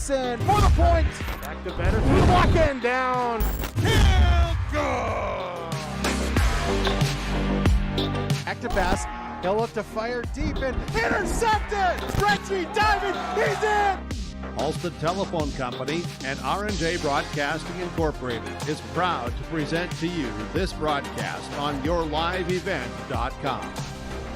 Johnson for the point. Back to better through the block and down. Field goal! Active pass. He'll look to fire deep and intercepted. Reggie diving. He's in. Halstead Telephone Company and R&J Broadcasting Incorporated is proud to present to you this broadcast on yourliveevent.com.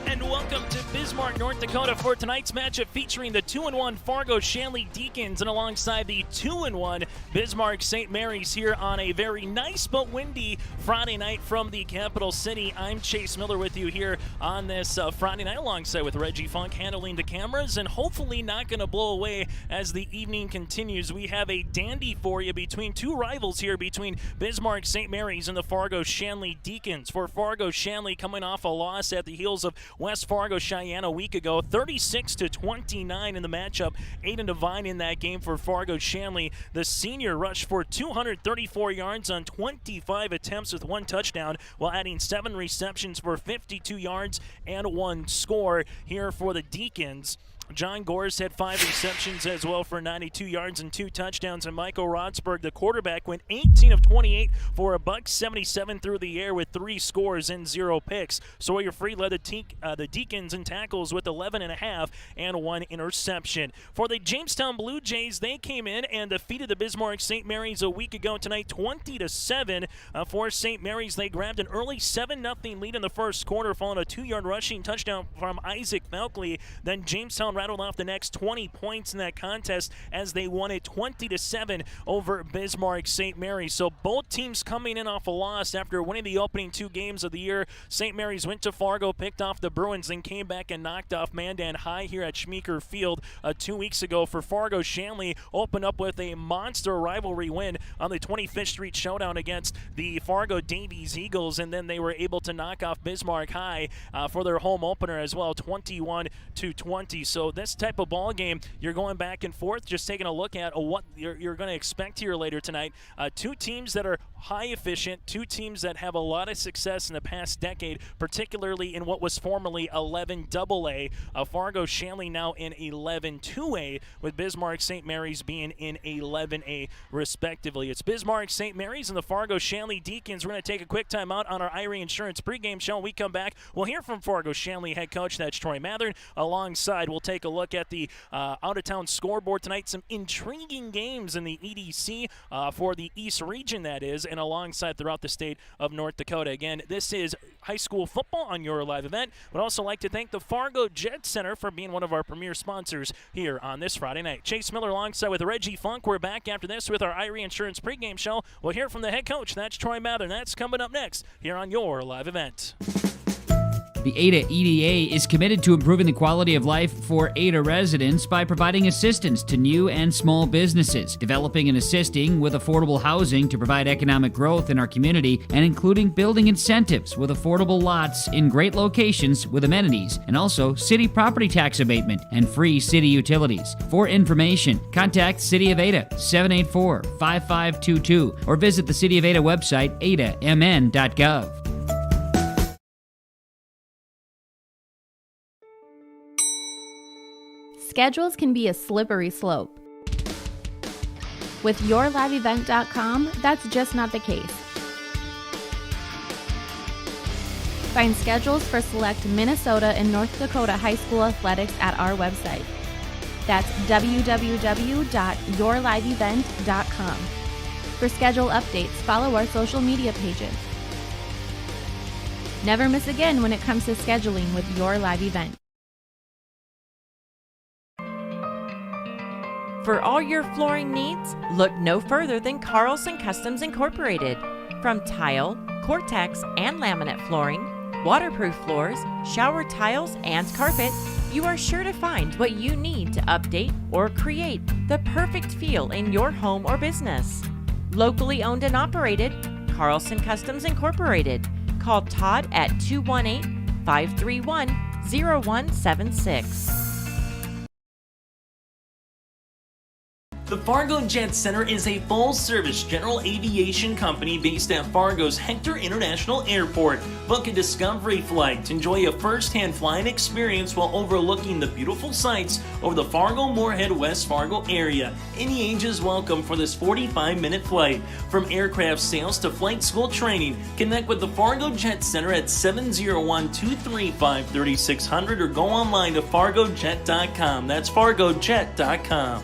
And welcome to Bismarck, North Dakota for tonight's matchup featuring the 2-1 Fargo Shanley Deacons and alongside the 2-1 Bismarck St. Mary's here on a very nice but windy Friday night from the capital city. I'm Chase Miller with you here on this Friday night alongside with Reggie Funk handling the cameras and hopefully not going to blow away as the evening continues. We have a dandy for you between two rivals here between Bismarck St. Mary's and the Fargo Shanley Deacons. For Fargo Shanley coming off a loss at the heels of West Fargo Cheyenne a week ago, 36-29 in the matchup. Aiden Devine in that game for Fargo Shanley. The senior rushed for 234 yards on 25 attempts with 1 touchdown, while adding 7 receptions for 52 yards and 1 score here for the Deacons. John Gores had 5 receptions as well for 92 yards and 2 touchdowns. And Michael Rodsberg, the quarterback, went 18 of 28 for $177 through the air with 3 scores and 0 picks. Sawyer Free led the Deacons in tackles with 11.5 and 1 interception. For the Jamestown Blue Jays, they came in and defeated the Bismarck St. Mary's a week ago tonight, 20-7. For St. Mary's, they grabbed an early 7-0 lead in the first quarter, following a 2-yard rushing touchdown from Isaac Falkley. Then Jamestown rattled off the next 20 points in that contest as they won it 20-7 over Bismarck St. Mary's. So both teams coming in off a loss after winning the opening 2 games of the year. St. Mary's went to Fargo, picked off the Bruins, then came back and knocked off Mandan High here at Schmeeker Field 2 weeks ago. For Fargo, Shanley opened up with a monster rivalry win on the 25th Street Showdown against the Fargo Davies Eagles, and then they were able to knock off Bismarck High for their home opener as well, 21-20. So this type of ball game, you're going back and forth, just taking a look at what you're going to expect here later tonight. 2 teams that are high efficient, 2 teams that have a lot of success in the past decade, particularly in what was formerly 11AA. Fargo Shanley now in 11-2A, with Bismarck St. Mary's being in 11A respectively. It's Bismarck St. Mary's and the Fargo Shanley Deacons. We're going to take a quick time out on our Irie Insurance pregame show. When we come back, we'll hear from Fargo Shanley head coach, that's Troy Mathern. Alongside, we'll take a look at the out-of-town scoreboard tonight. Some intriguing games in the EDC for the East region, that is, and alongside throughout the state of North Dakota. Again, this is high school football on your live event. Would also like to thank the Fargo Jet Center for being one of our premier sponsors here on this Friday night. Chase Miller alongside with Reggie Funk. We're back after this with our Irie Insurance pregame show. We'll hear from the head coach, that's Troy Mathern. That's coming up next here on your live event. The Ada EDA is committed to improving the quality of life for Ada residents by providing assistance to new and small businesses, developing and assisting with affordable housing to provide economic growth in our community, and including building incentives with affordable lots in great locations with amenities, and also city property tax abatement and free city utilities. For information, contact City of Ada 784-5522 or visit the City of Ada website, adamn.gov. Schedules can be a slippery slope. With yourliveevent.com, that's just not the case. Find schedules for select Minnesota and North Dakota high school athletics at our website. That's www.yourliveevent.com. For schedule updates, follow our social media pages. Never miss again when it comes to scheduling with Your Live Event. For all your flooring needs, look no further than Carlson Customs Incorporated. From tile, Cortex, and laminate flooring, waterproof floors, shower tiles, and carpet, you are sure to find what you need to update or create the perfect feel in your home or business. Locally owned and operated, Carlson Customs Incorporated. Call Todd at 218-531-0176. The Fargo Jet Center is a full-service general aviation company based at Fargo's Hector International Airport. Book a discovery flight to enjoy a first-hand flying experience while overlooking the beautiful sights over the Fargo-Moorhead, West Fargo area. Any age is welcome for this 45-minute flight. From aircraft sales to flight school training, connect with the Fargo Jet Center at 701-235-3600 or go online to fargojet.com. That's fargojet.com.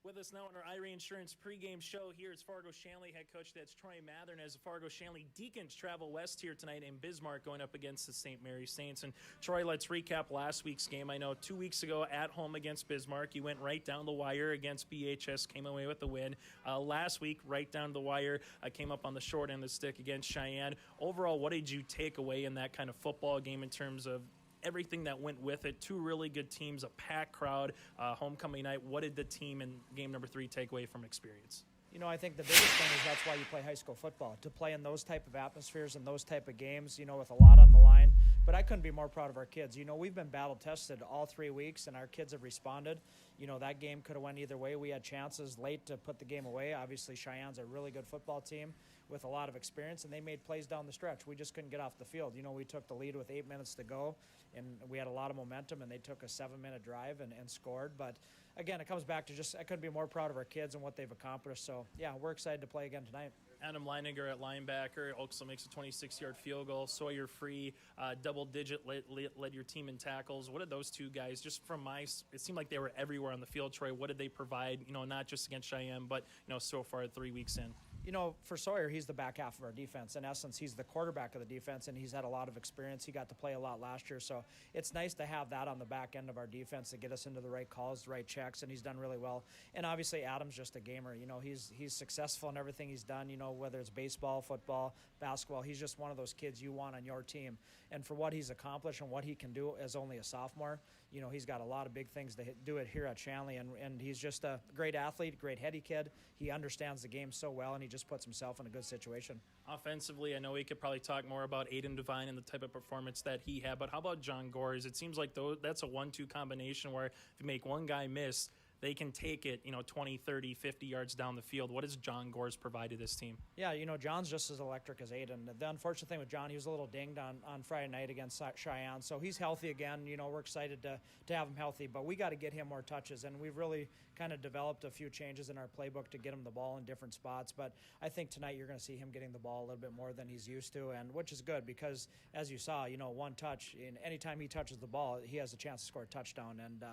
With us now on our Irie Insurance pregame show here is Fargo Shanley head coach, that's Troy Mathern, as the Fargo Shanley Deacons travel west here tonight in Bismarck going up against the St.Mary Saints. And Troy, let's recap last week's game. I know 2 weeks ago at home against Bismarck, you went right down the wire against BHS, came away with the win. Last week, right down the wire, came up on the short end of the stick against Cheyenne. Overall, what did you take away in that kind of football game in terms of everything that went with it? Two really good teams, a packed crowd, homecoming night. What did the team in game number 3 take away from experience? You know, I think the biggest thing is that's why you play high school football, to play in those type of atmospheres and those type of games, you know, with a lot on the line. But I couldn't be more proud of our kids. You know, we've been battle tested all 3 weeks, and our kids have responded. You know, that game could have went either way. We had chances late to put the game away. Obviously, Cheyenne's a really good football team with a lot of experience, and they made plays down the stretch. We just couldn't get off the field. You know, we took the lead with 8 minutes to go, and we had a lot of momentum, and they took a 7-minute drive and scored. But again, it comes back to just I couldn't be more proud of our kids and what they've accomplished. So, yeah, we're excited to play again tonight. Adam Leininger at linebacker also makes a 26-yard field goal. Sawyer Free, double-digit, led your team in tackles. What did those two guys, just from it seemed like they were everywhere on the field, Troy. What did they provide, you know, not just against Cheyenne, but, you know, so far 3 weeks in? You know, for Sawyer, he's the back half of our defense. In essence, he's the quarterback of the defense, and he's had a lot of experience. He got to play a lot last year, so it's nice to have that on the back end of our defense to get us into the right calls, the right checks, and he's done really well. And obviously, Adam's just a gamer. You know, he's successful in everything he's done, you know, whether it's baseball, football, basketball. He's just one of those kids you want on your team. And for what he's accomplished and what he can do as only a sophomore, you know, he's got a lot of big things to do it here at Shanley, and he's just a great athlete, great heady kid. He understands the game so well, and he just puts himself in a good situation. Offensively, I know we could probably talk more about Aiden Devine and the type of performance that he had, but how about John Gores? It seems like that's a 1-2 combination where if you make one guy miss, they can take it, you know, 20, 30, 50 yards down the field. What does John Gores provide to this team? Yeah, you know, John's just as electric as Aiden. The unfortunate thing with John, he was a little dinged on Friday night against Cheyenne, so he's healthy again. You know, we're excited to have him healthy, but we got to get him more touches, and we've really kind of developed a few changes in our playbook to get him the ball in different spots. But I think tonight you're going to see him getting the ball a little bit more than he's used to, and which is good because, as you saw, you know, one touch, and anytime he touches the ball, he has a chance to score a touchdown, and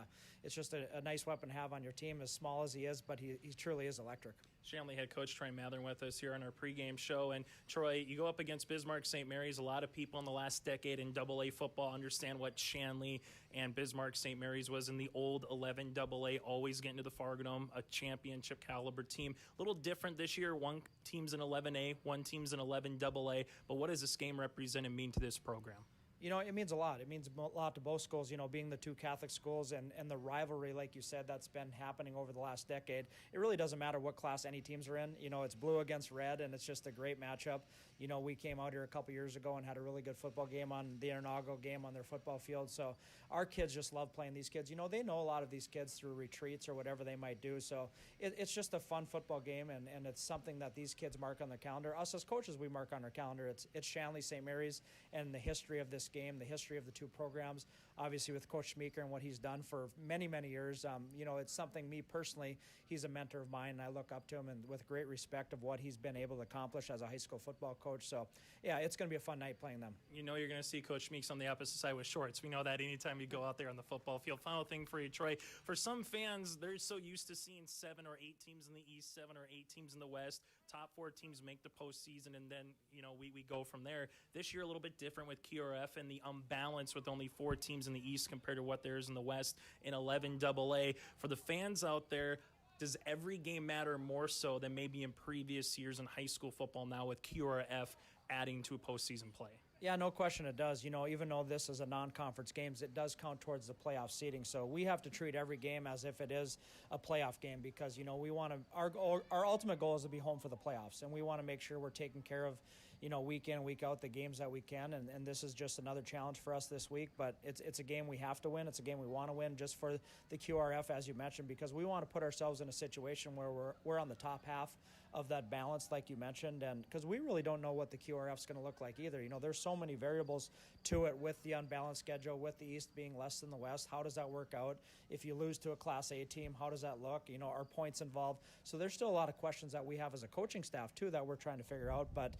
it's just a nice weapon to have on your team, as small as he is, but he truly is electric. Shanley head coach Troy Mathern with us here on our pregame show. And Troy, you go up against Bismarck St. Mary's. A lot of people in the last decade in AA football understand what Shanley and Bismarck St. Mary's was in the old 11 AA, always getting to the Fargo Dome, a championship caliber team. A little different this year. One team's in 11A, one team's in 11 AA. But what does this game represent and mean to this program? You know, it means a lot. It means a lot to both schools, you know, being the two Catholic schools and the rivalry, like you said, that's been happening over the last decade. It really doesn't matter what class any teams are in. You know, it's blue against red, and it's just a great matchup. You know, we came out here a couple years ago and had a really good football game on the inaugural game on their football field. So our kids just love playing these kids. You know, they know a lot of these kids through retreats or whatever they might do. So it's just a fun football game, and it's something that these kids mark on their calendar. Us as coaches, we mark on our calendar. It's Shanley St. Mary's and the history of this game, the history of the two programs, obviously with Coach Schmeeker and what he's done for many, many years. You know, it's something, me personally, he's a mentor of mine, and I look up to him and with great respect of what he's been able to accomplish as a high school football coach. So, yeah, it's going to be a fun night playing them. You know you're going to see Coach Meeks on the opposite side with shorts. We know that anytime you go out there on the football field. Final thing for you, Troy. For some fans, they're so used to seeing 7 or 8 teams in the East, 7 or 8 teams in the West. Top 4 teams make the postseason, and then, you know, we go from there. This year, a little bit different with QRF and the unbalance with only 4 teams in the East compared to what there is in the West in 11 AA. For the fans out there, does every game matter more so than maybe in previous years in high school football now with QRF adding to a postseason play? Yeah, no question it does. You know, even though this is a non-conference games, it does count towards the playoff seeding. So we have to treat every game as if it is a playoff game because, you know, we want to, our ultimate goal is to be home for the playoffs, and we want to make sure we're taking care of, week in, week out, the games that we can, and this is just another challenge for us this week, but it's a game we have to win. It's a game we want to win just for the QRF, as you mentioned, because we want to put ourselves in a situation where we're on the top half of that balance, like you mentioned, and because we really don't know what the QRF is going to look like either. There's so many variables to it with the unbalanced schedule, with the East being less than the West. How does that work out? If you lose to a Class A team, how does that look? Are points involved? So there's still a lot of questions that we have as a coaching staff too that we're trying to figure out. But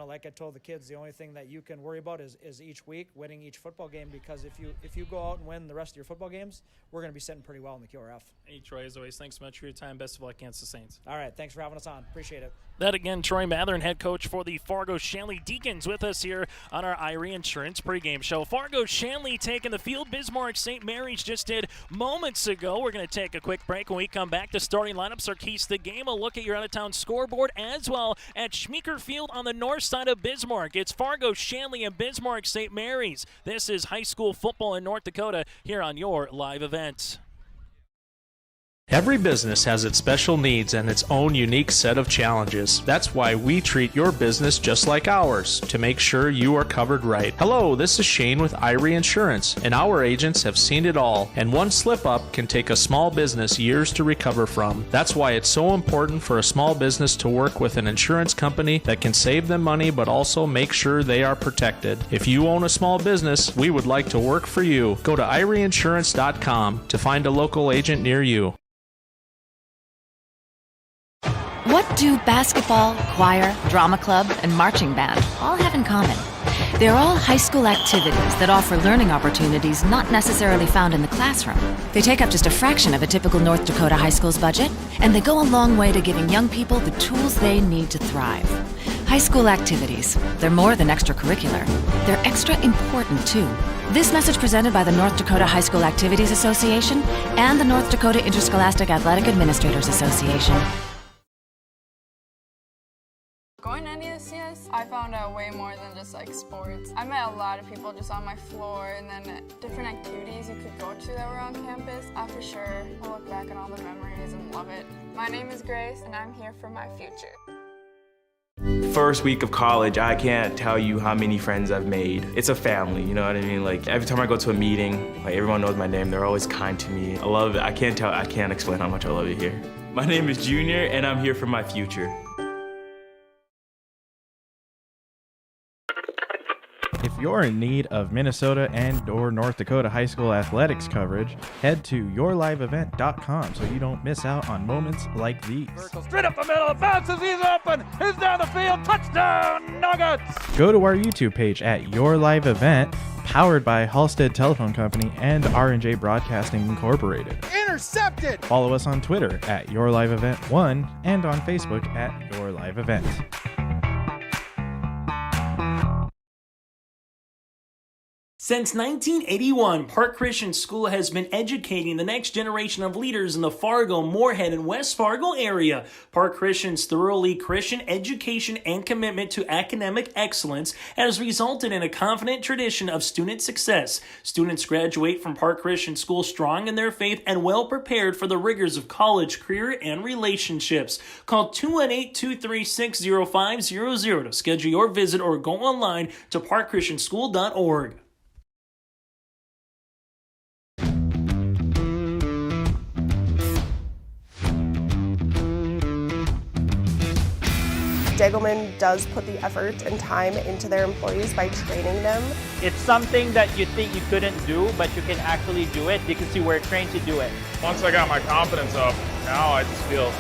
like I told the kids, the only thing that you can worry about is each week winning each football game, because if you go out and win the rest of your football games, we're going to be sitting pretty well in the QRF. Hey, Troy, as always, thanks so much for your time. Best of luck against the Saints. All right, thanks for having us on. Appreciate it. That again, Troy Mathern, head coach for the Fargo Shanley Deacons, with us here on our Irie Insurance pregame show. Fargo Shanley taking the field. Bismarck St. Mary's just did moments ago. We're going to take a quick break. When we come back, the starting lineups are keys to the game. A look at your out-of-town scoreboard, as well at Schmeeker Field on the north side of Bismarck. It's Fargo Shanley and Bismarck St. Mary's. This is high school football in North Dakota here on your live event. Every business has its special needs and its own unique set of challenges. That's why we treat your business just like ours, to make sure you are covered right. Hello, this is Shane with Irie Insurance, and our agents have seen it all, and one slip-up can take a small business years to recover from. That's why it's so important for a small business to work with an insurance company that can save them money but also make sure they are protected. If you own a small business, we would like to work for you. Go to IrieInsurance.com to find a local agent near you. What do basketball, choir, drama club, and marching band all have in common? They're all high school activities that offer learning opportunities not necessarily found in the classroom. They take up just a fraction of a typical North Dakota high school's budget, and they go a long way to giving young people the tools they need to thrive. High school activities, they're more than extracurricular. They're extra important, too. This message presented by the North Dakota High School Activities Association and the North Dakota Interscholastic Athletic Administrators Association. Going to NESCS, I found out way more than just sports. I met a lot of people just on my floor, and then different activities you could go to that were on campus. I for sure will look back on all the memories and love it. My name is Grace, and I'm here for my future. First week of college, I can't tell you how many friends I've made. It's a family, you know what I mean? Every time I go to a meeting, everyone knows my name. They're always kind to me. I love it. I can't explain how much I love it here. My name is Junior, and I'm here for my future. If you're in need of Minnesota and or North Dakota high school athletics coverage, head to yourliveevent.com so you don't miss out on moments like these. Straight up the middle, bounces, he's open, he's down the field, touchdown, Nuggets! Go to our YouTube page at Your Live Event, powered by Halstead Telephone Company and R&J Broadcasting Incorporated. Intercepted! Follow us on Twitter at Your Live Event 1 and on Facebook at Your Live Event. Since 1981, Park Christian School has been educating the next generation of leaders in the Fargo, Moorhead, and West Fargo area. Park Christian's thoroughly Christian education and commitment to academic excellence has resulted in a confident tradition of student success. Students graduate from Park Christian School strong in their faith and well prepared for the rigors of college, career, and relationships. Call 218-236-0500 to schedule your visit or go online to parkchristianschool.org. Degelman does put the effort and time into their employees by training them. It's something that you think you couldn't do, but you can actually do it because you were trained to do it. Once I got my confidence up, now I just feel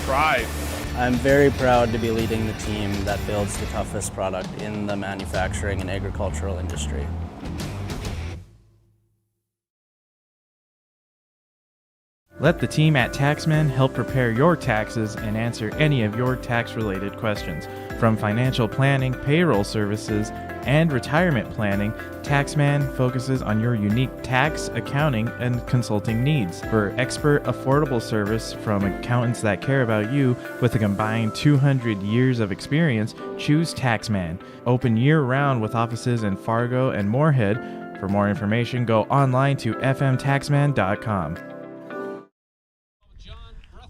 pride. I'm very proud to be leading the team that builds the toughest product in the manufacturing and agricultural industry. Let the team at Taxman help prepare your taxes and answer any of your tax-related questions. From financial planning, payroll services, and retirement planning, Taxman focuses on your unique tax, accounting, and consulting needs. For expert, affordable service from accountants that care about you with a combined 200 years of experience, choose Taxman. Open year-round with offices in Fargo and Moorhead. For more information, go online to fmtaxman.com.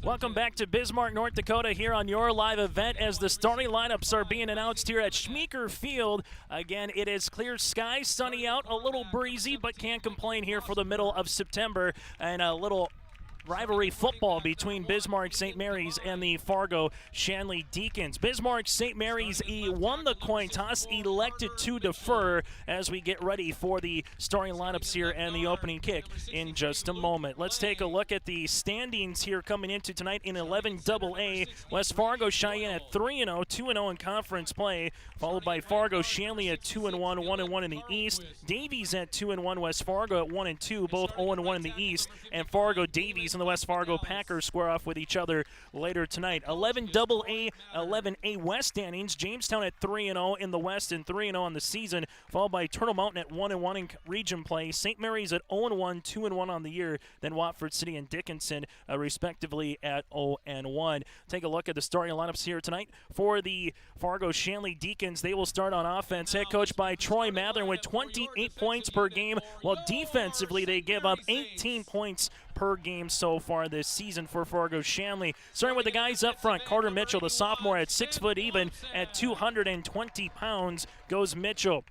Welcome back to Bismarck, North Dakota here on your live event as the starting lineups are being announced here at Schmeeker Field. Again, it is clear skies, sunny out, a little breezy, but can't complain here for the middle of September, and a little rivalry football between Bismarck St. Mary's and the Fargo Shanley Deacons. Bismarck St. Mary's won the coin toss, elected to defer as we get ready for the starting lineups here and the opening kick in just a moment. Let's take a look at the standings here coming into tonight in 11AA. West Fargo Cheyenne at 3-0, 2-0 in conference play, followed by Fargo Shanley at 2-1, 1-1 in the East. Davies at 2-1, West Fargo at 1-2, both 0-1 in the East, and Fargo Davies and the West Fargo Packers square off with each other later tonight. 11AA, 11A West standings. Jamestown at 3-0 in the West and 3-0 on the season, followed by Turtle Mountain at 1-1 in region play. St. Mary's at 0-1, 2-1 on the year. Then Watford City and Dickinson respectively at 0-1. Take a look at the starting lineups here tonight for the Fargo Shanley Deacons. They will start on offense, head coached by Troy Mathern with 28 points per game, while defensively they give up 18 points per game so far this season for Fargo Shanley. Starting with the guys up front, Carter Mitchell, the sophomore at 6 foot even at 220 pounds, goes Mitchell.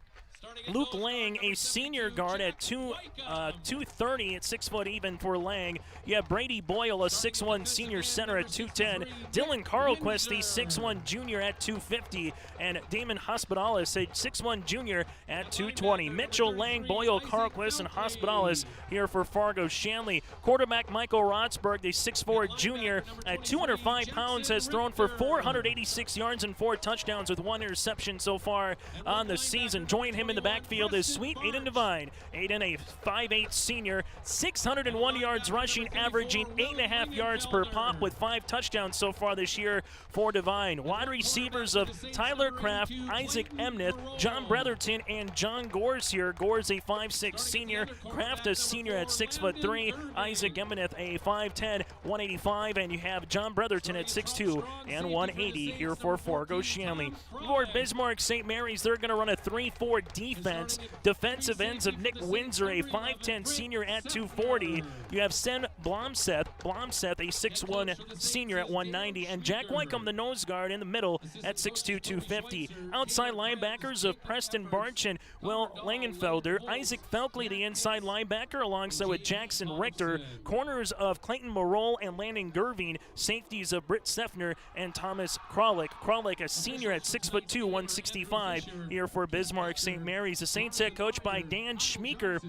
Luke Lang, a senior guard at 230 at 6 foot even for Lang. You have Brady Boyle, a 6'1 senior center at 210. Dylan Carlquist, the 6'1 junior at 250. And Damon Hospitalis, a 6'1 junior at 220. Mitchell, Lang, Boyle, Carlquist, and Hospitalis here for Fargo Shanley. Quarterback Michael Rotsberg, the 6'4 junior at 205 pounds, has thrown for 486 yards and 4 touchdowns with 1 interception so far on the season. Join him in the backfield is sweet Aiden Devine. Aiden, a 5'8 senior, 601 yards rushing, averaging 8.5 yards per pop with 5 touchdowns so far this year for Devine. Wide receivers of Tyler Kraft, Isaac Emnith, John Bretherton, and John Gores here. Gores, a 5'6 senior, Kraft, a senior at 6'3", Isaac Emnith, a 5'10", 185, and you have John Bretherton at 6'2 and 180 here for Fargo Shanley. For Bismarck St. Mary's, they're going to run a 3-4 defense. Defensive ends of Nick Windsor, a 5'10 senior at 240. You have Sen Blomseth, a 6'1 senior at 190, and Jack Wycombe, the nose guard, in the middle at 6'2", 250. Outside linebackers of Preston Barch and Will Langenfelder, Isaac Felkley, the inside linebacker, alongside with Jackson Richter. Corners of Clayton Morrell and Landon Gerving. Safeties of Britt Steffner and Thomas Kralik. Kralik, a senior at 6'2", 165 here for Bismarck St. Mary's. The Saints head coached by Dan Schmeeker.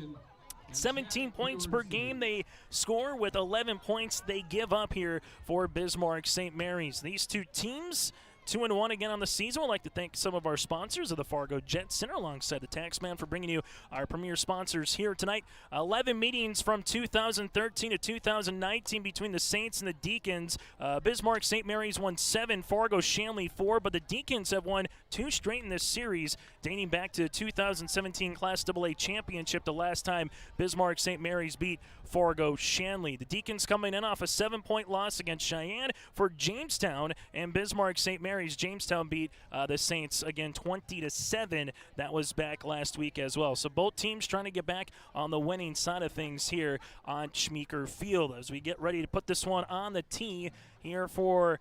17 points per game they score, with 11 points they give up here for Bismarck St. Mary's. These two teams 2-1 again on the season. We'd like to thank some of our sponsors of the Fargo Jet Center alongside the Taxman for bringing you our premier sponsors here tonight. 11 meetings from 2013 to 2019 between the Saints and the Deacons. Bismarck St. Mary's won 7, Fargo Shanley 4, but the Deacons have won 2 straight in this series, dating back to the 2017 Class AA Championship, the last time Bismarck St. Mary's beat Fargo Shanley. The Deacons coming in off a 7-point loss against Cheyenne. For Jamestown and Bismarck St. Mary's, Jamestown beat the Saints again 20-7. That was back last week as well. So both teams trying to get back on the winning side of things here on Schmeeker Field as we get ready to put this one on the tee here for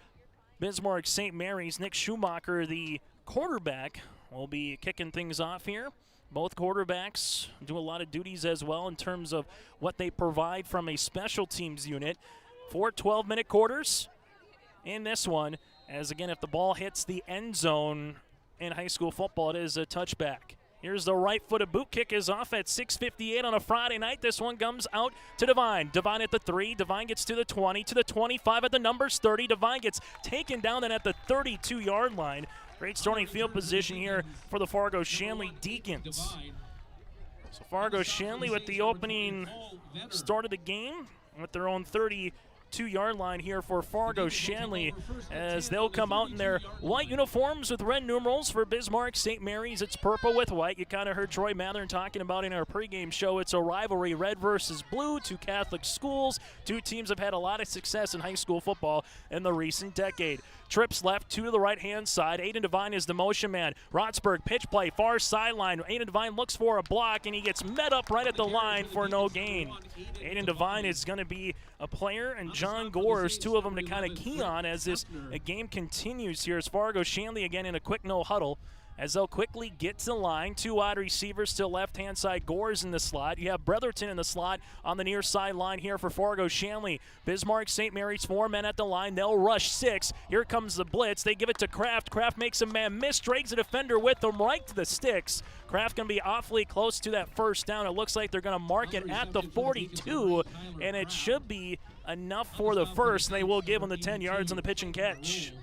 Bismarck St. Mary's. Nick Schumacher, the quarterback, will be kicking things off here. Both quarterbacks do a lot of duties as well in terms of what they provide from a special teams unit. 4 12-minute quarters in this one, as again, if the ball hits the end zone in high school football, it is a touchback. Here's the right-footed boot kick is off at 6:58 on a Friday night. This one comes out to Devine. Devine at the 3. Devine gets to the 20, to the 25 at the numbers 30. Devine gets taken down then at the 32-yard line. Great starting field position here for the Fargo Shanley Deacons. So Fargo Shanley with the opening start of the game with their own 32-yard line here for Fargo Shanley, as they'll come out in their white uniforms with red numerals. For Bismarck St. Mary's, it's purple with white. You kind of heard Troy Mathern talking about in our pregame show. It's a rivalry, red versus blue, 2 Catholic schools. 2 teams have had a lot of success in high school football in the recent decade. Trips left to the right-hand side. Aiden Devine is the motion man. Rotsberg, pitch play, far sideline. Aiden Devine looks for a block, and he gets met up right at the line for no gain. Aiden Devine is going to be a player and John Gores, two of them to kind of key on as this game continues here. As Fargo Shanley again in a quick no huddle, as they'll quickly get to the line. Two wide receivers to left-hand side. Gores in the slot. You have Bretherton in the slot on the near sideline here for Fargo Shanley. Bismarck St. Mary's 4 men at the line. They'll rush 6. Here comes the blitz. They give it to Kraft. Kraft makes a man miss. Drags a defender with them right to the sticks. Kraft going to be awfully close to that first down. It looks like they're going to mark it at the 42, and it should be enough for the first. And they will give them the 10 yards on the pitch and catch.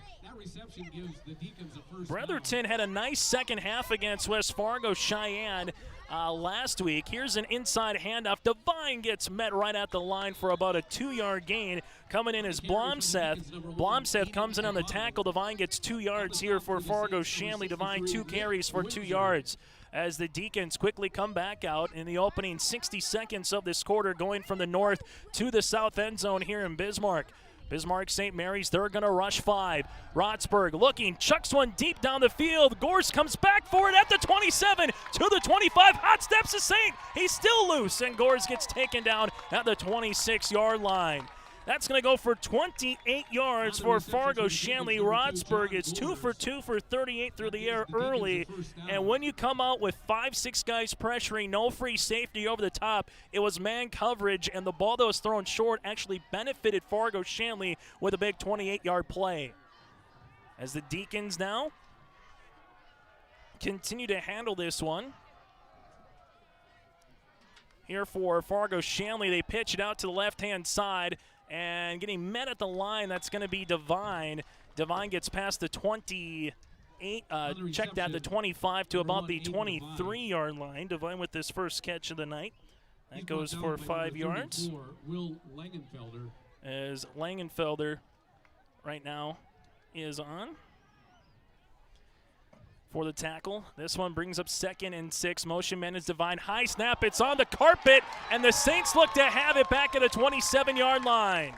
Bretherton had a nice second half against West Fargo Cheyenne last week. Here's an inside handoff. Devine gets met right at the line for about a 2-yard gain. Coming in is Blomseth. Blomseth comes in on the tackle. Devine gets 2 yards here for Fargo Shanley. Devine 2 carries for 2 yards. As the Deacons quickly come back out in the opening 60 seconds of this quarter, going from the north to the south end zone here in Bismarck. Bismarck St. Mary's, they're going to rush 5. Rotsburg looking, chucks one deep down the field. Gores comes back for it at the 27, to the 25. Hot steps to Saint. He's still loose, and Gores gets taken down at the 26-yard line. That's going to go for 28 yards for Fargo Shanley. Rotsburg is 2 for 2 for 38 through the air early. And when you come out with 5-6 guys pressuring, no free safety over the top, it was man coverage, and the ball that was thrown short actually benefited Fargo Shanley with a big 28-yard play. As the Deacons now continue to handle this one. Here for Fargo Shanley, they pitch it out to the left-hand side. And getting met at the line, that's going to be Devine. Devine gets past the 28, checked at the 25 to about the 23-yard line. Devine with this first catch of the night. That goes for 5 yards. As Langenfelder right now is on for the tackle. This one brings up 2nd and 6. Motion man is Devine. High snap. It's on the carpet, and the Saints look to have it back at a 27-yard line.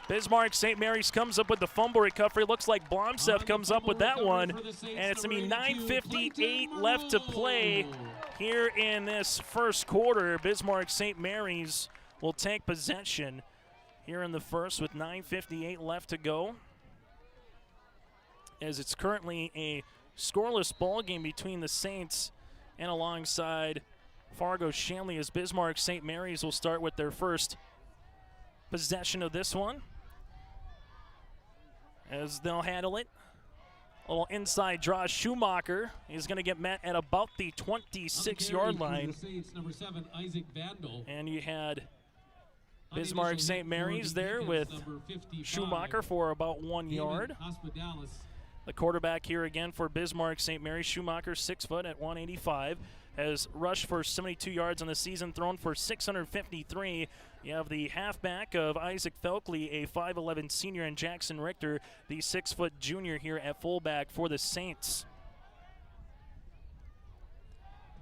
Bismarck St. Mary's comes up with the fumble recovery. Looks like Blomseth comes up with that one, and it's going to be 9:58 left to play here in this first quarter. Bismarck St. Mary's will take possession here in the first with 9:58 left to go, as it's currently a scoreless ball game between the Saints and alongside Fargo Shanley, as Bismarck St. Mary's will start with their first possession of this one, as they'll handle it. A little inside draw. Schumacher is going to get met at about the 26-yard line. And you had Bismarck St. Mary's there with Schumacher for about 1 yard. The quarterback here again for Bismarck St. Mary, Schumacher, 6 foot at 185, has rushed for 72 yards on the season, thrown for 653. You have the halfback of Isaac Felkley, a 5'11 senior, and Jackson Richter, the 6-foot junior here at fullback for the Saints.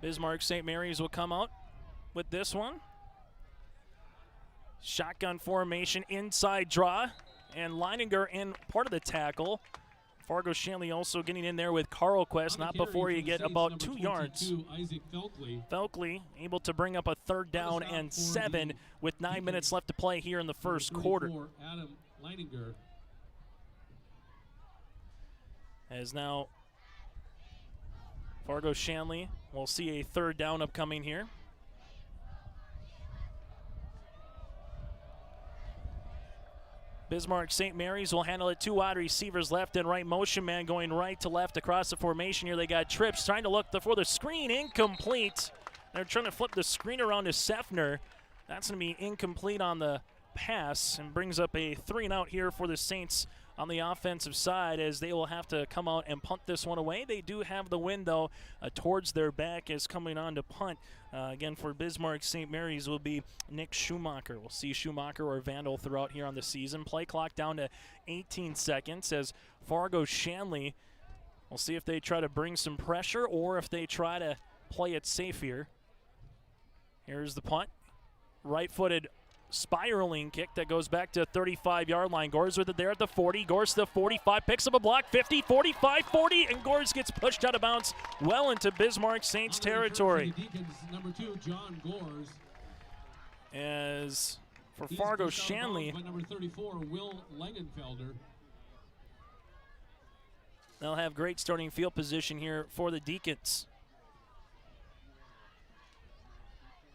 Bismarck St. Mary's will come out with this one. Shotgun formation, inside draw, and Leininger in part of the tackle. Fargo Shanley also getting in there with Carl Quest, not before you get about 2 yards. Felkley able to bring up a 3rd down and 7 with 9 minutes left to play here in the first quarter. As now Fargo Shanley will see a 3rd down upcoming here. Bismarck St. Mary's will handle it. 2 wide receivers left and right. Motion man going right to left across the formation here. They got trips trying to look for the screen. Incomplete. They're trying to flip the screen around to Sefner. That's going to be incomplete on the pass and brings up a 3-and-out here for the Saints on the offensive side, as they will have to come out and punt this one away. They do have the wind, though, towards their back as coming on to punt. Again, for Bismarck St. Mary's will be Nick Schumacher. We'll see Schumacher or Vandal throughout here on the season. Play clock down to 18 seconds as Fargo Shanley, we'll see if they try to bring some pressure or if they try to play it safe here. Here's the punt. Right-footed spiraling kick that goes back to 35-yard line. Gores with it there at the 40. Gores to the 45, picks up a block, 50, 45, 40, and Gores gets pushed out of bounds well into Bismarck Saints territory. Number 2, John Gores. As For Fargo Shanley, by number 34, Will Langenfelder. they'll have great starting field position here for the Deacons.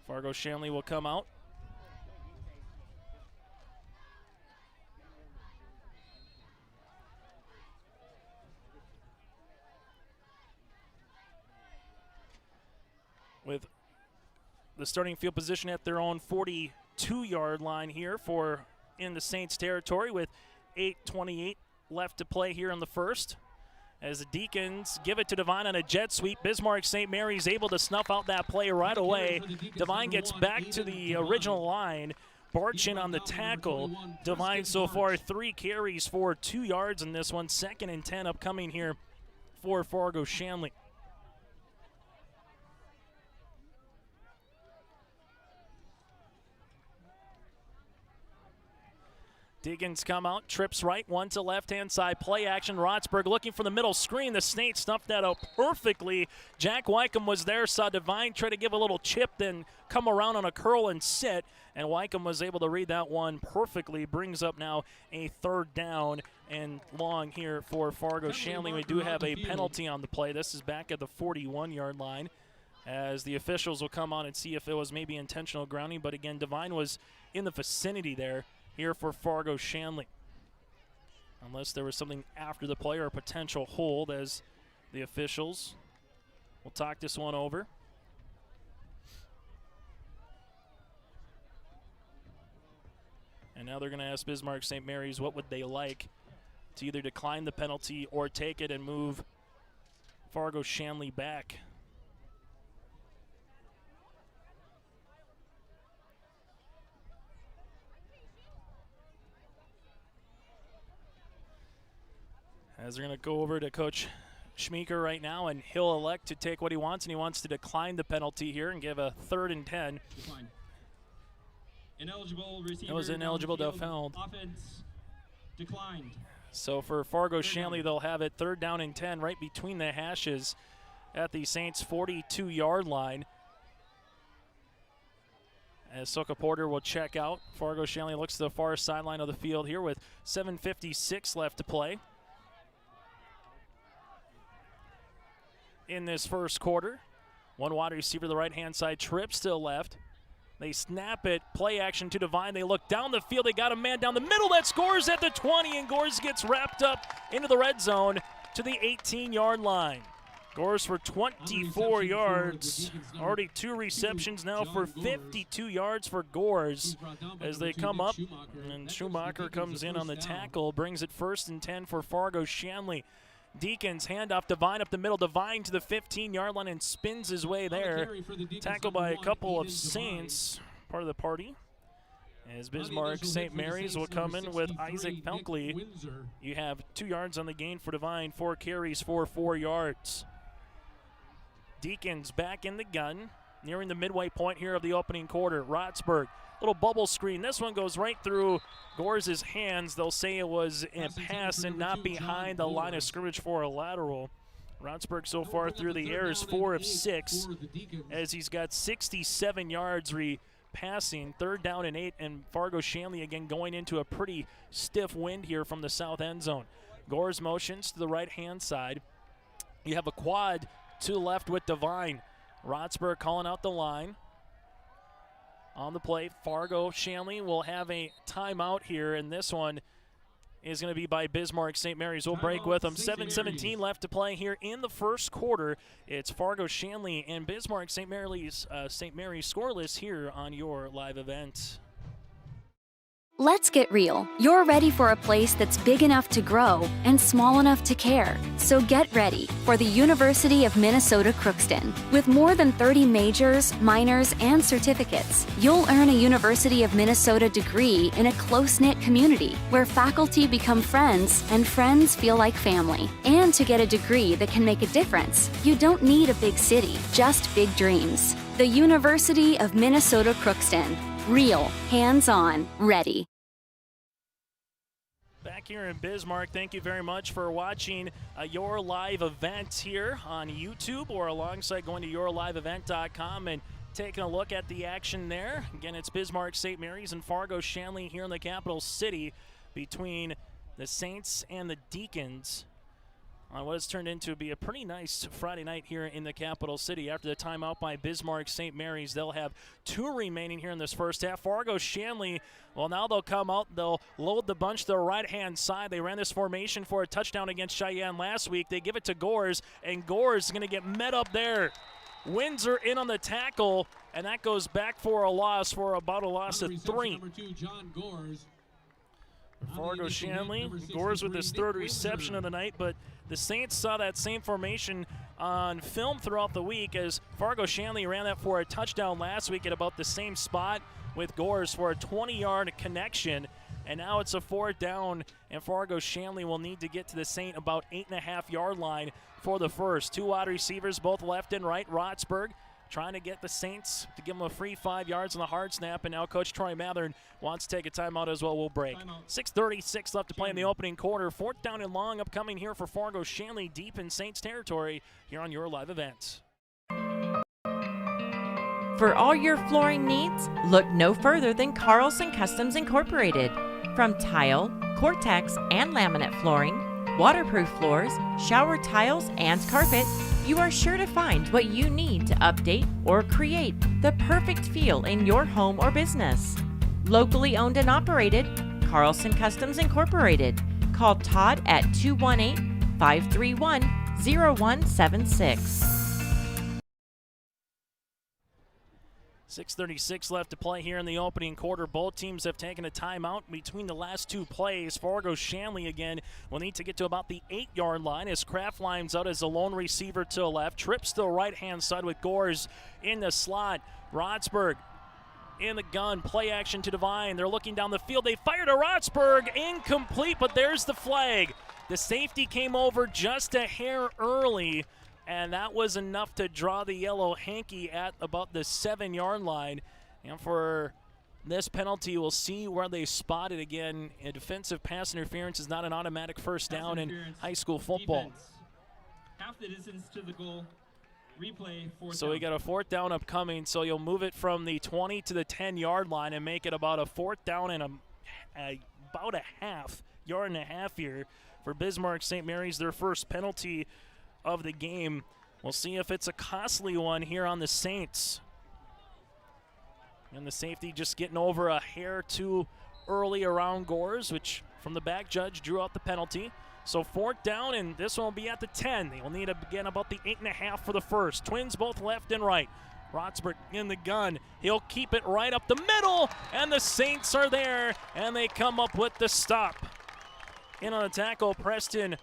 Fargo Shanley will come out. With the starting field position at their own 42-yard line here for in the Saints territory with 8:28 left to play here in the first. As the Deacons give it to Devine on a jet sweep, Bismarck St. Mary's able to snuff out that play right away. Devine gets back to the original line. Barchin on the tackle. Devine so far 3 carries for 2 yards in this one. 2nd and 10 upcoming here for Fargo Shanley. Diggins come out, trips right, one to left-hand side, play action. Rotsburg looking for the middle screen. The Saints snuffed that out perfectly. Jack Wycombe was there, saw Devine try to give a little chip, then come around on a curl and sit, and Wycombe was able to read that one perfectly. Brings up now a 3rd down and long here for Fargo Shanley. We do have a penalty on the play. This is back at the 41-yard line, as the officials will come on and see if it was maybe intentional grounding, but again, Devine was in the vicinity there here for Fargo Shanley. Unless there was something after the play or a potential hold, as the officials will talk this one over. And now they're going to ask Bismarck St. Mary's what would they like to either decline the penalty or take it and move Fargo Shanley back. As they're going to go over to Coach Schmeeker right now, and he'll elect to take what he wants, and he wants to decline the penalty here and give a 3rd and 10. Decline. Ineligible receiver. It was ineligible to held. Offense declined. So for Fargo Shanley, they'll have it 3rd down and 10 right between the hashes at the Saints' 42-yard line. As Soka Porter will check out, Fargo Shanley looks to the far sideline of the field here with 7:56 left to play in this first quarter. One wide receiver to the right-hand side, trip still left. They snap it, play action to Devine. They look down the field. They got a man down the middle that scores at the 20, and Gores gets wrapped up into the red zone to the 18-yard line. Gores for 24 yards. Already 2 receptions now for 52 yards for Gores as they come up. And Schumacher comes in on the tackle, brings it 1st and 10 for Fargo Shanley. Deacons handoff Devine up the middle. Devine to the 15-yard line and spins his way there. Tackled by a couple of Saints, part of the party. As Bismarck St. Mary's will come in with Isaac Pelkley. You have 2 yards on the gain for Devine, 4 carries for 4 yards. Deacons back in the gun, nearing the midway point here of the opening quarter. Rotsburg, little bubble screen. This one goes right through Gores' hands. They'll say it was a pass and not behind the line of scrimmage for a lateral. Rotsburg so far through the air is 4 of 6 as he's got 67 yards passing. 3rd down and 8, and Fargo Shanley again going into a pretty stiff wind here from the south end zone. Gores motions to the right-hand side. You have a quad to the left with Devine. Rotsburg calling out the line. On the play, Fargo Shanley will have a timeout here, and this one is going to be by Bismarck St. Mary's. We'll break with them. 7:17 left to play here in the first quarter. It's Fargo Shanley and Bismarck St. Mary's scoreless here on your live event. Let's get real. You're ready for a place that's big enough to grow and small enough to care. So get ready for the University of Minnesota Crookston. With more than 30 majors, minors, and certificates, you'll earn a University of Minnesota degree in a close-knit community where faculty become friends and friends feel like family. And to get a degree that can make a difference, you don't need a big city, just big dreams. The University of Minnesota Crookston. Real, hands-on, ready. Back here in Bismarck, thank you very much for watching your live event here on YouTube or alongside going to yourliveevent.com and taking a look at the action there. Again, it's Bismarck St. Mary's and Fargo Shanley here in the capital city between the Saints and the Deacons on what has turned into to be a pretty nice Friday night here in the capital city. After the timeout by Bismarck St. Mary's, they'll have 2 remaining here in this first half. Fargo Shanley, well, now they'll come out, they'll load the bunch to the right-hand side. They ran this formation for a touchdown against Cheyenne last week. They give it to Gores, and Gores is going to get met up there. Windsor in on the tackle, and that goes back for a loss for about a loss of 3. Number 2, John Gores. Fargo Shanley, Gores with his 3rd reception of the night, but the Saints saw that same formation on film throughout the week as Fargo Shanley ran that for a touchdown last week at about the same spot with Gores for a 20-yard connection. And now it's a 4th down, and Fargo Shanley will need to get to the Saint about 8.5-yard line for the first. 2 wide receivers, both left and right. Rotsburg trying to get the Saints to give them a free 5 yards on the hard snap, and now Coach Troy Mathern wants to take a timeout as well. We'll break. 6:36 left to play in the opening quarter. 4th down and long upcoming here for Fargo Shanley, deep in Saints territory here on your live event. For all your flooring needs, look no further than Carlson Customs Incorporated. From tile, Cortex, and laminate flooring, waterproof floors, shower tiles, and carpet, you are sure to find what you need to update or create the perfect feel in your home or business. Locally owned and operated, Carlson Customs Incorporated. Call Todd at 218-531-0176. 6:36 left to play here in the opening quarter. Both teams have taken a timeout between the last 2 plays. Fargo Shanley again will need to get to about the 8-yard line as Kraft lines out as a lone receiver to the left. Trips to the right-hand side with Gores in the slot. Rotsburg in the gun. Play action to Devine. They're looking down the field. They fire to Rotsburg. Incomplete, but there's the flag. The safety came over just a hair early, and that was enough to draw the yellow hanky at about the 7-yard line. And for this penalty, we'll see where they spot it again. A defensive pass interference is not an automatic first down in high school football. Defense. Half the distance to the goal. Replay, 4th So down. we got a 4th down upcoming, so you'll move it from the 20 to the 10-yard line and make it about a 4th down and about a yard and a half here for Bismarck St. Mary's, their first penalty of the game. We'll see if it's a costly one here on the Saints. And the safety just getting over a hair too early around Gores, which from the back judge drew out the penalty. So 4th down, and this one will be at the 10. They will need again about the 8.5 for the first. Twins both left and right. Rotsburg in the gun. He'll keep it right up the middle, and the Saints are there, and they come up with the stop. In on the tackle, Preston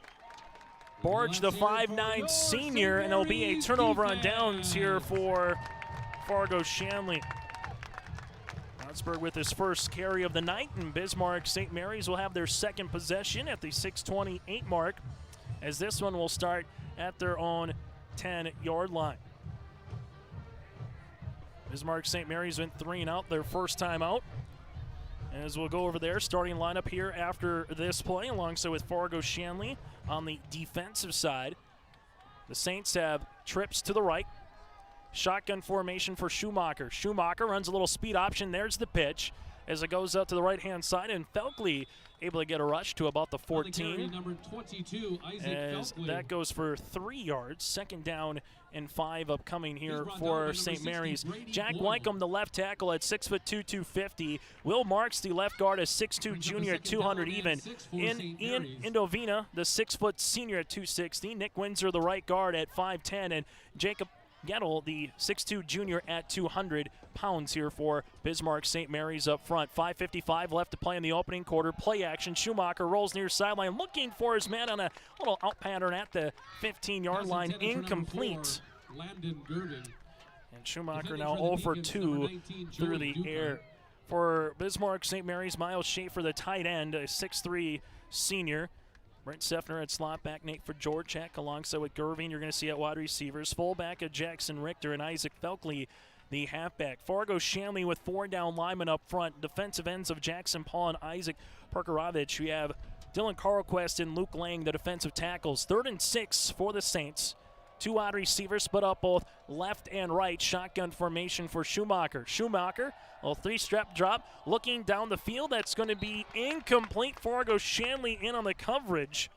Borge, the 5'9 senior, and there'll be a turnover on downs here for Fargo Shanley. Rotsburg with his first carry of the night, and Bismarck St. Mary's will have their second possession at the 6:28 mark, as this one will start at their own 10-yard line. Bismarck St. Mary's went 3 and out their first time out. As we'll go over their starting lineup here after this play, alongside with Fargo Shanley on the defensive side. The Saints have trips to the right. Shotgun formation for Schumacher. Schumacher runs a little speed option. There's the pitch as it goes out to the right-hand side, and Felkley able to get a rush to about the 14. Number 22, Isaac as Felkley. that goes for 3 yards. 2nd down and 5 upcoming here for St. Mary's. Jack Wycombe, the left tackle at 6'2", 250. Will Marks, the left guard, at 6'2", junior at 200 even. Ian Indovina, the 6' senior at 260. Nick Windsor, the right guard, at 5'10", and Jacob Gettle, the 6'2 junior at 200 pounds here for Bismarck St. Mary's up front. 5:55 left to play in the opening quarter. Play action. Schumacher rolls near sideline looking for his man on a little out pattern at the 15-yard line. Incomplete. Landon Gurdon. And Schumacher now 0 for 2 through the air. For Bismarck St. Mary's, Miles Schaefer, the tight end, a 6'3 senior. Brent Seffner at slot back, Nate for Georgiak alongside with Gervin. You're going to see at wide receivers. Fullback at Jackson Richter and Isaac Felkley, the halfback. Fargo Shanley with 4 down linemen up front. Defensive ends of Jackson Paul and Isaac Perkarovich. We have Dylan Carlquist and Luke Lang, the defensive tackles. 3rd and 6 for the Saints. Two wide receivers split up both left and right. Shotgun formation for Schumacher. Schumacher, a three-step drop, looking down the field. That's going to be incomplete. Fargo Shanley in on the coverage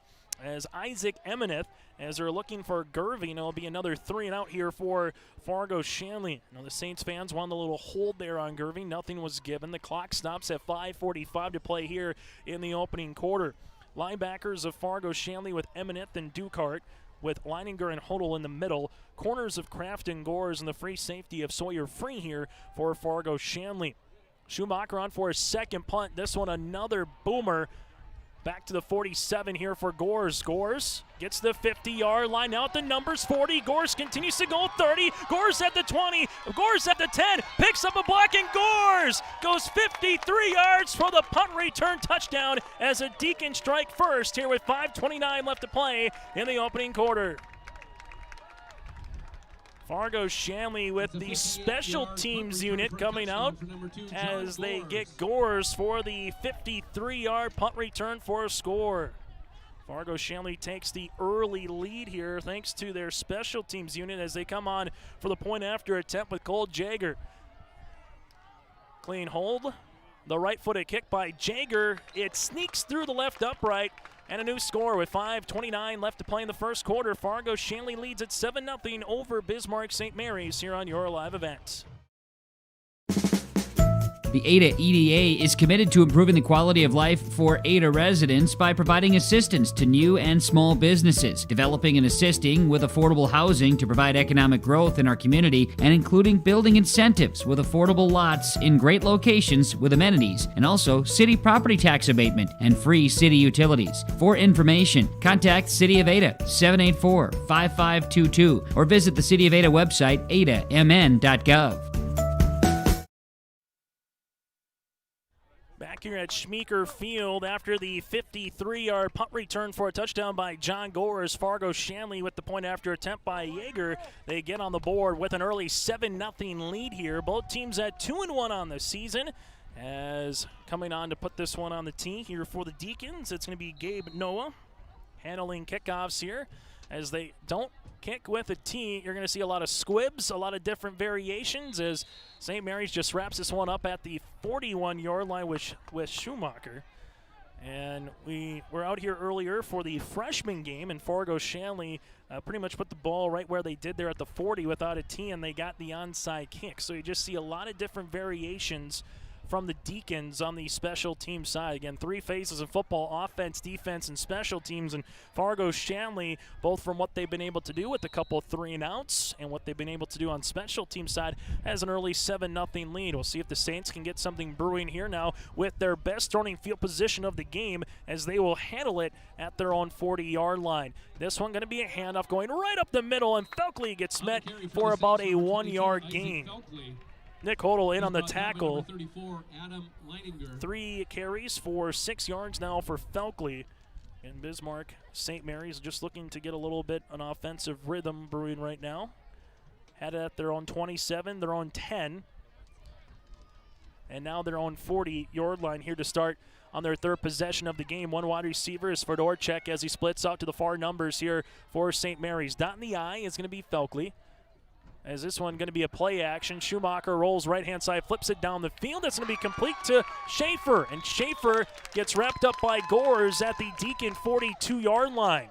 as Isaac Emineth, as they're looking for Gerving. It'll be another 3 and out here for Fargo Shanley. Now the Saints fans wanted a little hold there on Gerving. Nothing was given. The clock stops at 5:45 to play here in the opening quarter. Linebackers of Fargo Shanley with Emineth and Dukart, with Leininger and Hodel in the middle. Corners of Kraft and Gores, and the free safety of Sawyer Free here for Fargo Shanley. Schumacher on for his second punt. This one another boomer. Back to the 47 here for Gores. Gores gets the 50-yard line. Now at the numbers 40. Gores continues to go 30. Gores at the 20. Gores at the 10. Picks up a block, and Gores goes 53 yards for the punt return touchdown as a Deacon strike first here with 5:29 left to play in the opening quarter. Fargo Shanley with the special teams unit coming out as they get Gores for the 53-yard punt return for a score. Fargo Shanley takes the early lead here thanks to their special teams unit as they come on for the point after attempt with Cole Jager. Clean hold. The right-footed kick by Jager. It sneaks through the left upright. And a new score with 5:29 left to play in the first quarter. Fargo Shanley leads at 7-0 over Bismarck St. Mary's here on your live event. The Ada EDA is committed to improving the quality of life for Ada residents by providing assistance to new and small businesses, developing and assisting with affordable housing to provide economic growth in our community, and including building incentives with affordable lots in great locations with amenities, and also city property tax abatement and free city utilities. For information, contact City of Ada 784-5522 or visit the City of Ada website adamn.gov. Back here at Schmeeker Field after the 53-yard punt return for a touchdown by John Gores. Fargo Shanley with the point after attempt by Yeager. They get on the board with an early 7-0 lead here. Both teams at 2-1 on the season. As coming on to put this one on the tee here for the Deacons, it's going to be Gabe Noah handling kickoffs here. As they don't kick with a tee, you're going to see a lot of squibs, a lot of different variations as St. Mary's just wraps this one up at the 41-yard line with Schumacher. And we were out here earlier for the freshman game, and Fargo Shanley pretty much put the ball right where they did there at the 40 without a tee, and they got the onside kick. So you just see a lot of different variations from the Deacons on the special team side. Again, three phases of football: offense, defense, and special teams. And Fargo Shanley, both from what they've been able to do with a couple of 3-and-outs and what they've been able to do on special team side, has an early 7-0 lead. We'll see if the Saints can get something brewing here now with their best starting field position of the game, as they will handle it at their own 40-yard line. This one going to be a handoff going right up the middle, and Felkley gets met for about a 1-yard gain. Nick Hodel in on the tackle. 3 carries for 6 yards now for Felkley. And Bismarck St. Mary's just looking to get a little bit an offensive rhythm brewing right now. Had it at their own 27, their own 10. And now their own 40-yard line here to start on their third possession of the game. One wide receiver is Fedorchuk as he splits out to the far numbers here for St. Mary's. Dot in the eye is going to be Felkley. As this one going to be a play action. Schumacher rolls right-hand side, flips it down the field. That's going to be complete to Schaefer. And Schaefer gets wrapped up by Gores at the Deacon 42-yard line.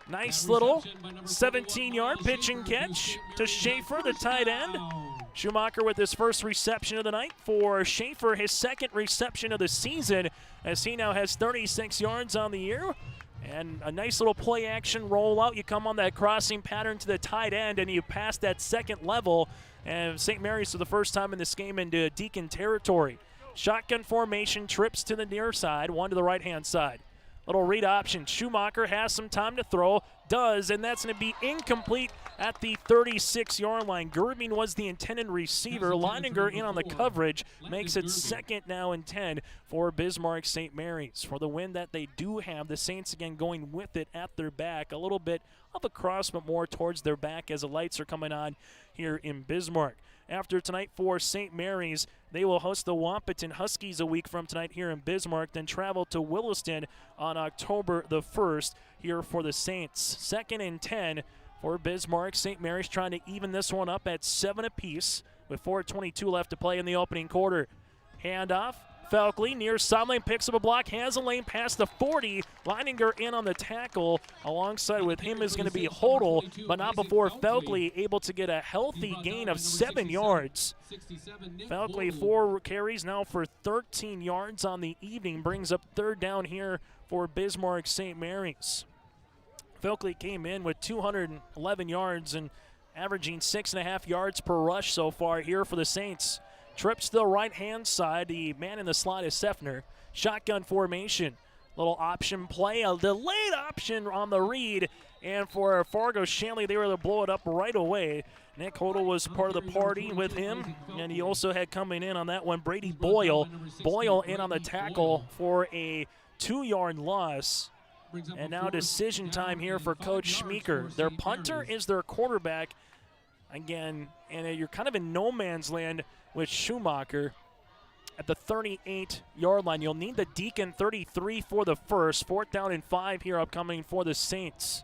Nice little 17-yard pitch and catch to Schaefer, the tight end. Schumacher with his first reception of the night. For Schaefer, his second reception of the season, as he now has 36 yards on the year. And a nice little play action rollout. You come on that crossing pattern to the tight end, and you pass that second level. And St. Mary's for the first time in this game into Deacon territory. Shotgun formation, trips to the near side, one to the right-hand side. Little read option. Schumacher has some time to throw, does, and that's going to be incomplete at the 36-yard line. Gerving was the intended receiver. Leininger in on the coverage, makes it 2nd now and 10 for Bismarck St. Mary's. For the win that they do have, the Saints again going with it at their back. A little bit of a cross, but more towards their back as the lights are coming on here in Bismarck. After tonight for St. Mary's, they will host the Wahpeton Huskies a week from tonight here in Bismarck, then travel to Williston on October the 1st here for the Saints. 2nd and 10 for Bismarck. St. Mary's trying to even this one up at 7 apiece with 4:22 left to play in the opening quarter. Handoff. Felkley near sideline, picks up a block, has a lane past the 40. Leininger in on the tackle. Alongside with him is going to be Hodel, but not before Felkley able to get a healthy gain of 7 yards. Felkley 4 carries now for 13 yards on the evening, brings up third down here for Bismarck St. Mary's. Felkley came in with 211 yards and averaging 6.5 yards per rush so far here for the Saints. Trips to the right-hand side. The man in the slot is Seffner. Shotgun formation. Little option play. A delayed option on the read. And for Fargo Shanley, they were able to blow it up right away. Nick Hodel was part of the party with him. And he also had coming in on that one Brady Boyle. Boyle in on the tackle for a 2-yard loss. And now decision time here for Coach Schmeeker. Their punter is their quarterback. Again, and you're kind of in no man's land with Schumacher at the 38-yard line. You'll need the Deacon 33 for the first. 4th down and 5 here upcoming for the Saints.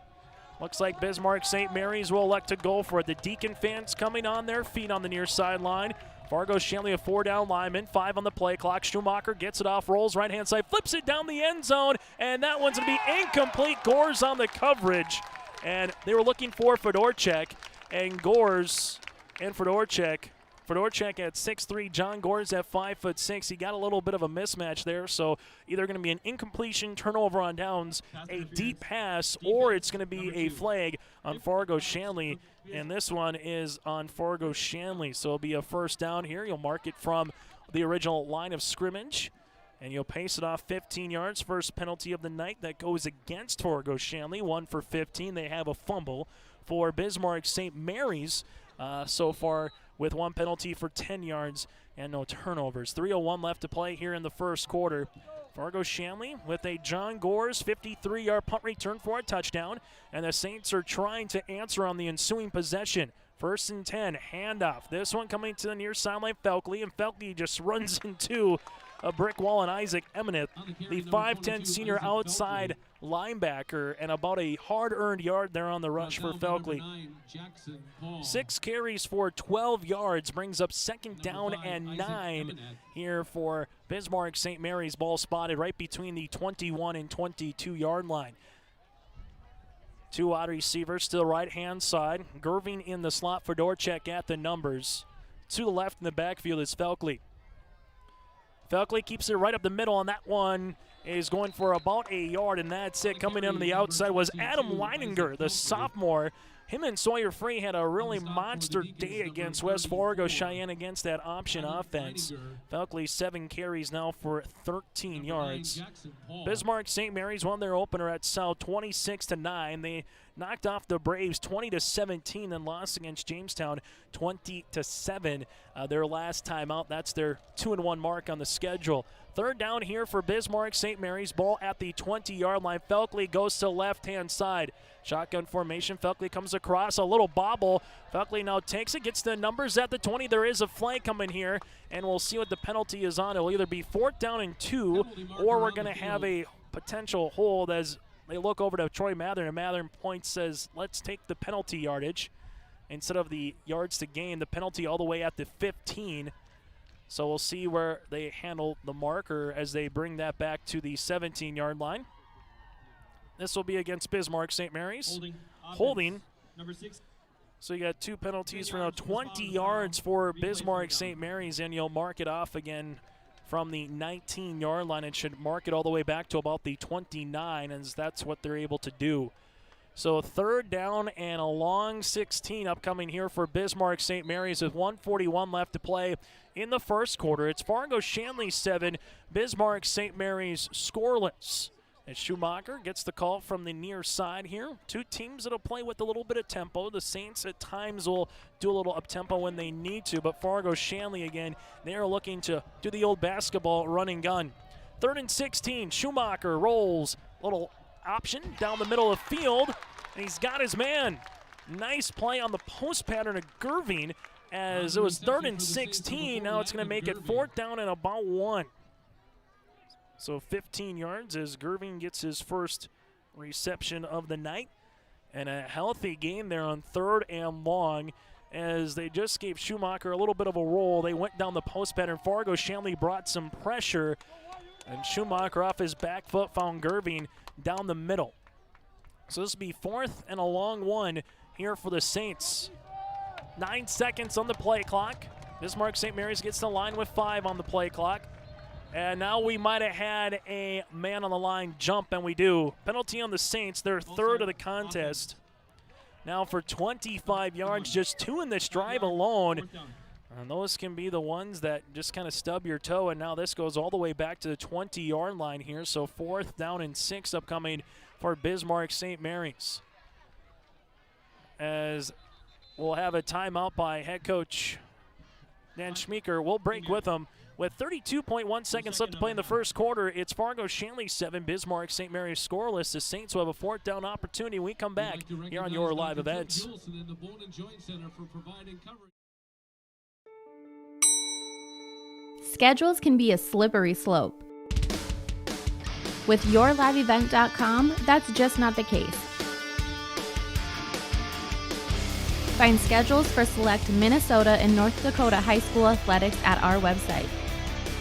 Looks like Bismarck St. Mary's will elect to go for it. The Deacon fans coming on their feet on the near sideline. Fargo Shanley a 4-down lineman, 5 on the play clock. Schumacher gets it off, rolls right-hand side, flips it down the end zone, and that one's going to be incomplete. Gore's on the coverage, and they were looking for Fedorchak, and Gore's and Fedorchak at 6'3", John Gore's at 5'6". He got a little bit of a mismatch there, so either going to be an incompletion, turnover on downs, a deep pass, or it's going to be a flag on Fargo Shanley, and this one is on Fargo Shanley. So it'll be a first down here. You'll mark it from the original line of scrimmage, and you'll pace it off 15 yards. First penalty of the night that goes against Fargo Shanley, 1 for 15. They have a fumble for Bismarck St. Mary's so far, with 1 penalty for 10 yards and no turnovers. 3:01 left to play here in the first quarter. Fargo Shanley with a John Gore's 53-yard punt return for a touchdown, and the Saints are trying to answer on the ensuing possession. 1st and 10, handoff. This one coming to the near sideline, Felkley, and Felkley just runs into a brick wall, and Isaac Emineth, the 5'10 senior outside linebacker, and about a hard-earned yard there on the rush for Felkley. 6 carries for 12 yards, brings up 2nd down and 9 here for Bismarck St. Mary's. Ball spotted right between the 21 and 22-yard line. 2 wide receivers to the right-hand side. Gerving in the slot for Dorchek at the numbers. To the left in the backfield is Felkley. Felkley keeps it right up the middle, and that one is going for about a yard, and that's it. Coming in on the outside was Adam Leininger, the sophomore. Him and Sawyer Free had a really monster day against West Fargo Cheyenne against that option offense. Felkley 7 carries now for 13 yards. Bismarck St. Mary's won their opener at South 26-9. They knocked off the Braves 20-17, then lost against Jamestown 20-7. Their last time out. That's their 2-1 mark on the schedule. 3rd down here for Bismarck St. Mary's. Ball at the 20-yard line. Felkley goes to left-hand side. Shotgun formation. Felkley comes across. A little bobble. Felkley now takes it, gets the numbers at the 20. There is a flag coming here, and we'll see what the penalty is on. It'll either be 4th down and 2, or we're going to have a potential hold as they look over to Troy Mathern, and Mathern points, says, let's take the penalty yardage instead of the yards to gain. The penalty all the way at the 15. So we'll see where they handle the marker as they bring that back to the 17-yard line. This will be against Bismarck St. Mary's. Holding. Number 6. So you got 2 penalties for now 20 yards for Bismarck St. Mary's, and you'll mark it off again from the 19-yard line. It should mark it all the way back to about the 29, as that's what they're able to do. So 3rd down and a long 16 upcoming here for Bismarck St. Mary's with 1:41 left to play in the first quarter. It's Fargo Shanley 7, Bismarck St. Mary's scoreless. And Schumacher gets the call from the near side here. 2 teams that'll play with a little bit of tempo. The Saints at times will do a little up-tempo when they need to, but Fargo Shanley, again, they're looking to do the old basketball run and gun. 3rd and 16, Schumacher rolls. Little option down the middle of the field, and he's got his man. Nice play on the post pattern of Gerving, as it was 3rd and 16. Now it's going to make it 4th down and about 1. So 15 yards as Gerving gets his first reception of the night. And a healthy gain there on 3rd and long as they just gave Schumacher a little bit of a roll. They went down the post pattern. Fargo Shanley brought some pressure, and Schumacher off his back foot found Gerving down the middle. So this will be 4th and a long one here for the Saints. 9 seconds on the play clock. Bismarck St. Mary's gets the line with 5 on the play clock. And now we might have had a man on the line jump, and we do. Penalty on the Saints, their 3rd of the contest. Now for 25 yards, just 2 in this drive alone. And those can be the ones that just kind of stub your toe, and now this goes all the way back to the 20-yard line here. So 4th down and 6 upcoming for Bismarck St. Mary's. As we'll have a timeout by head coach Dan Schmeeker. We'll break with him. With 32.1 seconds left to play in the first quarter, it's Fargo Shanley 7, Bismarck St. Mary's scoreless. The Saints will have a 4th down opportunity when we come back here on your live events. Schedules can be a slippery slope. With YourLiveEvent.com, that's just not the case. Find schedules for select Minnesota and North Dakota high school athletics at our website.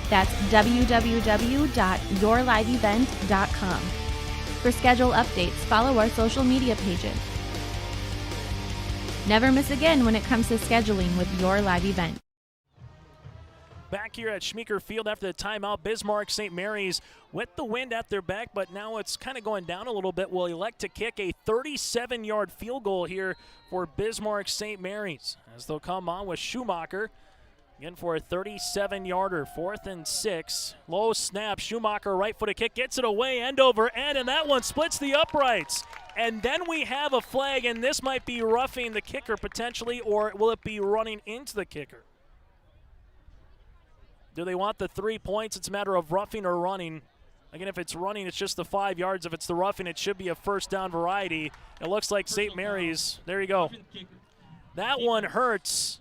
That's www.yourliveevent.com. For schedule updates, follow our social media pages. Never miss again when it comes to scheduling with Your Live Event. Back here at Schmeeker Field after the timeout, Bismarck St. Mary's with the wind at their back, but now it's kind of going down a little bit. Will elect to kick a 37-yard field goal here for Bismarck St. Mary's, as they'll come on with Schumacher. Again for a 37-yarder, 4th and 6. Low snap, Schumacher right-footed kick, gets it away end over end, and that one splits the uprights. And then we have a flag, and this might be roughing the kicker potentially, or will it be running into the kicker? Do they want the 3 points? It's a matter of roughing or running. Again, if it's running, it's just the 5 yards. If it's the roughing, it should be a first down variety. It looks like St. Mary's. There you go. That one hurts.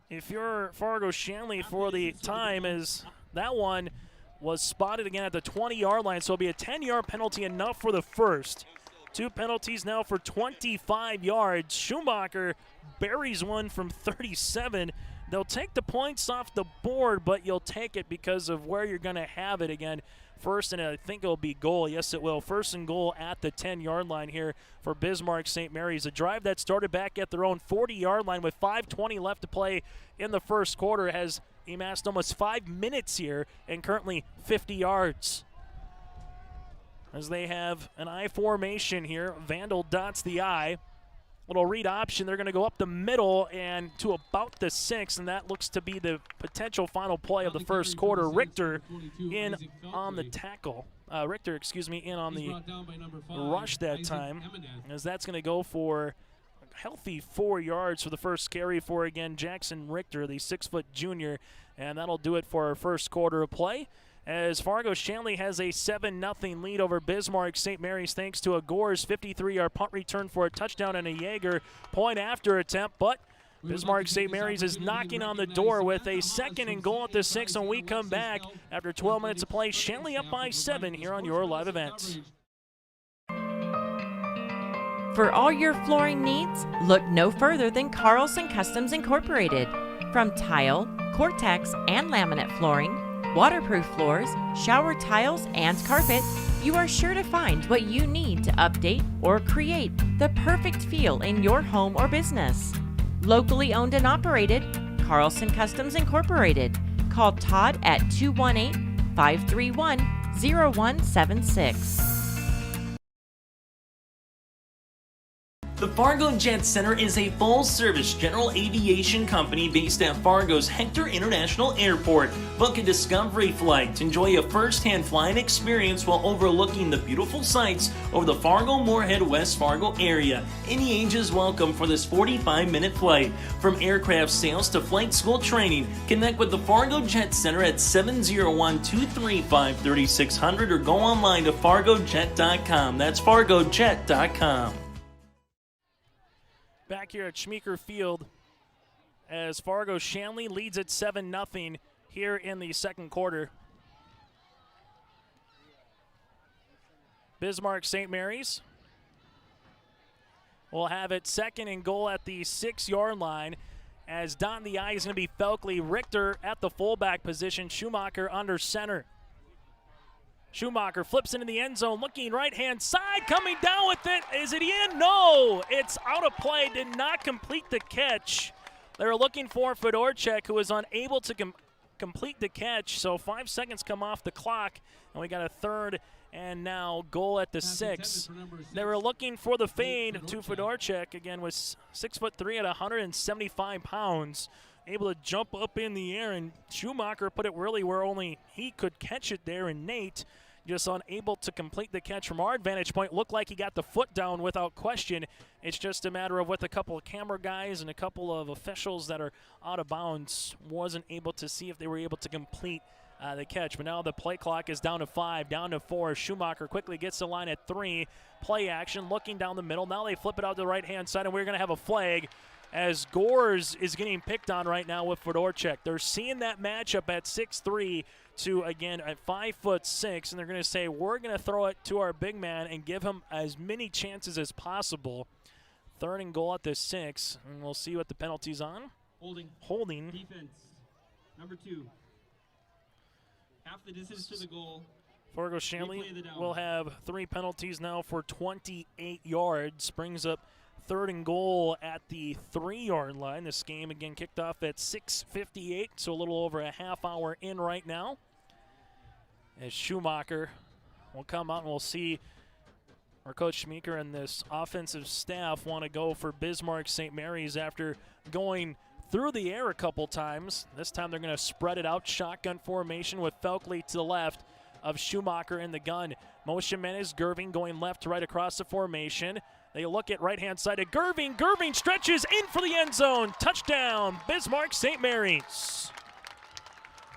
If you're Fargo Shanley for the time, as that one was spotted again at the 20-yard line, so it'll be a 10-yard penalty, enough for the first. 2 penalties now for 25 yards. Schumacher buries one from 37. They'll take the points off the board, but you'll take it because of where you're going to have it again. First, and I think it'll be goal. Yes, it will. 1st and goal at the 10-yard line here for Bismarck St. Mary's. A drive that started back at their own 40-yard line with 5:20 left to play in the first quarter has amassed almost 5 minutes here and currently 50 yards. As they have an I formation here. Vandal dots the I. Little read option. They're going to go up the middle and to about the 6, and that looks to be the potential final play of the first quarter. Richter in on the tackle. In on the rush that time, as that's going to go for a healthy 4 yards for the first carry for, again, Jackson Richter, the 6-foot junior, and that'll do it for our first quarter of play. As Fargo Shanley has a 7-0 lead over Bismarck St. Mary's thanks to a Gores 53-yard punt return for a touchdown and a Jaeger point after attempt, but Bismarck St. Mary's is knocking on the door with a 2nd and goal at the 6 when we come back after 12 minutes of play. Shanley up by 7 here on your live events. For all your flooring needs, look no further than Carlson Customs Incorporated. From tile, Cortex, and laminate flooring, waterproof floors, shower tiles, and carpet, you are sure to find what you need to update or create the perfect feel in your home or business. Locally owned and operated, Carlson Customs Incorporated. Call Todd at 218-531-0176. The Fargo Jet Center is a full-service general aviation company based at Fargo's Hector International Airport. Book a discovery flight to enjoy a first-hand flying experience while overlooking the beautiful sights over the Fargo-Moorhead, West Fargo area. Any age is welcome for this 45-minute flight. From aircraft sales to flight school training, connect with the Fargo Jet Center at 701-235-3600 or go online to fargojet.com. That's fargojet.com. Back here at Schmeeker Field as Fargo Shanley leads at 7-0 here in the second quarter. Bismarck St. Mary's will have it 2nd and goal at the 6-yard line. As dotting the I is going to be Felkley. Richter at the fullback position. Schumacher under center. Schumacher flips into the end zone, looking right-hand side, coming down with it. Is it in? No! It's out of play, did not complete the catch. They were looking for Fedorchak, who was unable to complete the catch, so 5 seconds come off the clock, and we got a 3rd and now goal at the 6. They were looking for the fade to Fedorchak, again, was 6'3" at 175 pounds. Able to jump up in the air, and Schumacher put it really where only he could catch it there, and Nate just unable to complete the catch. From our vantage point, looked like he got the foot down without question. It's just a matter of with a couple of camera guys and a couple of officials that are out of bounds, wasn't able to see if they were able to complete the catch. But now the play clock is down to 5, down to 4. Schumacher quickly gets the line at 3. Play action, looking down the middle. Now they flip it out to the right-hand side, and we're going to have a flag as Gores is getting picked on right now with Fedorchak. They're seeing that matchup at 6'3" to, again, at 5'6", and they're going to say, we're going to throw it to our big man and give him as many chances as possible. 3rd and goal at the 6, and we'll see what the penalty's on. Holding. Defense. Number 2. Half the distance to the goal. Fargo Shanley will have 3 penalties now for 28 yards. Brings up 3rd and goal at the 3-yard line. This game again kicked off at 6:58, so a little over a half hour in right now. As Schumacher will come out, and we'll see our coach Schmeeker and this offensive staff want to go for Bismarck St. Mary's after going through the air a couple times. This time they're going to spread it out, shotgun formation with Felkley to the left of Schumacher in the gun. Motion man is Gerving going left to right across the formation. They look at right-hand side of Gerving. Gerving stretches in for the end zone. Touchdown, Bismarck St. Mary's.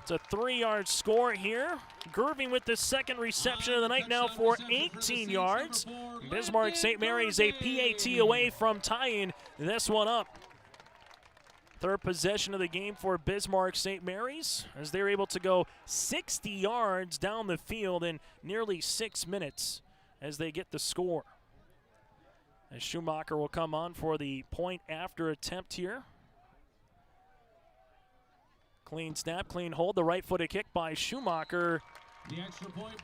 It's a 3-yard score here. Gerving with the 2nd reception of the night now for 18 yards. Bismarck St. Mary's a PAT away from tying this one up. 3rd possession of the game for Bismarck St. Mary's as they're able to go 60 yards down the field in nearly 6 minutes as they get the score. As Schumacher will come on for the point after attempt here. Clean snap, clean hold. The right-footed kick by Schumacher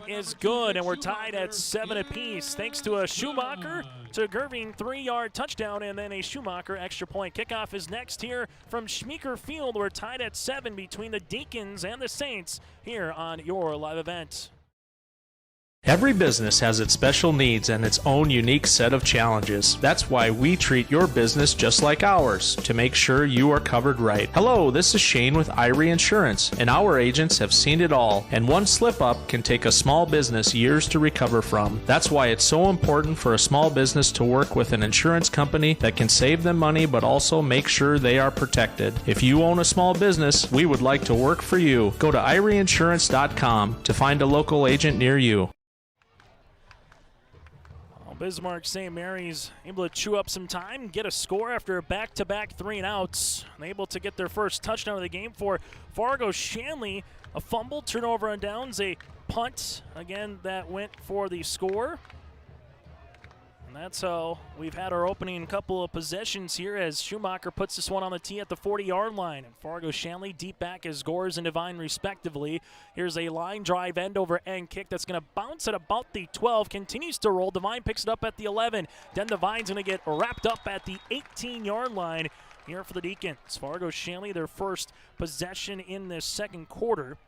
is good, and we're tied at 7 apiece. Thanks to a Schumacher to Gerving 3-yard touchdown, and then a Schumacher extra point. Kickoff is next here from Schmeeker Field. We're tied at 7 between the Deacons and the Saints here on your live event. Every business has its special needs and its own unique set of challenges. That's why we treat your business just like ours, to make sure you are covered right. Hello, this is Shane with Irie Insurance, and our agents have seen it all, and one slip-up can take a small business years to recover from. That's why it's so important for a small business to work with an insurance company that can save them money but also make sure they are protected. If you own a small business, we would like to work for you. Go to IrieInsurance.com to find a local agent near you. Bismarck St. Mary's able to chew up some time, get a score after a back-to-back 3-and-outs. And able to get their first touchdown of the game for Fargo Shanley. A fumble, turnover on downs, a punt, again, that went for the score. And that's how we've had our opening couple of possessions here as Schumacher puts this one on the tee at the 40-yard line. And Fargo Shanley deep back as Gores and Devine respectively. Here's a line drive end over end kick that's going to bounce at about the 12. Continues to roll. Devine picks it up at the 11. Then Devine's going to get wrapped up at the 18-yard line here for the Deacons. Fargo Shanley, their first possession in this second quarter,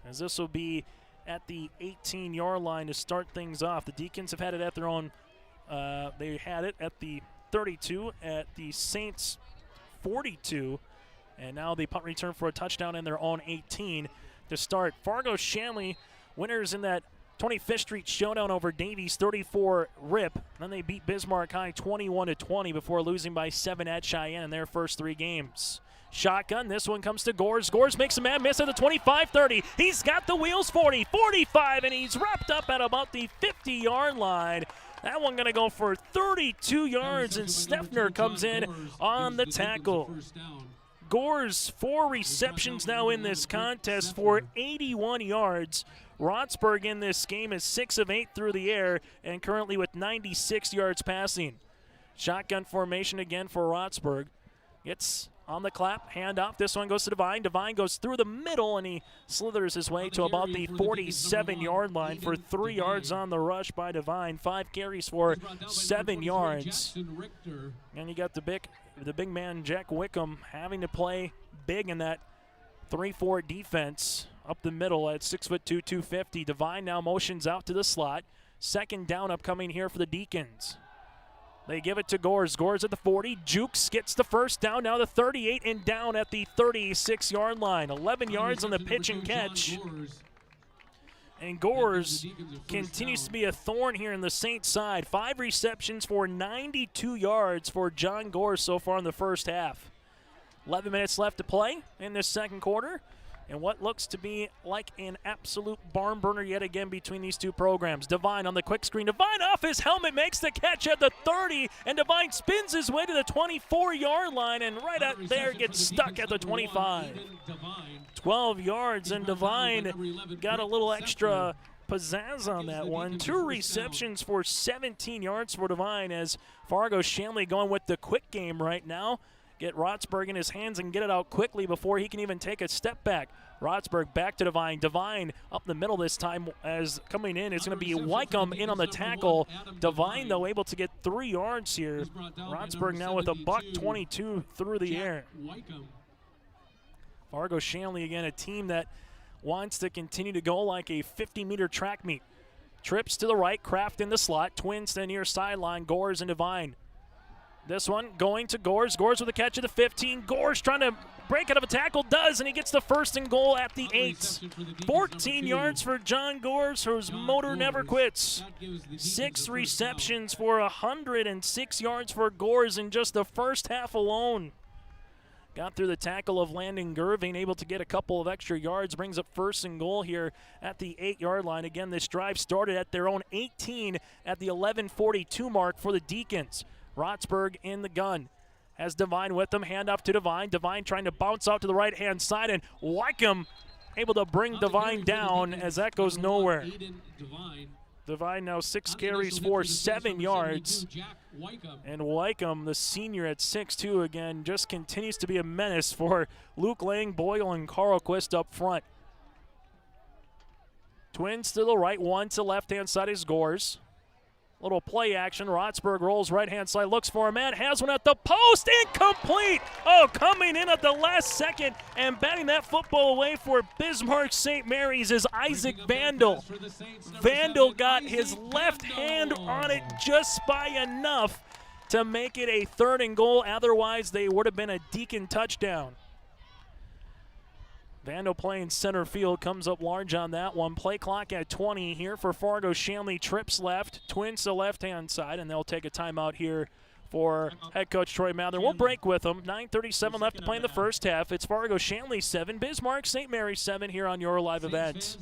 as this will be at the 18-yard line to start things off. The Deacons have had it at their own. They had it at the 32, at the Saints 42, and now they punt return for a touchdown in their own 18 to start. Fargo Shanley winners in that 25th Street showdown over Davies 34 rip. Then they beat Bismarck High 21-20 before losing by 7 at Cheyenne in their first 3 games. Shotgun, this one comes to Gores. Gores makes a man miss at the 25-30. He's got the wheels 40, 45, and he's wrapped up at about the 50-yard line. That one going to go for 32 yards, and Steffner comes in on the tackle. Gores 4 receptions now in this contest for 81 yards. Rotsburg in this game is 6 of 8 through the air and currently with 96 yards passing. Shotgun formation again for Rotsburg. Gets on the clap, hand off. This one goes to Devine. Devine goes through the middle, and he slithers his way to about the 47-yard line for 3 yards on the rush by Devine. 5 carries for 7 yards. And you got the big man, Jack Wickham, having to play big in that 3-4 defense up the middle at 6'2", 250. Devine now motions out to the slot. 2nd down upcoming here for the Deacons. They give it to Gores. Gores at the 40. Jukes gets the 1st down. Now the 38 and down at the 36-yard line. 11 yards on the pitch and catch. And Gores continues to be a thorn here in the Saints side. 5 receptions for 92 yards for John Gores so far in the first half. 11 minutes left to play in this second quarter. And what looks to be like an absolute barn burner yet again between these two programs. Devine on the quick screen. Devine off his helmet, makes the catch at the 30, and Devine spins his way to the 24-yard line, and right out there gets stuck at the 25. 12 yards, and Devine got a little extra pizzazz on that one. 2 receptions for 17 yards for Devine, as Fargo Shanley going with the quick game right now. Get Rotsburg in his hands and get it out quickly before he can even take a step back. Rotsburg back to Devine. Devine up the middle this time, as coming in is going to be Wickham in on the tackle. Devine, though, able to get 3 yards here. Rotsburg now with a $122 through the air. Fargo Shanley, again, a team that wants to continue to go like a 50-meter track meet. Trips to the right, Kraft in the slot. Twins to the near sideline, Gores and Devine. This one going to Gores. Gores with a catch at the 15. Gores trying to break out of a tackle, does, and he gets the 1st and goal at the 8. 14 yards for John Gores, whose motor never quits. 6 receptions for 106 yards for Gores in just the first half alone. Got through the tackle of Landon Gerving, able to get a couple of extra yards, brings up 1st and goal here at the 8-yard line. Again, this drive started at their own 18 at the 11:42 mark for the Deacons. Rotsburg in the gun. Has Devine with them. Hand off to Devine. Devine trying to bounce out to the right-hand side, and Wickham able to bring Devine down as that goes nowhere. Devine now 6 carries for 7 yards. And Wickham, the senior at 6'2", again, just continues to be a menace for Luke Lang, Boyle, and Carl Quist up front. Twins to the right, one to left-hand side is Gores. Little play action. Rotsburg rolls right-hand side, looks for a man, has one at the post, incomplete! Oh, coming in at the last second and batting that football away for Bismarck St. Mary's is Isaac Vandal. Vandal got his left hand on it just by enough to make it a 3rd and goal. Otherwise, they would have been a Deacon touchdown. Vandal playing center field, comes up large on that one. Play clock at 20 here for Fargo Shanley. Trips left, Twins to left-hand side, and they'll take a timeout here for head coach Troy Mather. We'll break with them. 9:37 left to play in the first half. It's Fargo Shanley 7, Bismarck St. Mary 7 here on your live event.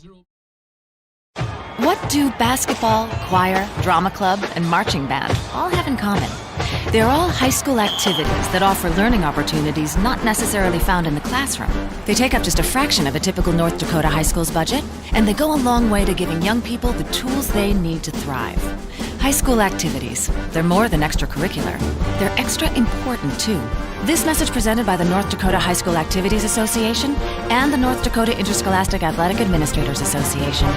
What do basketball, choir, drama club, and marching band all have in common? They're all high school activities that offer learning opportunities not necessarily found in the classroom. They take up just a fraction of a typical North Dakota high school's budget, and they go a long way to giving young people the tools they need to thrive. High school activities, they're more than extracurricular. They're extra important, too. This message presented by the North Dakota High School Activities Association and the North Dakota Interscholastic Athletic Administrators Association.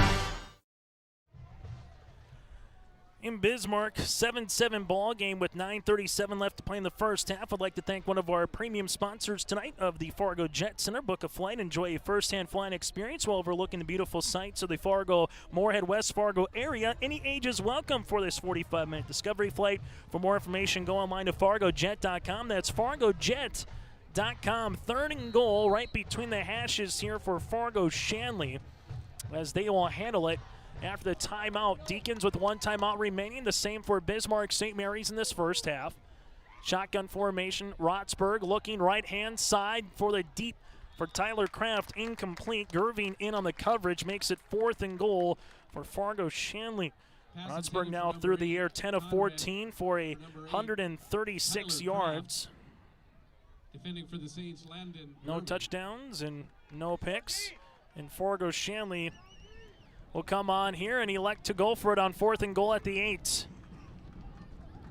In Bismarck, 7-7 ball game with 9:37 left to play in the first half. I'd like to thank one of our premium sponsors tonight of the Fargo Jet Center. Book a flight, enjoy a first-hand flying experience while overlooking the beautiful sights of the Fargo, Moorhead, West Fargo area. Any age is welcome for this 45-minute discovery flight. For more information, go online to fargojet.com. That's fargojet.com. 3rd and goal right between the hashes here for Fargo Shanley, as they will handle it after the timeout. Deacons with 1 timeout remaining. The same for Bismarck St. Mary's in this first half. Shotgun formation. Rotsburg looking right-hand side for the deep for Tyler Kraft. Incomplete. Gerving in on the coverage. Makes it 4th and goal for Fargo Shanley. Rotsburg now through the air, 10 of 14 for 136 yards. Defending for the Saints, Landon. No touchdowns and no picks. And Fargo Shanley will come on here and elect to go for it on 4th and goal at the 8.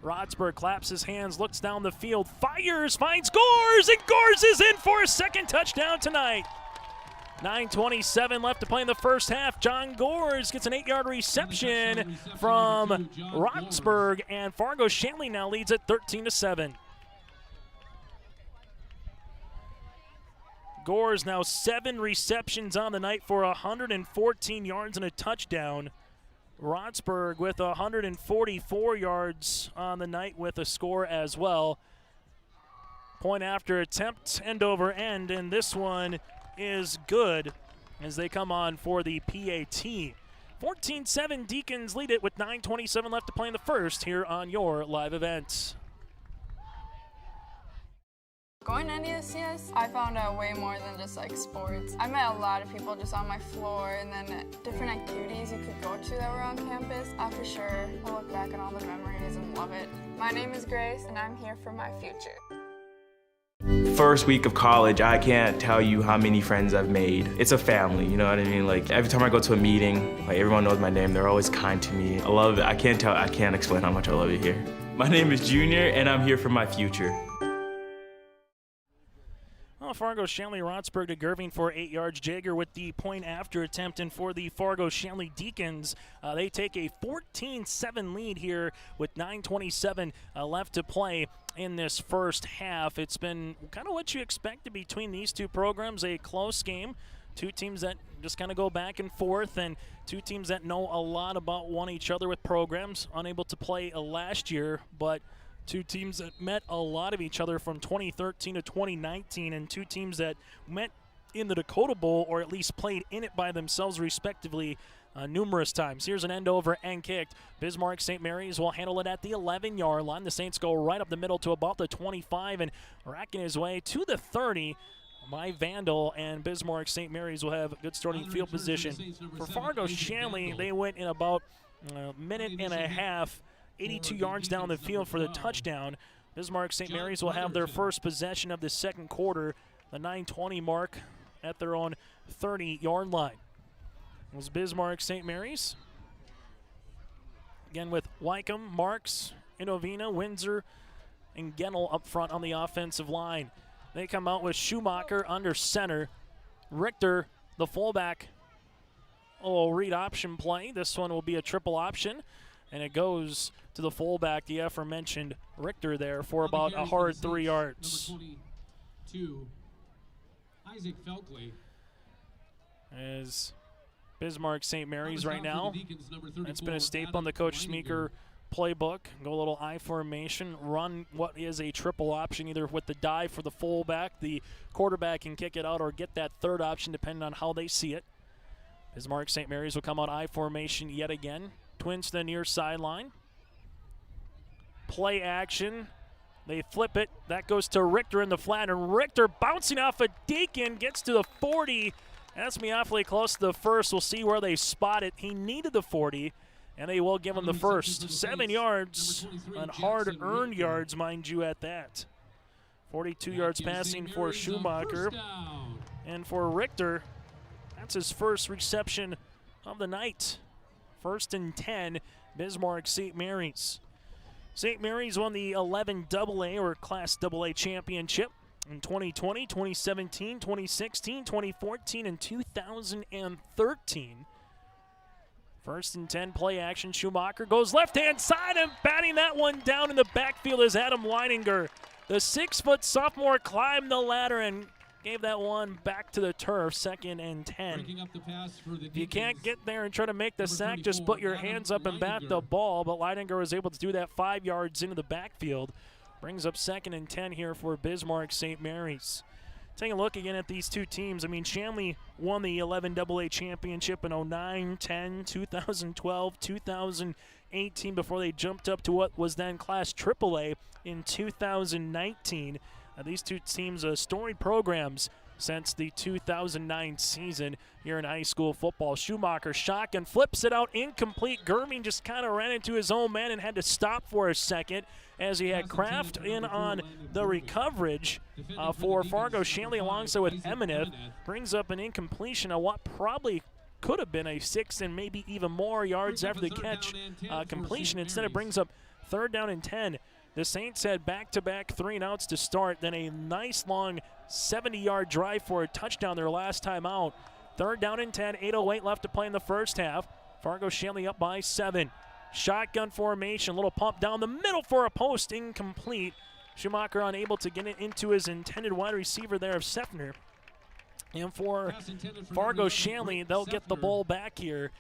Rotsburg claps his hands, looks down the field, fires, finds Gores, and Gores is in for a second touchdown tonight. 9:27 left to play in the first half. John Gores gets an 8-yard reception from Rotsburg, and Fargo Shanley now leads at 13-7. Gores now 7 receptions on the night for 114 yards and a touchdown. Rotsburg with 144 yards on the night with a score as well. Point after attempt, end over end, and this one is good as they come on for the PAT. 14-7 Deacons lead it with 9:27 left to play in the first here on your live event. Going to NESCS, I found out way more than just like sports. I met a lot of people just on my floor, and then different activities you could go to that were on campus. For sure, I'll look back on all the memories and love it. My name is Grace, and I'm here for my future. First week of college, I can't tell you how many friends I've made. It's a family, you know what I mean? Like every time I go to a meeting, like everyone knows my name. They're always kind to me. I love it. I can't explain how much I love it here. My name is Junior, and I'm here for my future. Well, Fargo Shanley Rotsburg to Gerving for 8 yards. Jager with the point after attempt, and for the Fargo Shanley Deacons, they take a 14-7 lead here with 9:27 left to play in this first half. It's been kind of what you expected between these two programs, a close game. Two teams that just kind of go back and forth, and two teams that know a lot about one each other with programs, unable to play last year, but two teams that met a lot of each other from 2013 to 2019, and two teams that met in the Dakota Bowl, or at least played in it by themselves respectively numerous times. Here's an end over and kicked. Bismarck St. Mary's will handle it at the 11-yard line. The Saints go right up the middle to about the 25 and racking his way to the 30. My Vandal, and Bismarck St. Mary's will have good starting field position. For Fargo Shanley, they went in about a minute and a half, 82 yards down the field for the touchdown. Bismarck St. Mary's will have their first possession of the second quarter, the 9:20 mark at their own 30-yard line. It was Bismarck St. Mary's. Again with Wycombe, Marks, Inovina, Windsor, and Gennell up front on the offensive line. They come out with Schumacher under center. Richter, the fullback, read option play. This one will be a triple option, and it goes to the fullback, the aforementioned Richter there, for about a hard 3 yards. Number 22, Isaac Felkley. As Bismarck St. Mary's right now, it's been a staple on the Coach Smeeker playbook. Go a little I formation, run what is a triple option, either with the dive for the fullback, the quarterback can kick it out, or get that third option depending on how they see it. Bismarck St. Mary's will come out I formation yet again. Twins to the near sideline. Play action. They flip it. That goes to Richter in the flat, and Richter bouncing off a Deacon gets to the 40. That's me awfully close to the first. We'll see where they spot it. He needed the 40, and they will give him the first. 7 yards on hard-earned yards, mind you, at that. 42 yards passing for Schumacher. And for Richter, that's his first reception of the night. 1st and 10, Bismarck St. Mary's. St. Mary's won the 11AA or Class AA championship in 2020, 2017, 2016, 2014, and 2013. 1st and 10, play action. Schumacher goes left-hand side, and batting that one down in the backfield is Adam Leininger. The 6-foot sophomore climbed the ladder and gave that one back to the turf. 2nd and 10. If you can't get there and try to make the sack, just put your hands up and bat the ball. But Leininger was able to do that 5 yards into the backfield. Brings up 2nd and 10 here for Bismarck St. Mary's. Taking a look again at these two teams. I mean, Shanley won the 11AA championship in 09, 10, 2012, 2018 before they jumped up to what was then Class AAA in 2019. These two teams are storied programs since the 2009 season here in high school football. Schumacher shotgun flips it out, incomplete. Gerving just kind of ran into his own man and had to stop for a second as he had Kraft in on the recoverage for Fargo Shanley alongside with Emineth. Brings up an incompletion on what probably could have been a 6 and maybe even more yards after the catch completion. Instead, it brings up 3rd down and 10. The Saints had back-to-back 3-and-outs to start, then a nice long 70-yard drive for a touchdown their last time out. 3rd down and 10, 8:08 left to play in the first half. Fargo Shanley up by 7. Shotgun formation, little pump down the middle for a post, incomplete. Schumacher unable to get it into his intended wide receiver there of Seffner. And for Fargo Shanley, they'll get the ball back here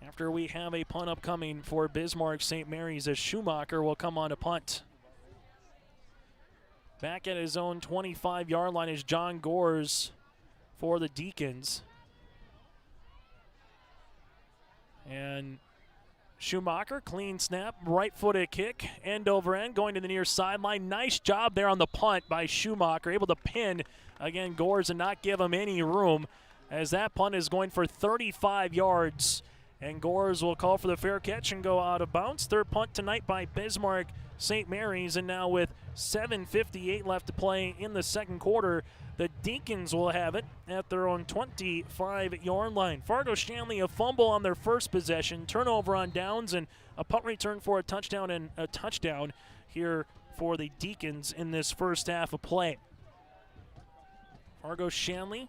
after we have a punt upcoming for Bismarck St. Mary's, as Schumacher will come on to punt. Back at his own 25-yard line is John Gores for the Deacons. And Schumacher, clean snap, right-footed kick, end over end, going to the near sideline. Nice job there on the punt by Schumacher, able to pin, again, Gores and not give him any room, as that punt is going for 35 yards. And Gores will call for the fair catch and go out of bounds. 3rd punt tonight by Bismarck St. Mary's, and now with 7:58 left to play in the second quarter, the Deacons will have it at their own 25-yard line. Fargo Shanley a fumble on their first possession, turnover on downs, and a punt return for a touchdown here for the Deacons in this first half of play. Fargo Shanley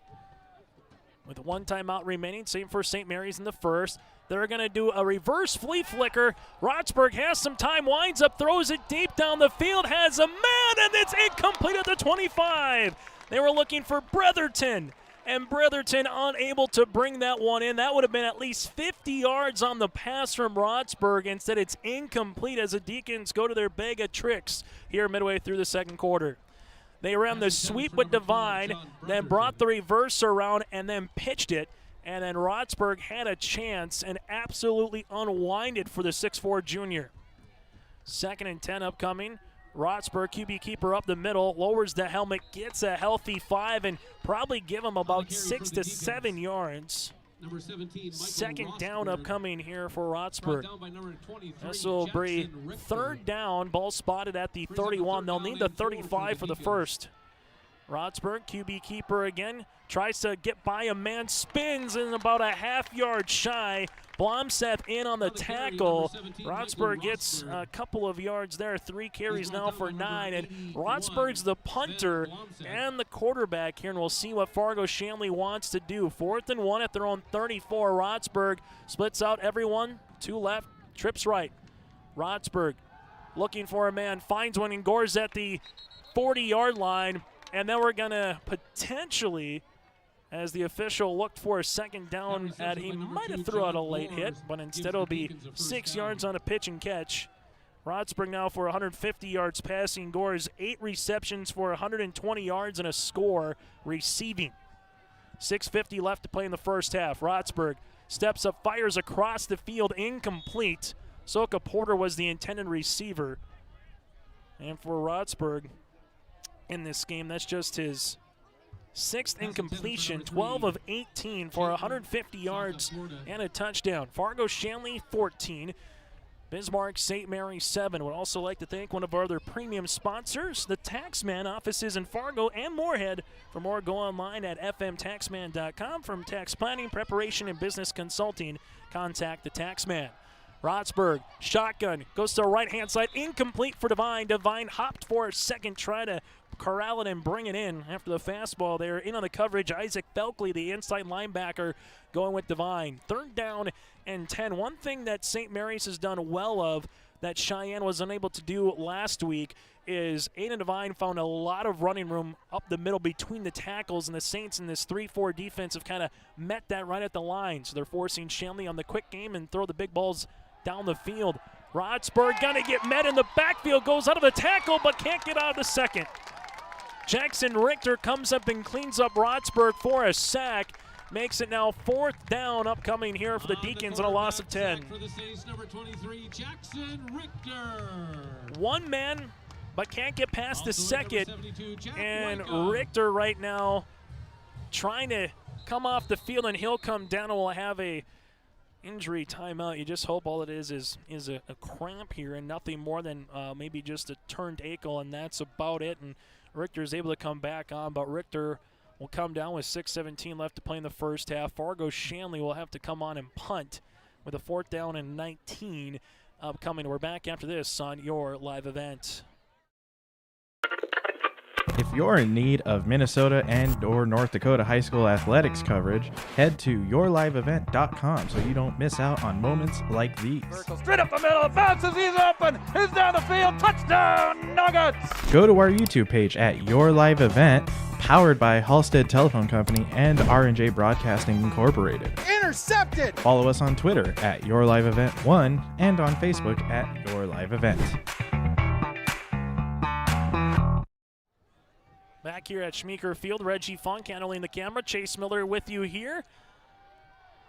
with 1 timeout remaining, same for St. Mary's in the first. They're going to do a reverse flea flicker. Rotsburg has some time, winds up, throws it deep down the field, has a man, and it's incomplete at the 25. They were looking for Bretherton, and Bretherton unable to bring that one in. That would have been at least 50 yards on the pass from Rotsburg. Instead, it's incomplete as the Deacons go to their bag of tricks here midway through the second quarter. They ran the sweep with Devine, then brought the reverse around and then pitched it. And then Rotsburg had a chance and absolutely unwinded for the 6'4 junior. 2nd and 10 upcoming. Rotsburg, QB keeper up the middle, lowers the helmet, gets a healthy 5, and probably give him about 6 to 7 yards. 2nd down upcoming here for Rotsburg. This will be 3rd down, ball spotted at the 31. They'll need the 35 for the first. Rotsburg, QB keeper again, tries to get by a man, spins and about a half-yard shy. Blomseth in on the tackle. Rotsburg gets a couple of yards there, 3 carries now for 9. And Rotsburg's the punter and the quarterback here, and we'll see what Fargo Shanley wants to do. 4th and 1 at their own 34. Rotsburg splits out everyone, 2 left, trips right. Rotsburg looking for a man, finds one, and Gores at the 40-yard line. And then we're going to potentially, as the official looked for a 2nd down, he might have threw out a late hit, but instead it'll be 6 yards on a pitch and catch. Rotsburg now for 150 yards passing. Gores 8 receptions for 120 yards and a score receiving. 6:50 left to play in the first half. Rotsburg steps up, fires across the field, incomplete. Soka Porter was the intended receiver. And for Rotsburg, in this game, that's just his 6th incompletion, 12 of 18 for 150 yards and a touchdown. Fargo Shanley 14, Bismarck St. Mary 7. Would also like to thank one of our other premium sponsors, the Taxman offices in Fargo and Moorhead. For more, go online at fmtaxman.com. From tax planning, preparation, and business consulting, contact the Taxman. Rotsburg, shotgun, goes to the right-hand side, incomplete for Devine. Devine hopped for a second, try to corral it and bring it in after the fastball there. In on the coverage, Isaac Belkley, the inside linebacker, going with Devine. 3rd down and 10. One thing that St. Mary's has done well of that Cheyenne was unable to do last week is Aiden Devine found a lot of running room up the middle between the tackles, and the Saints in this 3-4 defense have kind of met that right at the line. So they're forcing Shanley on the quick game and throw the big balls down the field. Rotsburg gonna get met in the backfield, goes out of the tackle, but can't get out of the second. Jackson Richter comes up and cleans up Rotsburg for a sack. Makes it now 4th down upcoming here for the Deacons and a loss of 10. For the Saints, number 23, Jackson Richter. One man, but can't get past the second. And Richter right now trying to come off the field, and he'll come down and will have a injury timeout. You just hope all it is a cramp here and nothing more than maybe just a turned ankle, and that's about it. And Richter is able to come back on, but Richter will come down with 6:17 left to play in the first half. Fargo Shanley will have to come on and punt with a 4th down and 19. upcoming. We're back after this on your live event. If you're in need of Minnesota and or North Dakota high school athletics coverage, head to yourliveevent.com so you don't miss out on moments like these. Straight up the middle, bounces, he's open, he's down the field, touchdown, Nuggets! Go to our YouTube page at Your Live Event, powered by Halstead Telephone Company and R&J Broadcasting Incorporated. Intercepted! Follow us on Twitter at Your Live Event 1 and on Facebook at Your Live Event. Back here at Schmeeker Field, Reggie Funk handling the camera. Chase Miller with you here.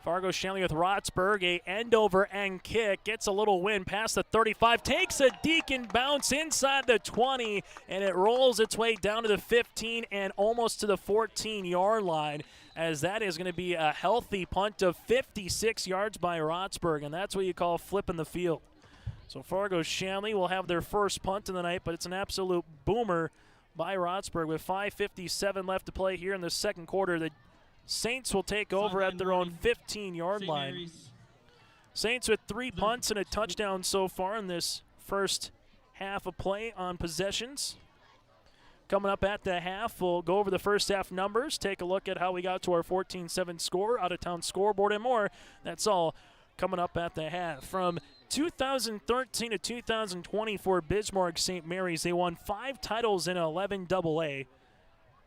Fargo Shanley with Rotsburg, a end-over-end kick. Gets a little win past the 35. Takes a Deacon bounce inside the 20, and it rolls its way down to the 15 and almost to the 14-yard line, as that is going to be a healthy punt of 56 yards by Rotsburg, and that's what you call flipping the field. So Fargo Shanley will have their first punt of the night, but it's an absolute boomer by Rotsburg with 5:57 left to play here in the second quarter. The Saints will take over at their own 15-yard line. Saints with 3 punts and a touchdown so far in this first half of play on possessions. Coming up at the half, we'll go over the first half numbers, take a look at how we got to our 14-7 score, out-of-town scoreboard, and more. That's all coming up at the half. From 2013 to 2020 for Bismarck St. Mary's, they won 5 titles in 11 AA,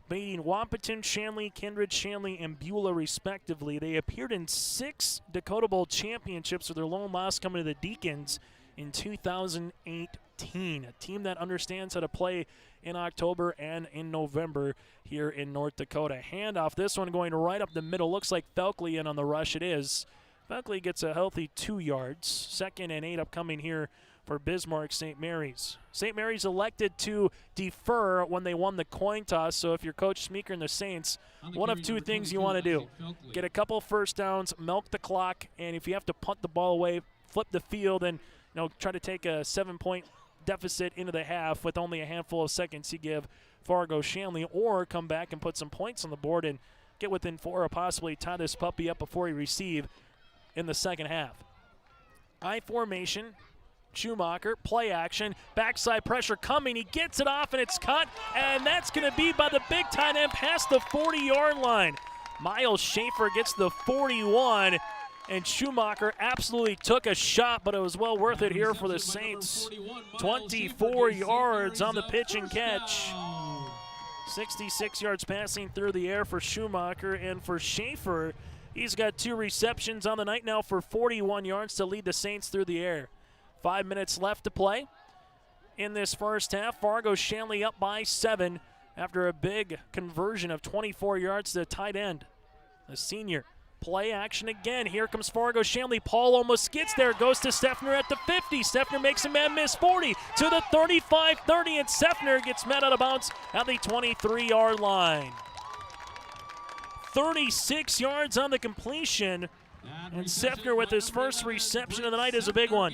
beating Wahpeton, Shanley, Kindred, Shanley, and Beulah respectively. They appeared in 6 Dakota Bowl championships, with their lone loss coming to the Deacons in 2018. A team that understands how to play in October and in November here in North Dakota. Handoff, this one going right up the middle. Looks like Felkley in on the rush. It is. Felkley gets a healthy 2 yards. 2nd and 8 upcoming here for Bismarck St. Mary's. St. Mary's elected to defer when they won the coin toss, so if you're Coach Schmeeker and the Saints, one of 2 things you want to do. Get a couple first downs, milk the clock, and if you have to punt the ball away, flip the field and try to take a 7-point deficit into the half with only a handful of seconds to give Fargo Shanley, or come back and put some points on the board and get within 4 or possibly tie this puppy up before you receive in the second half. I formation, Schumacher, play action, backside pressure coming. He gets it off and it's cut, and that's going to be by the big tight end past the 40-yard line. Miles Schaefer gets the 41, and Schumacher absolutely took a shot, but it was well worth it here for the Saints. 24 yards on the pitch and catch. 66 yards passing through the air for Schumacher, and for Schaefer, he's got 2 receptions on the night now for 41 yards to lead the Saints through the air. 5 minutes left to play in this first half. Fargo Shanley up by 7 after a big conversion of 24 yards to the tight end, the senior. Play action again. Here comes Fargo Shanley. Paul almost gets there. Goes to Steffner at the 50. Steffner makes a man miss. 40 to the 35-30, and Steffner gets met out of bounds at the 23-yard line. 36 yards on the completion, and Steffner with his first reception of the night is a big one.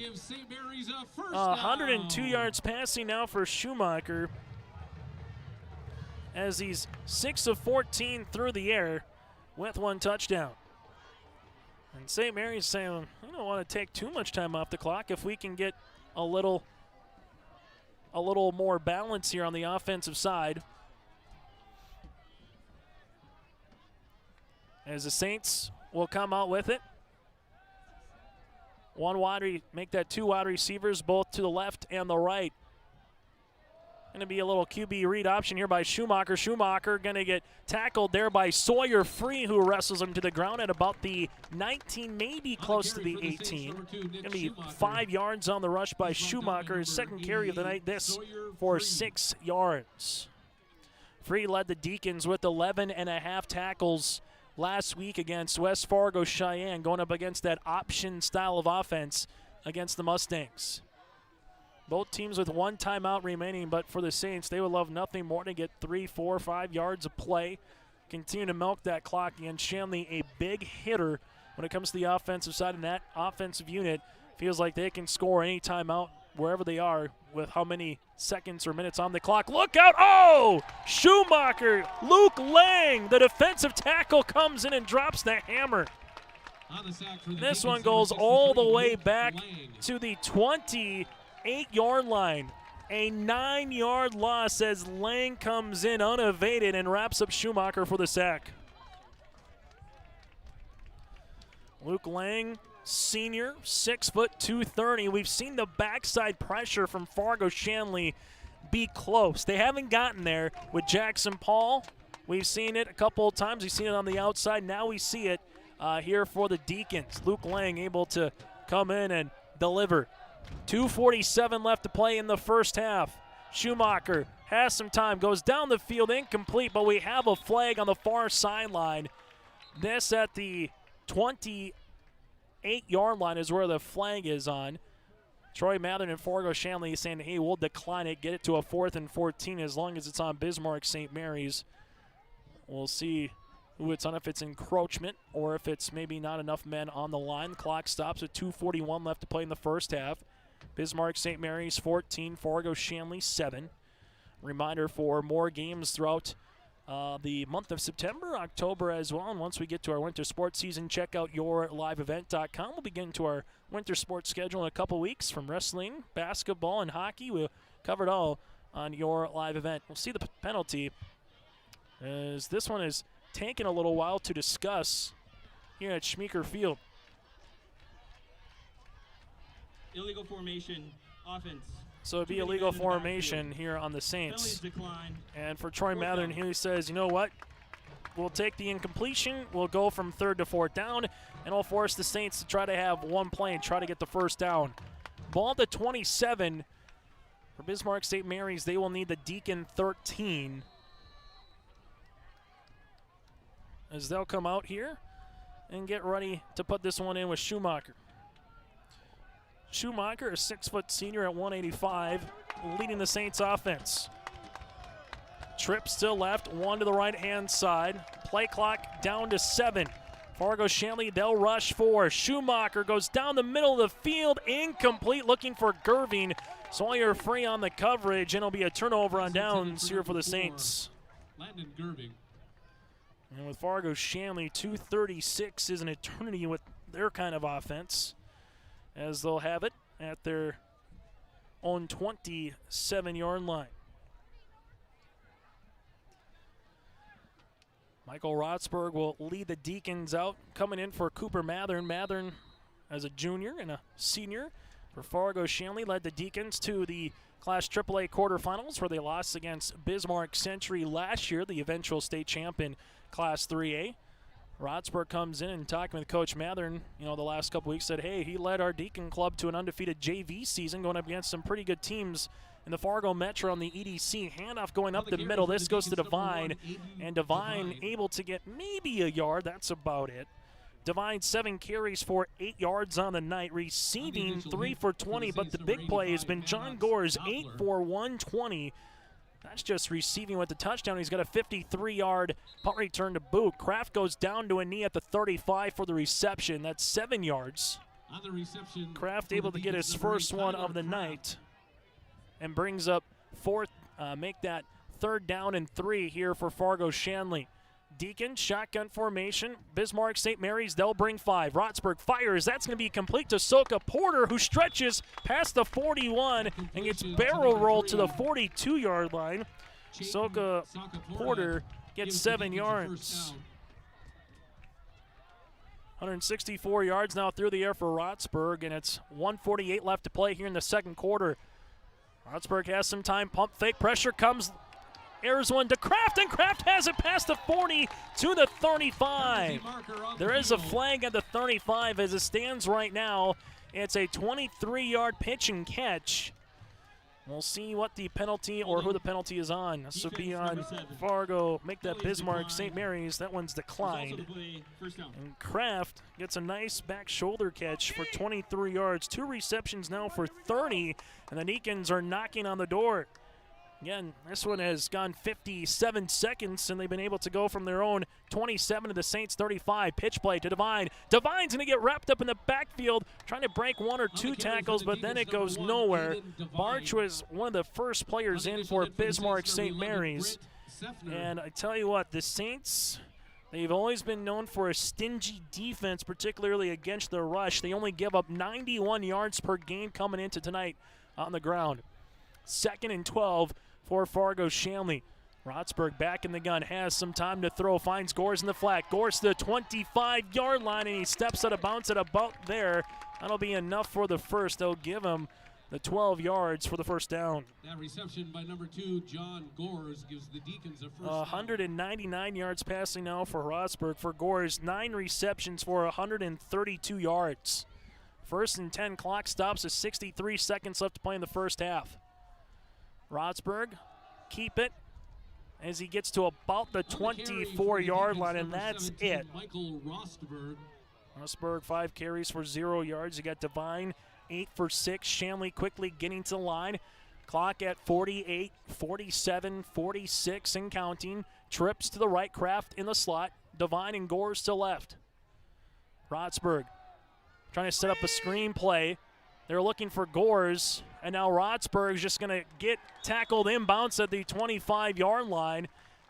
102 yards passing now for Schumacher, as he's 6 of 14 through the air with 1 touchdown. And St. Mary's saying, I don't want to take too much time off the clock. If we can get a little more balance here on the offensive side. As the Saints will come out with it. Make that 2 wide receivers, both to the left and the right. Going to be a little QB read option here by Schumacher. Schumacher going to get tackled there by Sawyer Free, who wrestles him to the ground at about the 19, maybe close to the 18. Going to be 5 yards on the rush by Schumacher. His second carry of the night, this for 6 yards. Free led the Deacons with 11.5 tackles last week against West Fargo Cheyenne, going up against that option style of offense against the Mustangs. Both teams with 1 timeout remaining, but for the Saints, they would love nothing more to get 3, 4, 5 yards of play. Continue to milk that clock against Shanley, a big hitter when it comes to the offensive side, and that offensive unit feels like they can score any timeout wherever they are with how many seconds or minutes on the clock. Look out! Oh! Schumacher, Luke Lang, the defensive tackle, comes in and drops the hammer. This one goes all the way back to the 28-yard line. A 9-yard loss as Lang comes in unevaded and wraps up Schumacher for the sack. Luke Lang, senior, 6 foot 230. We've seen the backside pressure from Fargo Shanley be close. They haven't gotten there with Jackson Paul. We've seen it a couple of times. We've seen it on the outside. Now we see it here for the Deacons. Luke Lang able to come in and deliver. 2:47 left to play in the first half. Schumacher has some time, goes down the field, incomplete, but we have a flag on the far sideline. This at the 28-yard line is where the flag is on. Troy Mathern and Fargo Shanley is saying, hey, we'll decline it, get it to a 4th and 14 as long as it's on Bismarck St. Mary's. We'll see who it's on, if it's encroachment or if it's maybe not enough men on the line. The clock stops with 2:41 left to play in the first half. Bismarck St. Mary's 14, Fargo Shanley 7. Reminder for more games throughout the month of September, October as well. And once we get to our winter sports season, check out yourliveevent.com. We'll begin to our winter sports schedule in a couple weeks from wrestling, basketball, and hockey. We'll cover it all on Your Live Event. We'll see the penalty as this one is taking a little while to discuss here at Schmeeker Field. Illegal formation, offense. So it'd be illegal formation here on the Saints. And for Troy Mathern, he says, you know what? We'll take the incompletion. We'll go from 3rd to 4th down, and we'll force the Saints to try to have one play and try to get the first down. Ball to 27 for Bismarck St. Mary's. They will need the Deacon 13. As they'll come out here and get ready to put this one in with Schumacher. Schumacher, a 6-foot senior at 185, leading the Saints offense. Trip still left, 1 to the right-hand side. Play clock down to 7. Fargo Shanley, they'll rush 4. Schumacher goes down the middle of the field, incomplete, looking for Gerving. Sawyer free on the coverage, and it'll be a turnover on downs here for the Saints. Landon Gerving. And with Fargo Shanley, 2:36 is an eternity with their kind of offense, as they'll have it at their own 27-yard line. Michael Rotsberg will lead the Deacons out, coming in for Cooper Mathern. Mathern, as a junior and a senior for Fargo Shanley, led the Deacons to the Class AAA quarterfinals, where they lost against Bismarck Century last year, the eventual state champ in Class 3A. Rotsberg comes in and talking with Coach Mathern, the last couple weeks, said, hey, he led our Deacon club to an undefeated JV season, going up against some pretty good teams in the Fargo Metro on the EDC. Handoff going up the middle. This goes to Devine, and Devine able to get maybe a yard. That's about it. Devine 7 carries for 8 yards on the night, receiving 3 for 20, but the big play has been John Gore's 8 for 120. That's just receiving with the touchdown. He's got a 53-yard punt return to boot. Kraft goes down to a knee at the 35 for the reception. That's 7 yards. On the reception, Kraft able to get his first one of the night and brings up make that 3rd down and 3 here for Fargo Shanley. Deacon, shotgun formation. Bismarck St. Mary's, they'll bring 5. Rotsberg fires. That's going to be complete to Soka Porter, who stretches past the 41 and gets barrel rolled to the 42-yard line. Soka Porter gets 7 yards. 164 yards now through the air for Rotsberg, and it's 1:48 left to play here in the second quarter. Rotsberg has some time. Pump fake. Pressure comes. Airs one to Kraft, and Kraft has it past the 40 to the 35. There is a flag at the 35 as it stands right now. It's a 23-yard pitch and catch. We'll see what the penalty or who the penalty is on. This will be on Fargo. Make that Bismarck St. Mary's. That one's declined. And Kraft gets a nice back shoulder catch for 23 yards. 2 receptions now for 30, and the Deacons are knocking on the door. Again, this one has gone 57 seconds, and they've been able to go from their own 27 to the Saints 35. Pitch play to Devine. Devine's going to get wrapped up in the backfield, trying to break 1 or 2 tackles, but then it goes nowhere. Barch was one of the first players in for Bismarck St. Mary's. And I tell you what, the Saints, They've always been known for a stingy defense, particularly against the rush. They only give up 91 yards per game coming into tonight on the ground. 2nd and 12 for Fargo Shanley. Rotsburg back in the gun, has some time to throw, finds Gores in the flat. Gores to the 25-yard line, and he steps out of bounds at about there. That'll be enough for the first. They'll give him the 12 yards for the first down. That reception by number 2, John Gores, gives the Deacons a first 199 yards passing now for Rotsburg. For Gores, 9 receptions for 132 yards. 1st and 10, clock stops at 63 seconds left to play in the first half. Rotsburg, keep it as he gets to about the 24-yard line, and that's it. Michael Rostberg. Rostberg, 5 carries for 0 yards. You got Devine, 8 for 6. Shanley quickly getting to the line. Clock at 48, 47, 46 and counting. Trips to the right, Kraft in the slot. Devine and Gores to left. Rotsburg trying to set up a screen play. They're looking for Gores, and now Rotsburg's just going to get tackled inbounds at the 25-yard line,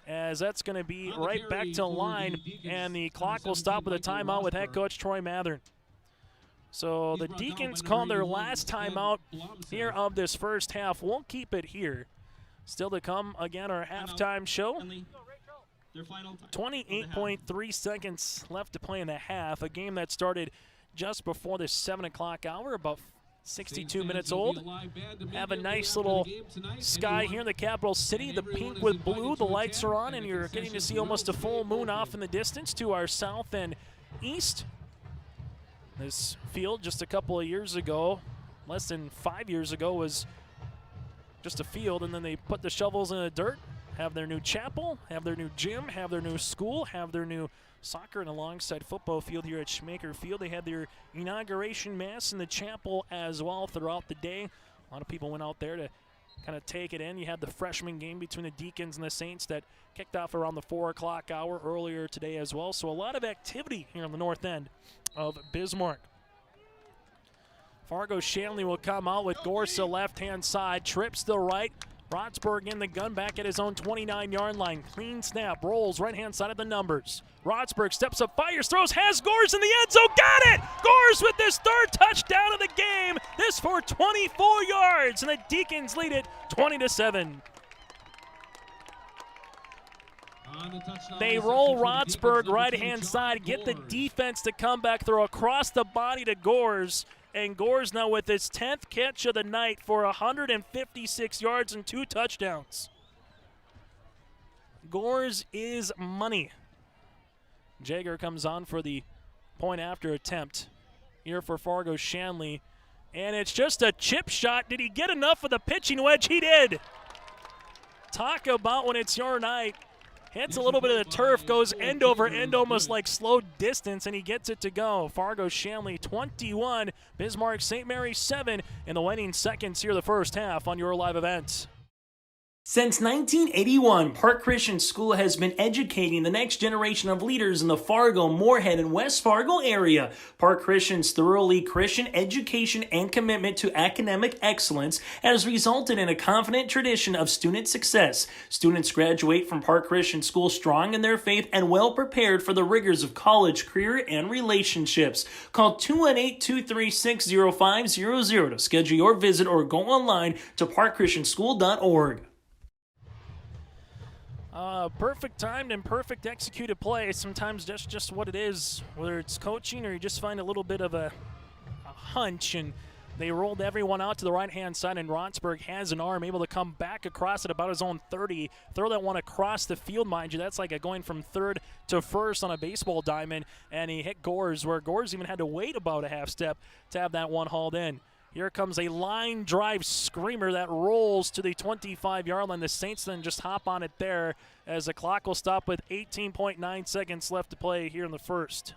as that's going to be right back to line, and the clock will stop with a timeout with head coach Troy Mathern. So the Deacons called their last timeout here of this first half. Won't keep it here. Still to come, again, our halftime show. 28.3 seconds left to play in the half, a game that started just before the 7 o'clock hour, about 62 minutes old. Have a nice little sky here in the capital city, the pink with blue. The lights are on, and you're getting to see almost a full moon off in the distance to our south and east. This field just a couple of years ago, less than 5 years ago, was just a field, and then they put the shovels in the dirt, have their new chapel, have their new gym, have their new school, have their new soccer and alongside football field here at Schmaker Field. They had their inauguration mass in the chapel as well throughout the day. A lot of people went out there to kind of take it in. You had the freshman game between the Deacons and the Saints that kicked off around the 4 o'clock hour earlier today as well. So a lot of activity here on the north end of Bismarck. Fargo Shanley will come out with Gorsa left-hand side, trips to the right. Rotsburg in the gun back at his own 29-yard line. Clean snap, rolls right-hand side of the numbers. Rotsburg steps up, fires, throws, has Gores in the end zone, got it! Gores with his 3rd touchdown of the game. This for 24 yards, and the Deacons lead it 20-7. They roll Rotsburg right-hand side, get the defense to come back, throw across the body to Gores. And Gores now with his 10th catch of the night for 156 yards and 2 touchdowns. Gores is money. Jager comes on for the point after attempt here for Fargo Shanley. And it's just a chip shot. Did he get enough of the pitching wedge? He did. Talk about when it's your night. Hits a little bit of the turf, goes end over end, almost like slow distance, and he gets it to go. Fargo Shanley 21, Bismarck St. Mary 7 in the waning seconds here the first half on your live event. Since 1981, Park Christian School has been educating the next generation of leaders in the Fargo, Moorhead, and West Fargo area. Park Christian's thoroughly Christian education and commitment to academic excellence has resulted in a confident tradition of student success. Students graduate from Park Christian School strong in their faith and well prepared for the rigors of college, career, and relationships. Call 218-236-0500 to schedule your visit or go online to parkchristianschool.org. Perfect timed and perfect executed play. Sometimes that's just what it is, whether it's coaching or you just find a little bit of a hunch, and they rolled everyone out to the right-hand side, and Rotsburg has an arm, able to come back across at about his own 30, throw that one across the field, mind you. That's like going from 3rd to 1st on a baseball diamond, and he hit Gores, where Gores even had to wait about a half step to have that one hauled in. Here comes a line drive screamer that rolls to the 25-yard line. The Saints then just hop on it there as the clock will stop with 18.9 seconds left to play here in the first.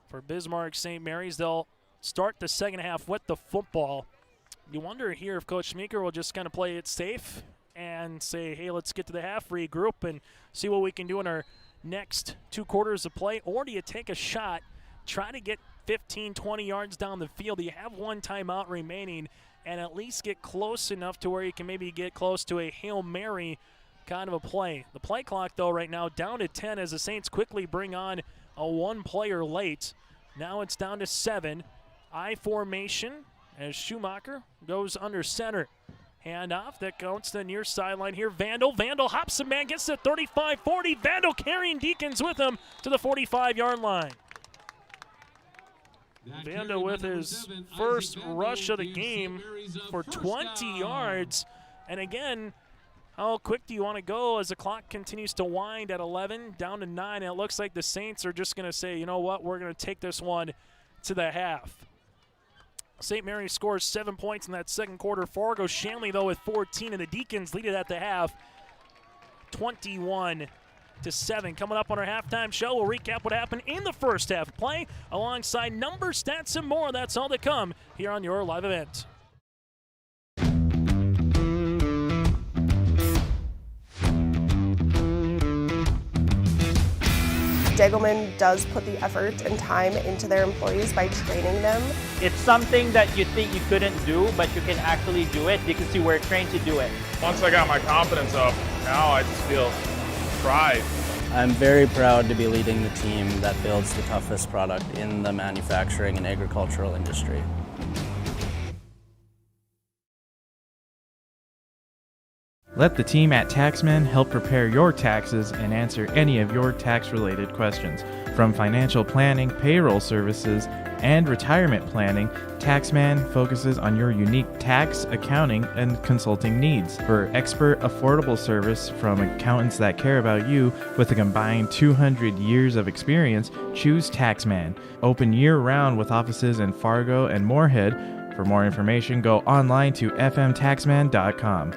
For Bismarck St. Mary's, they'll start the second half with the football. You wonder here if Coach Schmeeker will just kind of play it safe and say, hey, let's get to the half, regroup, and see what we can do in our next 2 quarters of play, or do you take a shot, try to get 15, 20 yards down the field? You have 1 timeout remaining, and at least get close enough to where you can maybe get close to a Hail Mary kind of a play. The play clock, though, right now down to 10 as the Saints quickly bring on a one-player late. Now it's down to 7. I formation as Schumacher goes under center. Handoff that counts the near sideline here. Vandal hops the man, gets to 35-40. Vandal carrying Deacons with him to the 45-yard line. Vandal with his first rush of the game for 20 yards. And again, how quick do you want to go as the clock continues to wind at 11, down to 9, and it looks like the Saints are just going to say, you know what, we're going to take this one to the half. St. Mary scores 7 points in that second quarter. Fargo Shanley, though, with 14, and the Deacons lead it at the half, 21-7. Coming up on our halftime show, we'll recap what happened in the first half play alongside numbers, stats, and more. That's all to come here on your live event. Degelman does put the effort and time into their employees by training them. It's something that you think you couldn't do, but you can actually do it because you were trained to do it. Once I got my confidence up, now I just feel pride. I'm very proud to be leading the team that builds the toughest product in the manufacturing and agricultural industry. Let the team at Taxman help prepare your taxes and answer any of your tax-related questions. From financial planning, payroll services, and retirement planning, Taxman focuses on your unique tax, accounting, and consulting needs. For expert, affordable service from accountants that care about you with a combined 200 years of experience, choose Taxman. Open year-round with offices in Fargo and Moorhead. For more information, go online to fmtaxman.com.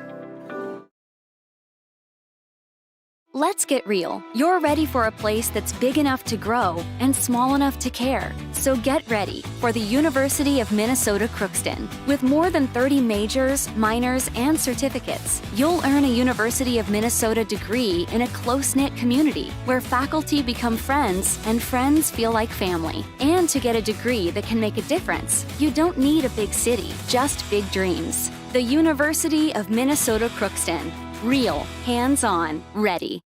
Let's get real. You're ready for a place that's big enough to grow and small enough to care. So get ready for the University of Minnesota Crookston. With more than 30 majors, minors, and certificates, you'll earn a University of Minnesota degree in a close-knit community where faculty become friends and friends feel like family. And to get a degree that can make a difference, you don't need a big city, just big dreams. The University of Minnesota Crookston. Real, hands-on, ready.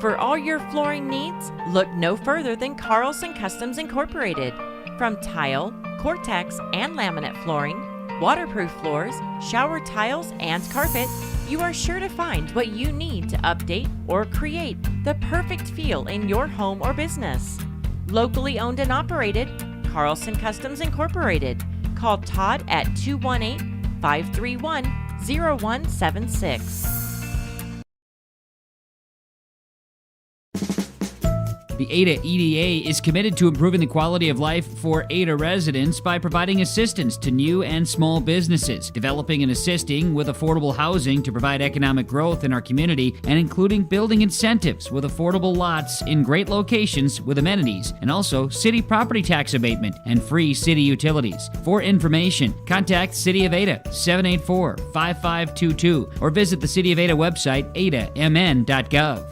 For all your flooring needs, look no further than Carlson Customs Incorporated. From tile, Cortex, and laminate flooring, waterproof floors, shower tiles, and carpet, you are sure to find what you need to update or create the perfect feel in your home or business. Locally owned and operated, Carlson Customs Incorporated. Call Todd at 218-531-0176. The Ada EDA is committed to improving the quality of life for Ada residents by providing assistance to new and small businesses, developing and assisting with affordable housing to provide economic growth in our community, and including building incentives with affordable lots in great locations with amenities, and also city property tax abatement and free city utilities. For information, contact City of Ada 784-5522 or visit the City of Ada website adamn.gov.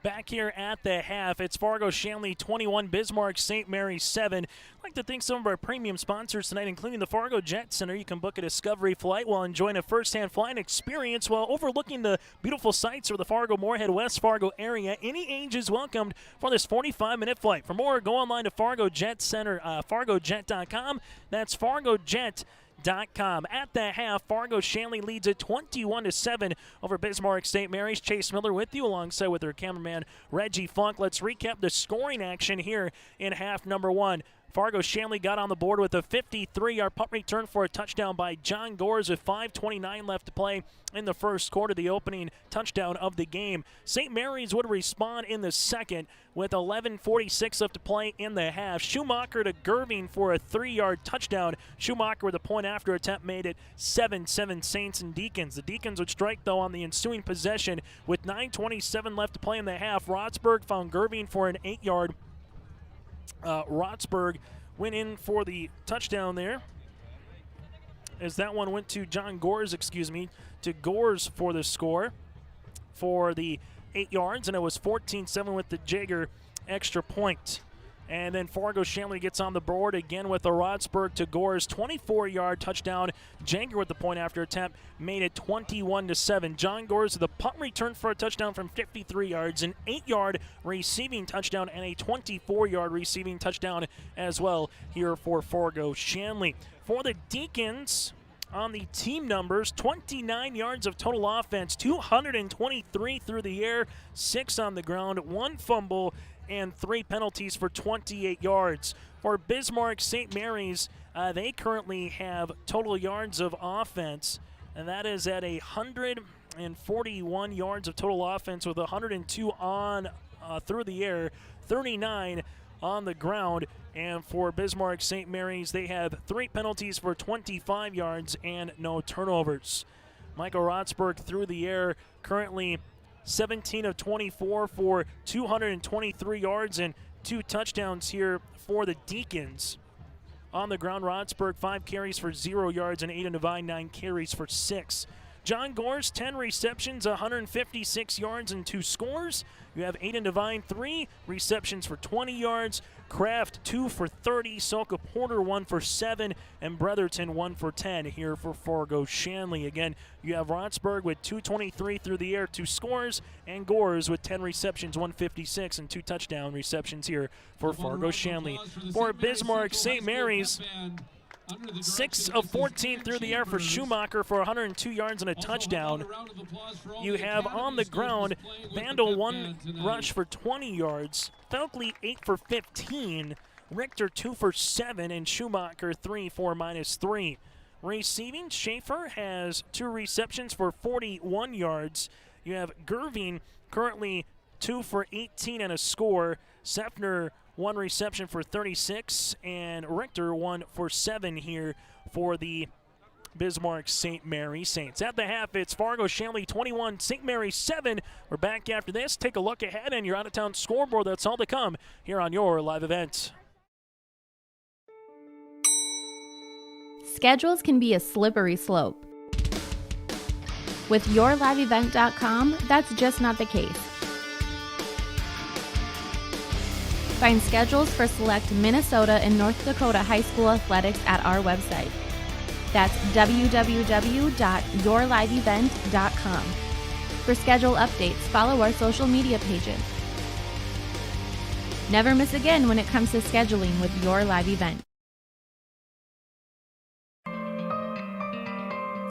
Back here at the half, it's Fargo Shanley 21, Bismarck St. Mary 7. I'd like to thank some of our premium sponsors tonight, including the Fargo Jet Center. You can book a Discovery flight while enjoying a first-hand flying experience while overlooking the beautiful sights of the Fargo, Moorhead, West Fargo area. Any age is welcomed for this 45-minute flight. For more, go online to Fargo Jet Center, fargojet.com. That's fargojet.com. At the half, Fargo Shanley leads it 21-7 over Bismarck St. Mary's. Chase Miller with you alongside with our cameraman Reggie Funk. Let's recap the scoring action here in half number 1. Fargo Shanley got on the board with a 53-yard punt return for a touchdown by John Gores with 5:29 left to play in the first quarter, the opening touchdown of the game. St. Mary's would respond in the second with 11:46 left to play in the half. Schumacher to Gerving for a 3-yard touchdown. Schumacher with a point after attempt made it 7-7 Saints and Deacons. The Deacons would strike, though, on the ensuing possession with 9:27 left to play in the half. Rotsburg found Gerving for an 8-yard. Rotsburg went in for the touchdown there, as that one went to John Gores, to Gores for the score for the 8 yards, and it was 14-7 with the Jager extra point. And then Fargo Shanley gets on the board again with a Rotsburg to Gore's 24-yard touchdown. Janger with the point after attempt made it 21-7. John Gores with the punt return for a touchdown from 53 yards, an 8-yard receiving touchdown, and a 24-yard receiving touchdown as well here for Fargo Shanley. For the Deacons, on the team numbers, 29 yards of total offense, 223 through the air, 6 on the ground, 1 fumble, and 3 penalties for 28 yards. For Bismarck St. Mary's, they currently have total yards of offense, and that is at 141 yards of total offense with 102 on through the air, 39 on the ground. And for Bismarck St. Mary's, they have 3 penalties for 25 yards and no turnovers. Michael Rotsburg through the air, currently 17 of 24 for 223 yards and 2 touchdowns here for the Deacons. On the ground, Rotsburg 5 carries for 0 yards, and Aiden Devine 9 carries for 6. John Gores 10 receptions, 156 yards and 2 scores. You have Aiden Devine 3 receptions for 20 yards. Kraft 2 for 30, Soka Porter 1 for 7, and Brotherton 1 for 10 here for Fargo Shanley. Again, you have Rotsburg with 223 through the air, 2 scores, and Gores with 10 receptions, 156, and 2 touchdown receptions here for Fargo Shanley. For Bismarck St. Mary's, 6 of 14 through the air for Schumacher for 102 yards and a touchdown. You have on the ground, Vandal 1 rush for 20 yards, Felkley 8 for 15, Richter 2 for 7, and Schumacher 3 for -3. Receiving, Schaefer has 2 receptions for 41 yards. You have Gerving currently 2 for 18 and a score. Sefner 1 reception for 36, and Richter 1 for 7 here for the Bismarck St. Mary Saints. At the half, it's Fargo Shanley 21, St. Mary 7. We're back after this. Take a look ahead and your out-of-town scoreboard. That's all to come here on your live event. Schedules can be a slippery slope. With yourliveevent.com, that's just not the case. Find schedules for select Minnesota and North Dakota high school athletics at our website. That's www.yourliveevent.com. For schedule updates, follow our social media pages. Never miss again when it comes to scheduling with Your Live Event.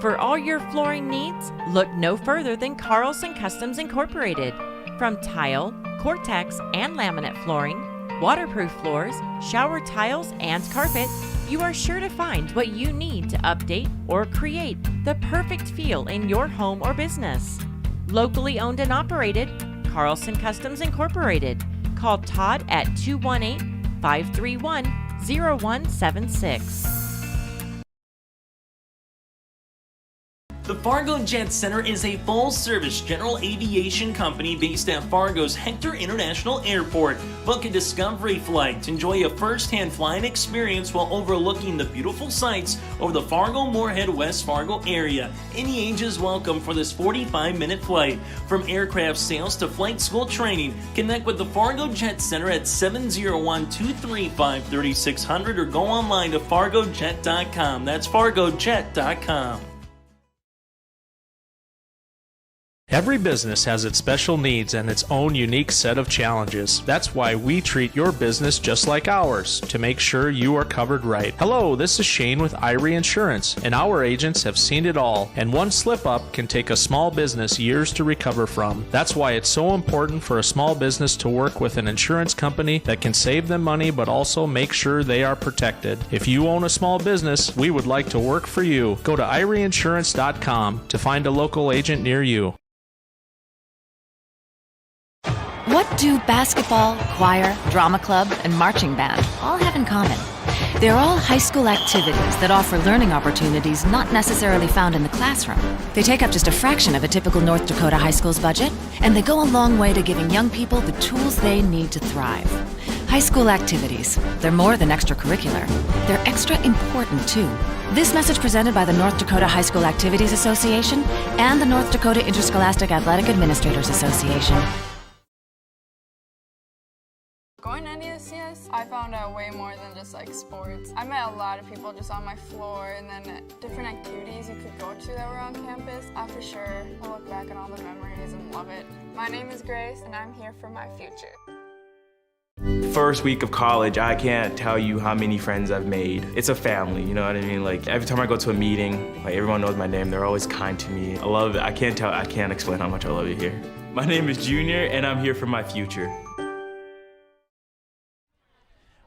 For all your flooring needs, look no further than Carlson Customs Incorporated. From tile, Cortex, and laminate flooring, waterproof floors, shower tiles, and carpet, you are sure to find what you need to update or create the perfect feel in your home or business. Locally owned and operated, Carlson Customs Incorporated. Call Todd at 218-531-0176. The Fargo Jet Center is a full-service general aviation company based at Fargo's Hector International Airport. Book a discovery flight to enjoy a first-hand flying experience while overlooking the beautiful sights over the Fargo-Moorhead, West Fargo area. Any age is welcome for this 45-minute flight. From aircraft sales to flight school training, connect with the Fargo Jet Center at 701-235-3600 or go online to fargojet.com. That's fargojet.com. Every business has its special needs and its own unique set of challenges. That's why we treat your business just like ours, to make sure you are covered right. Hello, this is Shane with Irie Insurance, and our agents have seen it all, and one slip-up can take a small business years to recover from. That's why it's so important for a small business to work with an insurance company that can save them money but also make sure they are protected. If you own a small business, we would like to work for you. Go to IrieInsurance.com to find a local agent near you. What do basketball, choir, drama club, and marching band all have in common? They're all high school activities that offer learning opportunities not necessarily found in the classroom. They take up just a fraction of a typical North Dakota high school's budget, and they go a long way to giving young people the tools they need to thrive. High school activities, they're more than extracurricular. They're extra important, too. This message presented by the North Dakota High School Activities Association and the North Dakota Interscholastic Athletic Administrators Association. Going to NESCS, I found out way more than just like sports. I met a lot of people just on my floor, and then different activities you could go to that were on campus. For sure, I'll look back at all the memories and love it. My name is Grace, and I'm here for my future. First week of college, I can't tell you how many friends I've made. It's a family, you know what I mean? Like every time I go to a meeting, like everyone knows my name. They're always kind to me. I love it. I can't explain how much I love it here. My name is Junior, and I'm here for my future.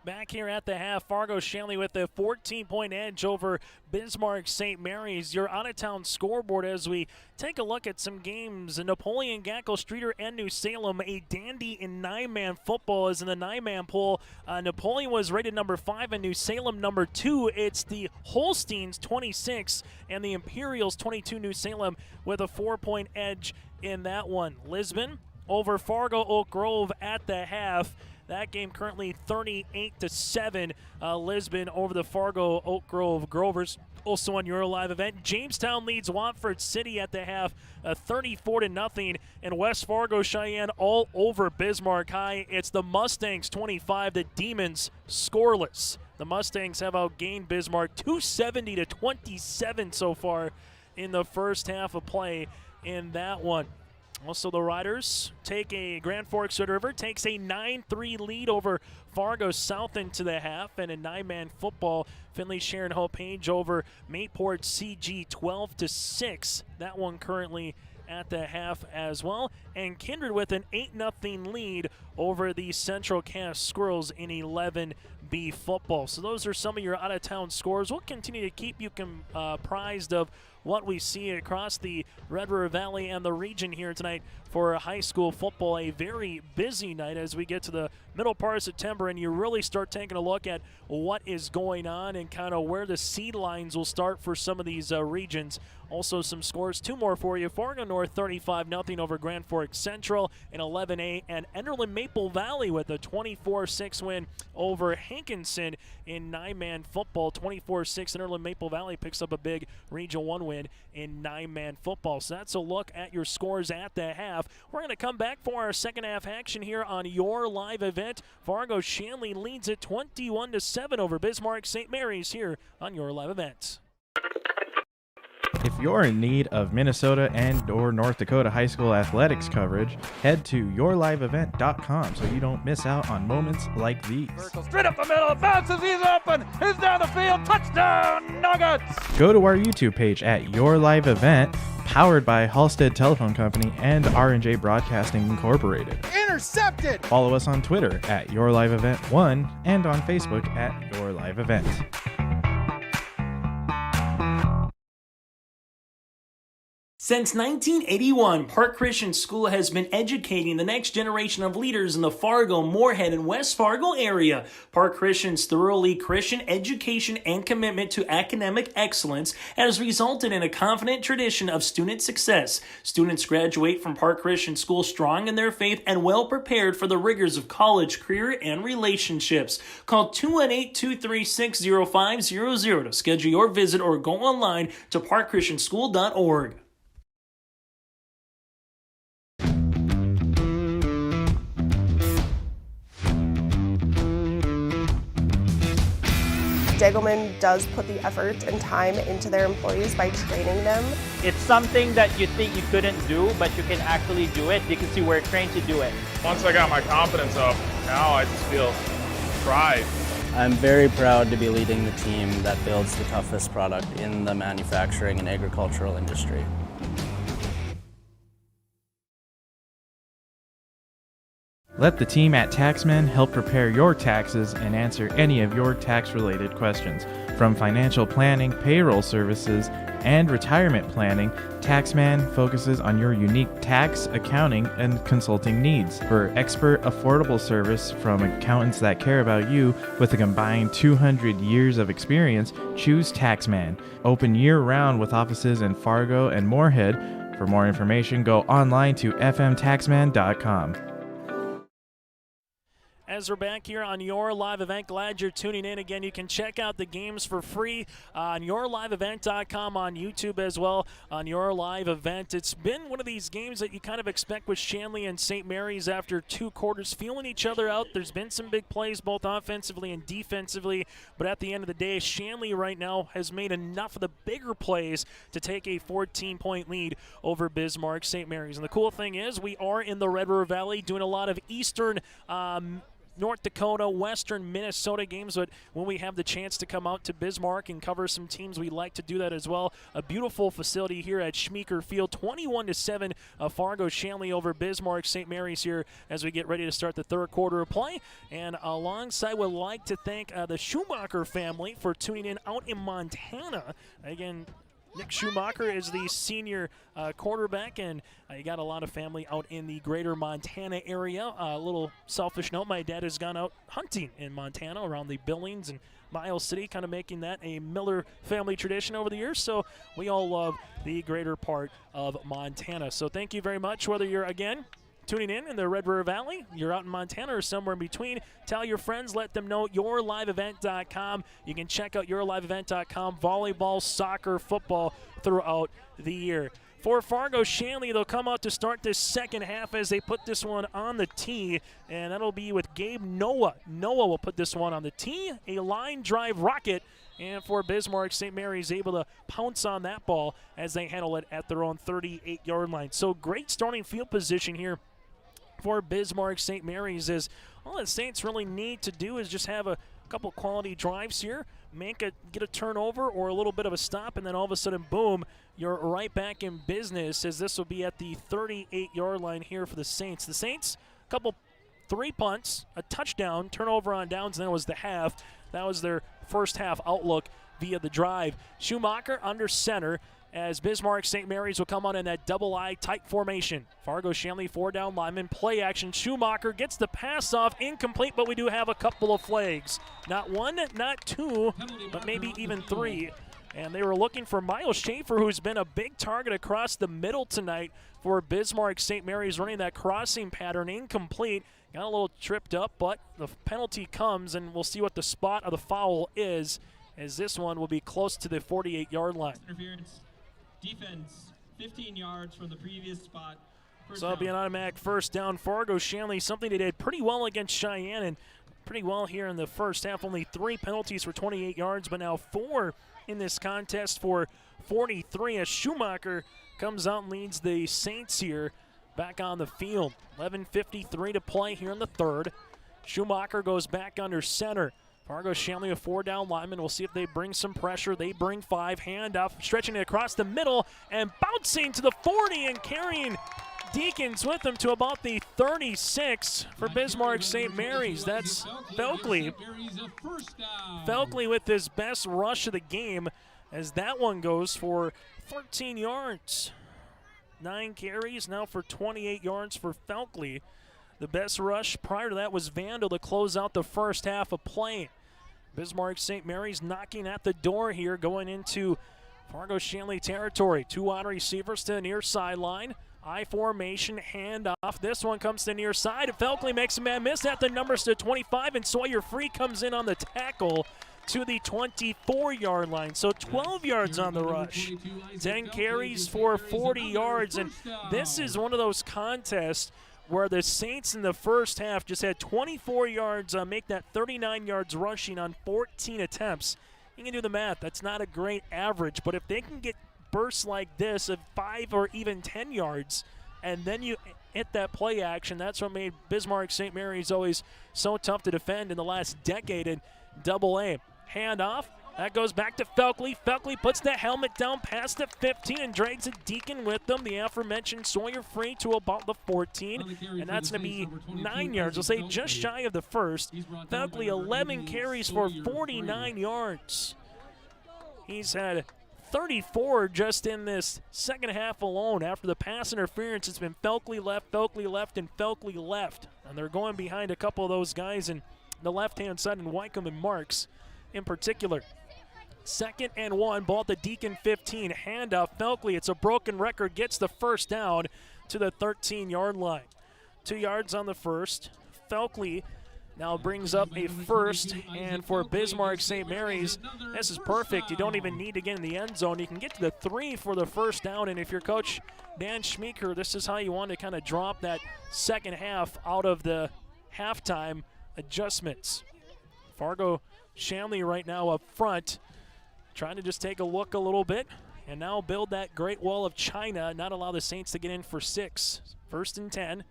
Back here at the half, Fargo Shanley with a 14-point edge over Bismarck St. Mary's. Your out-of-town scoreboard as we take a look at some games. Napoleon, Gackle, Streeter, and New Salem. A dandy in 9-man football is in the 9-man poll. Napoleon was rated number 5 and New Salem number 2. It's the Holsteins 26 and the Imperials 22. New Salem with a 4-point edge in that one. Lisbon over Fargo Oak Grove at the half. That game currently 38-7. Lisbon over the Fargo Oak Grove Grovers. Also on your live event, Jamestown leads Watford City at the half, 34-0. And West Fargo Cheyenne all over Bismarck High. It's the Mustangs 25, the Demons scoreless. The Mustangs have outgained Bismarck 270-27 so far in the first half of play in that one. Also, the Riders take a Grand Forks Red River takes a 9-3 lead over Fargo South into the half, and a 9-man football. Finley Sharon Hope Page over Mayport CG 12-6. That one currently at the half as well. And Kindred with an 8-0 lead over the Central Cass Squirrels in 11B football. So those are some of your out-of-town scores. We'll continue to keep you apprised of what we see across the Red River Valley and the region here tonight for high school football. A very busy night as we get to the middle part of September and you really start taking a look at what is going on and kind of where the seed lines will start for some of these regions. Also some scores, 2 more for you. Fargo North 35-0 over Grand Forks Central in 11A, and Enderlin Maple Valley with a 24-6 win over Hankinson in 9-man football. 24-6, Enderlin Maple Valley picks up a big Region 1 win in 9-man football. So that's a look at your scores at the half. We're going to come back for our second half action here on your live event. Fargo Shanley leads it 21-7 over Bismarck St. Mary's here on your live event. If you're in need of Minnesota and or North Dakota high school athletics coverage, head to yourliveevent.com so you don't miss out on moments like these. Straight up the middle, bounces, he's open, he's down the field, touchdown, Nuggets! Go to our YouTube page at Your Live Event, powered by Halstead Telephone Company and R&J Broadcasting Incorporated. Intercepted! Follow us on Twitter at Your Live Event 1 and on Facebook at Your Live Event. Since 1981, Park Christian School has been educating the next generation of leaders in the Fargo, Moorhead, and West Fargo area. Park Christian's thoroughly Christian education and commitment to academic excellence has resulted in a confident tradition of student success. Students graduate from Park Christian School strong in their faith and well prepared for the rigors of college, career, and relationships. Call 218-236-0500 to schedule your visit or go online to parkchristianschool.org. Degelman does put the effort and time into their employees by training them. It's something that you think you couldn't do, but you can actually do it because you were trained to do it. Once I got my confidence up, now I just feel pride. I'm very proud to be leading the team that builds the toughest product in the manufacturing and agricultural industry. Let the team at Taxman help prepare your taxes and answer any of your tax-related questions. From financial planning, payroll services, and retirement planning, Taxman focuses on your unique tax, accounting, and consulting needs. For expert, affordable service from accountants that care about you with a combined 200 years of experience, choose Taxman. Open year-round with offices in Fargo and Moorhead. For more information, go online to fmtaxman.com. as we're back here on Your Live Event. Glad you're tuning in. Again, you can check out the games for free on yourliveevent.com, on YouTube as well, on Your Live Event. It's been one of these games that you kind of expect with Shanley and St. Mary's after 2 quarters, feeling each other out. There's been some big plays both offensively and defensively, but at the end of the day, Shanley right now has made enough of the bigger plays to take a 14-point lead over Bismarck St. Mary's. And the cool thing is we are in the Red River Valley doing a lot of eastern North Dakota, western Minnesota games, but when we have the chance to come out to Bismarck and cover some teams, we like to do that as well. A beautiful facility here at Schmeeker Field, 21-7, Fargo Shanley over Bismarck St. Mary's here as we get ready to start the third quarter of play. And alongside, would like to thank the Schumacher family for tuning in out in Montana. Again, Nick Schumacher is the senior quarterback, and you got a lot of family out in the greater Montana area. A little selfish note, my dad has gone out hunting in Montana around the Billings and Miles City, kind of making that a Miller family tradition over the years. So we all love the greater part of Montana. So thank you very much, whether you're, again, tuning in the Red River Valley, you're out in Montana or somewhere in between. Tell your friends, let them know. yourliveevent.com. You can check out yourliveevent.com, volleyball, soccer, football throughout the year. For Fargo Shanley, they'll come out to start this second half as they put this one on the tee, and that'll be with Gabe Noah. Noah will put this one on the tee, a line drive rocket, and for Bismarck, St. Mary's able to pounce on that ball as they handle it at their own 38-yard line. So great starting field position here for Bismarck St. Mary's, is all the Saints really need to do is just have a couple quality drives here, get a turnover or a little bit of a stop, and then all of a sudden, boom, you're right back in business, as this will be at the 38-yard line here for the Saints. The Saints, a couple 3 punts, a touchdown, turnover on downs, and that was the half. That was their first half outlook via the drive. Schumacher under center, as Bismarck St. Mary's will come on in that double-I tight formation. Fargo Shanley 4-down lineman, play action. Schumacher gets the pass off, incomplete, but we do have a couple of flags. Not 1, not 2, but maybe even 3. And they were looking for Miles Schaefer, who's been a big target across the middle tonight for Bismarck St. Mary's, running that crossing pattern, incomplete. Got a little tripped up, but the penalty comes, and we'll see what the spot of the foul is, as this one will be close to the 48-yard line. Interference. Defense, 15 yards from the previous spot. So it'll be an automatic first down. Fargo Shanley, something they did pretty well against Cheyenne, and pretty well here in the first half. Only 3 penalties for 28 yards, but now 4 in this contest for 43, as Schumacher comes out and leads the Saints here back on the field. 11:53 to play here in the third. Schumacher goes back under center. Fargo Shanley, a 4-down lineman. We'll see if they bring some pressure. They bring 5. Handoff, stretching it across the middle and bouncing to the 40 and carrying Deacons with them to about the 36 for Bismarck St. Mary's. That's Felkley. Felkley with his best rush of the game, as that one goes for 13 yards. 9 carries now for 28 yards for Felkley. The best rush prior to that was Vandal to close out the first half of play. Bismarck St. Mary's knocking at the door here, going into Fargo Shanley territory. 2 wide receivers to the near sideline. I formation, handoff. This one comes to the near side. Felkley makes a man miss at the numbers to 25, and Sawyer Free comes in on the tackle to the 24-yard line. So 12 yards on the rush. 10 carries for 40 yards, and this is one of those contests where the Saints in the first half just had 24 yards, make that 39 yards rushing on 14 attempts. You can do the math. That's not a great average, but if they can get bursts like this of 5 or even 10 yards, and then you hit that play action, that's what made Bismarck St. Mary's always so tough to defend in the last decade in Double-A. Handoff. That goes back to Felkley. Felkley puts the helmet down past the 15 and drags a Deacon with them. The aforementioned Sawyer Free to about the 14, and that's going to be 9 yards. We'll say just shy of the first. Felkley 11 carries for 49 yards. He's had 34 just in this second half alone. After the pass interference, it's been Felkley left, and Felkley left. And they're going behind a couple of those guys in the left-hand side, and Wycombe and Marks in particular. 2nd and 1, ball at the Deacon 15. Handoff, Felkley, it's a broken record, gets the first down to the 13-yard line. 2 yards on the first. Felkley now brings up a first, and for Bismarck St. Mary's, this is perfect. You don't even need to get in the end zone. You can get to the 3 for the first down, and if you're Coach Dan Schmeeker, this is how you want to kind of drop that second half out of the halftime adjustments. Fargo Shanley right now up front, trying to just take a look a little bit, and now build that great wall of China, not allow the Saints to get in for 6. 1st and 10.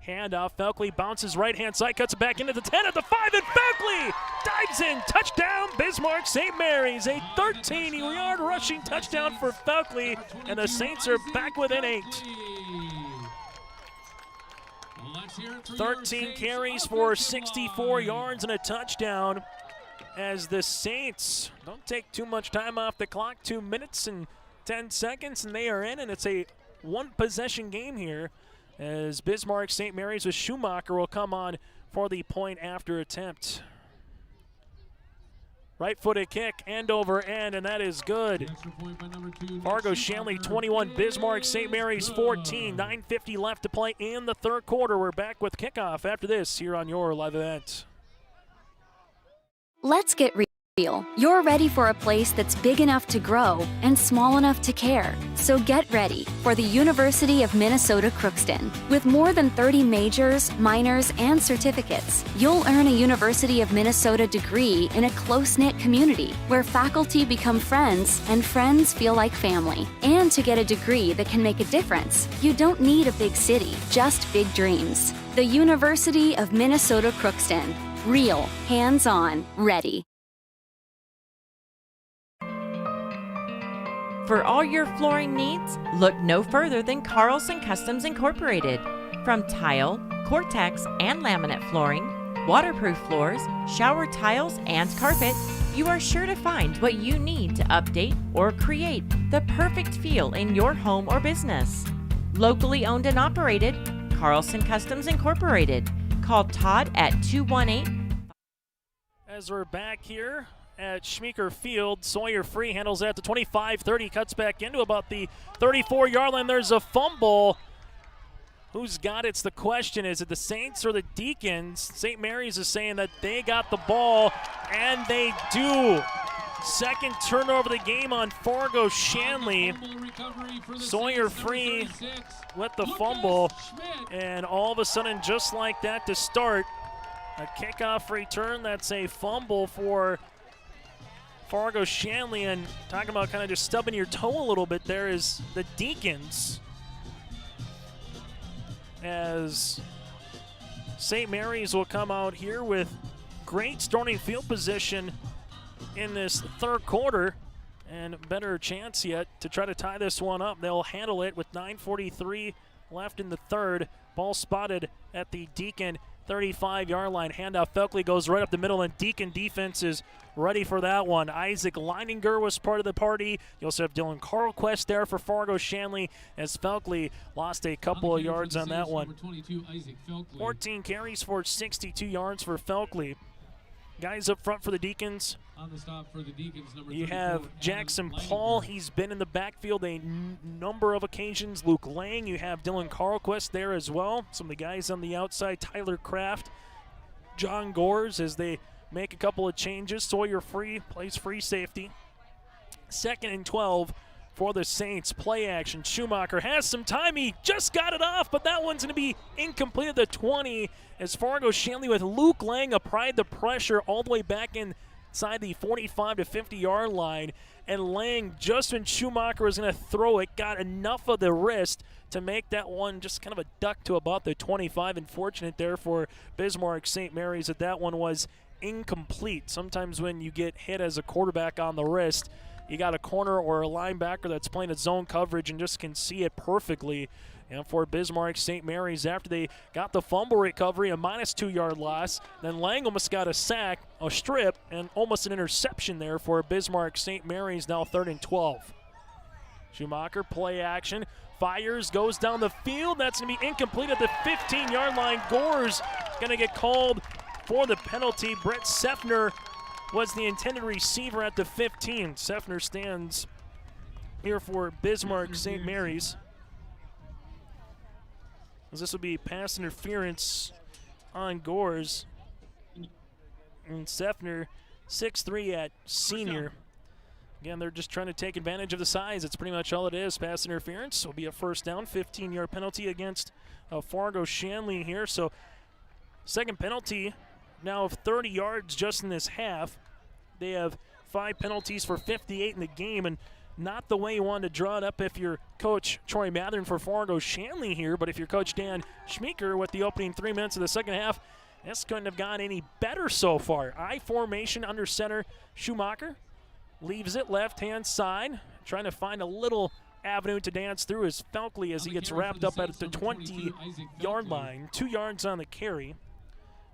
Handoff, Felkley bounces right-hand side, cuts it back into the 10 at the 5, and Felkley dives in. Touchdown, Bismarck St. Mary's. A 13-yard rushing touchdown for Felkley, and the Saints are back within 8. 13 carries for 64 yards and a touchdown, as the Saints don't take too much time off the clock. 2 minutes and 10 seconds, and they are in, and it's a one-possession game here, as Bismarck St. Mary's with Schumacher will come on for the point after attempt. Right-footed kick, end over end, and that is good. Fargo Shanley 21, Bismarck St. Mary's 14. 9:50 left to play in the third quarter. We're back with kickoff after this here on your live event. Let's get real. You're ready for a place that's big enough to grow and small enough to care. So get ready for the University of Minnesota Crookston. With more than 30 majors, minors, and certificates, you'll earn a University of Minnesota degree in a close-knit community where faculty become friends and friends feel like family. And to get a degree that can make a difference, you don't need a big city, just big dreams. The University of Minnesota Crookston. Real, hands-on, ready. For all your flooring needs, look no further than Carlson Customs Incorporated. From tile, Cortex, and laminate flooring, waterproof floors, shower tiles, and carpet, you are sure to find what you need to update or create the perfect feel in your home or business. Locally owned and operated, Carlson Customs Incorporated. Call Todd at 218. As we're back here at Schmeeker Field, Sawyer Free handles that to 25-30, cuts back into about the 34-yard line. There's a fumble. Who's got it's the question. Is it the Saints or the Deacons? St. Mary's is saying that they got the ball, and they do. Second turnover of the game on Fargo Shanley. Sawyer Free with the fumble, and all of a sudden, just like that to start, a kickoff return. That's a fumble for Fargo Shanley, and talking about kind of just stubbing your toe a little bit there is the Deacons, as St. Mary's will come out here with great starting field position in this third quarter and better chance yet to try to tie this one up. They'll handle it with 9:43 left in the third. Ball spotted at the Deacon 35-yard line. Handoff, Felkley goes right up the middle, and Deacon defense is ready for that one. Isaac Leininger was part of the party. You also have Dylan Carlquist there for Fargo Shanley, as Felkley lost a couple of yards on that one. 14 carries for 62 yards for Felkley. Guys up front for the Deacons. On the stop for the Deacons, you have Jackson Paul. He's been in the backfield a number of occasions. Luke Lang. You have Dylan Carlquist there as well. Some of the guys on the outside, Tyler Kraft, John Gores, as they make a couple of changes. Sawyer Free plays free safety. 2nd and 12 for the Saints. Play action. Schumacher has some time. He just got it off, but that one's going to be incomplete at the 20, as Fargo Shanley with Luke Lang applied the pressure all the way back inside the 45 to 50-yard line. And Lang, just when Schumacher was going to throw it, got enough of the wrist to make that one just kind of a duck to about the 25. Unfortunate there for Bismarck St. Mary's that one was incomplete. Sometimes when you get hit as a quarterback on the wrist, you got a corner or a linebacker that's playing a zone coverage and just can see it perfectly. And for Bismarck St. Mary's, after they got the fumble recovery, a -2-yard loss, then Lang almost got a sack, a strip, and almost an interception there for Bismarck St. Mary's, now 3rd and 12. Schumacher, play action, fires, goes down the field. That's going to be incomplete at the 15-yard line. Gore's going to get called for the penalty. Brett Seffner was the intended receiver at the 15. Seffner stands here for Bismarck St. Mary's, as this will be pass interference on Gores. And Sefner, 6'3" at senior. Again, they're just trying to take advantage of the size. It's pretty much all it is. Pass interference will be a first down, 15-yard penalty against Fargo Shanley here. So second penalty now of 30 yards just in this half. They have 5 penalties for 58 in the game, and not the way you want to draw it up if you're Coach Troy Mathern for Fargo Shanley here, but if you're Coach Dan Schmeeker with the opening 3 minutes of the second half, this couldn't have gone any better so far. I formation under center. Schumacher leaves it left-hand side, trying to find a little avenue to dance through as Felkley as he gets wrapped up at the 20-yard line. 2 yards on the carry.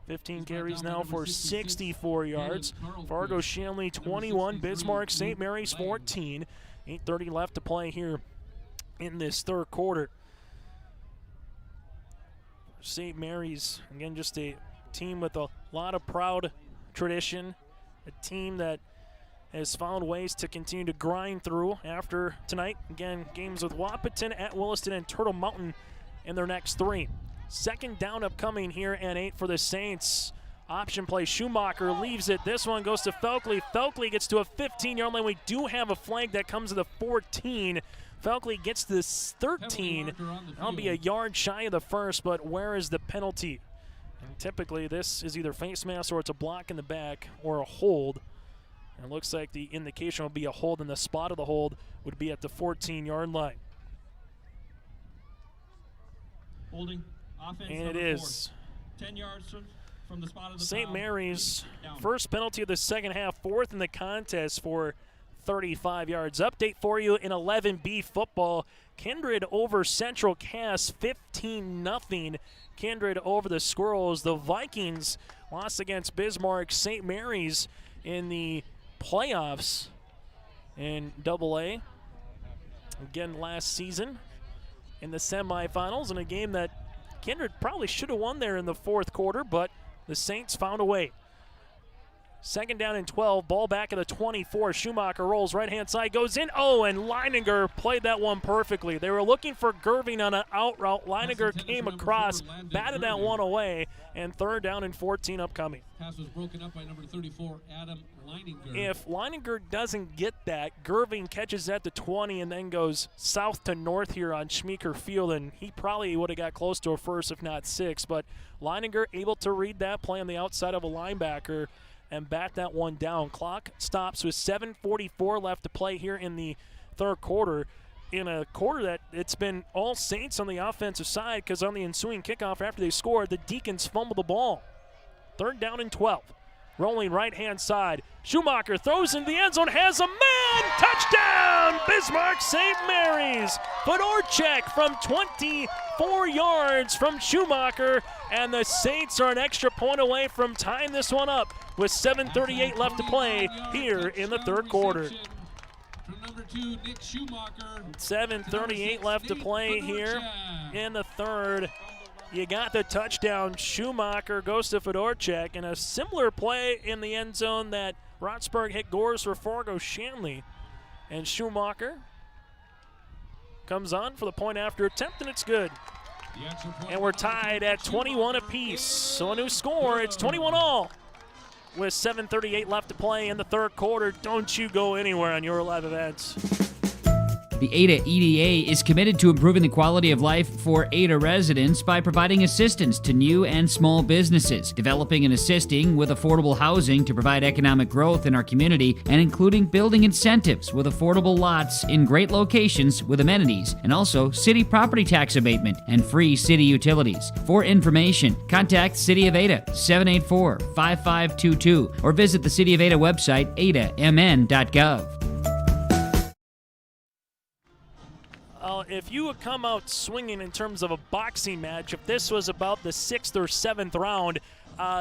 15 carries now for 64 yards. Fargo Shanley 21, Bismarck St. Mary's 14. 8:30 left to play here in this third quarter. St. Mary's, again, just a team with a lot of proud tradition, a team that has found ways to continue to grind through after tonight. Again, games with Wahpeton, at Williston, and Turtle Mountain in their next 3. Second down upcoming here and 8 for the Saints. Option play, Schumacher leaves it. This one goes to Felkley. Felkley gets to a 15-yard line. We do have a flag that comes to the 14. Felkley gets to this 13. That'll be a yard shy of the first, but where is the penalty? And typically this is either face mask or it's a block in the back or a hold. And it looks like the indication will be a hold, and the spot of the hold would be at the 14-yard line. Holding. Offense and it is 10 yards from the spot of the St. foul. Mary's first penalty of the second half, 4th in the contest for 35 yards. Update for you in 11B football. Kindred over Central Cass, 15-0. Kindred over the Squirrels. The Vikings lost against Bismarck St. Mary's in the playoffs in AA. Again, last season in the semifinals in a game that Kindred probably should have won there in the fourth quarter, but the Saints found a way. Second down and 12, ball back at the 24. Schumacher rolls right-hand side, goes in. Oh, and Leininger played that one perfectly. They were looking for Gerving on an out route. Leininger came across, batted that one away, and third down and 14 upcoming. Pass was broken up by number 34, Adam Leininger. If Leininger doesn't get that, Gerving catches at the 20 and then goes south to north here on Schmeeker Field, and he probably would have got close to a first, if not 6. But Leininger able to read that play on the outside of a linebacker and bat that one down. Clock stops with 7:44 left to play here in the third quarter. In a quarter that it's been all Saints on the offensive side, because on the ensuing kickoff after they scored, the Deacons fumbled the ball. Third down and 12. Rolling right-hand side. Schumacher throws into the end zone, has a man! Touchdown! Bismarck St. Mary's. Fedorchak from 24 yards from Schumacher, and the Saints are an extra point away from tying this one up with 7:38 left to play here in the third quarter. From number 2, Nick Schumacher. 7:38 left to play here in the third. You got the touchdown. Schumacher goes to Fedorchak, and a similar play in the end zone that Rotsburg hit Gores for Fargo Shanley. And Schumacher comes on for the point after attempt, and it's good. And we're tied at 21 apiece. So a new score, it's 21-all. With 7:38 left to play in the third quarter. Don't you go anywhere on your live events. The Ada EDA is committed to improving the quality of life for Ada residents by providing assistance to new and small businesses, developing and assisting with affordable housing to provide economic growth in our community, and including building incentives with affordable lots in great locations with amenities, and also city property tax abatement and free city utilities. For information, contact City of Ada 784-5522 or visit the City of Ada website adamn.gov. If you would come out swinging in terms of a boxing match, if this was about the 6th or 7th round,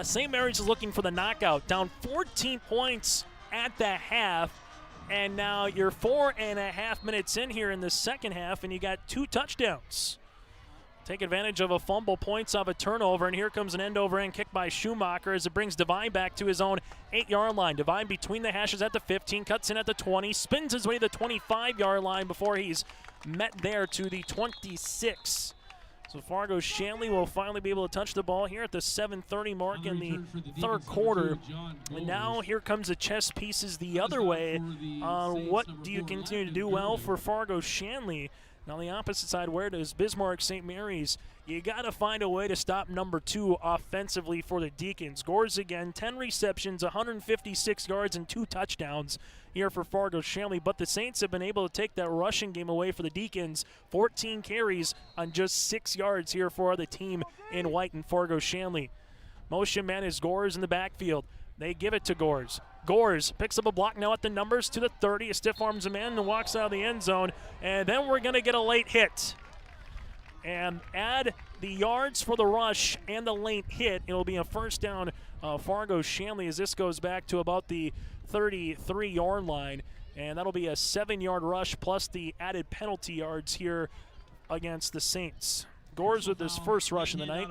St. Mary's is looking for the knockout. Down 14 points at the half, and now you're 4.5 minutes in here in the second half, and you got 2 touchdowns. Take advantage of a fumble, points off a turnover, and here comes an end-over-end kick by Schumacher as it brings Devine back to his own 8-yard line. Devine between the hashes at the 15, cuts in at the 20, spins his way to the 25-yard line before he's met there to the 26. So Fargo Shanley will finally be able to touch the ball here at the 7:30 mark in the third quarter. And now here comes the chess pieces the other way. What do you continue to do well for Fargo Shanley? And on the opposite side, where does Bismarck St. Mary's? You got to find a way to stop number 2 offensively for the Deacons. Gores again, 10 receptions, 156 yards, and 2 touchdowns here for Fargo Shanley. But the Saints have been able to take that rushing game away for the Deacons. 14 carries on just 6 yards here for the team in white and Fargo Shanley. Motion man is Gores in the backfield. They give it to Gores. Gores picks up a block now at the numbers to the 30. Stiff arms a man and walks out of the end zone. And then we're going to get a late hit. And add the yards for the rush and the late hit. It'll be a first down Fargo Shanley as this goes back to about the 33-yard line. And that'll be a 7-yard rush plus the added penalty yards here against the Saints. Gores with his first rush of the night.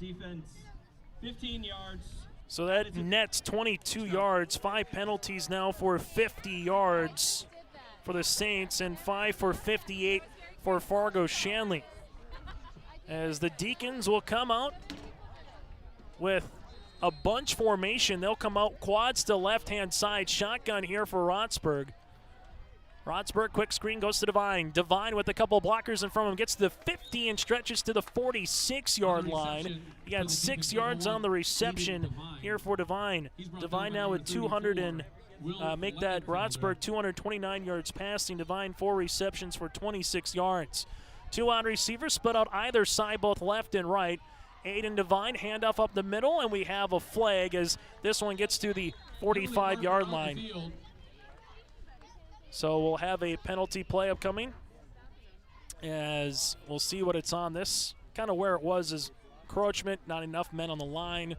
Defense, 15 yards. So that nets 22 yards, 5 penalties now for 50 yards for the Saints and 5 for 58 for Fargo Shanley. As the Deacons will come out with a bunch formation. They'll come out quads to left-hand side. Shotgun here for Rotsburg. Rotsburg, quick screen, goes to Devine. Devine with a couple blockers in front of him, gets to the 50 and stretches to the 46-yard line. He got 6 yards on the reception here for Devine. Devine now with 200 and make that Rotsburg 229 yards passing. Devine 4 receptions for 26 yards. 2 wide receivers split out either side, both left and right. Aiden Devine, handoff up the middle, and we have a flag as this one gets to the 45-yard line. So we'll have a penalty play upcoming as we'll see what it's on. This kind of where it was is encroachment, not enough men on the line,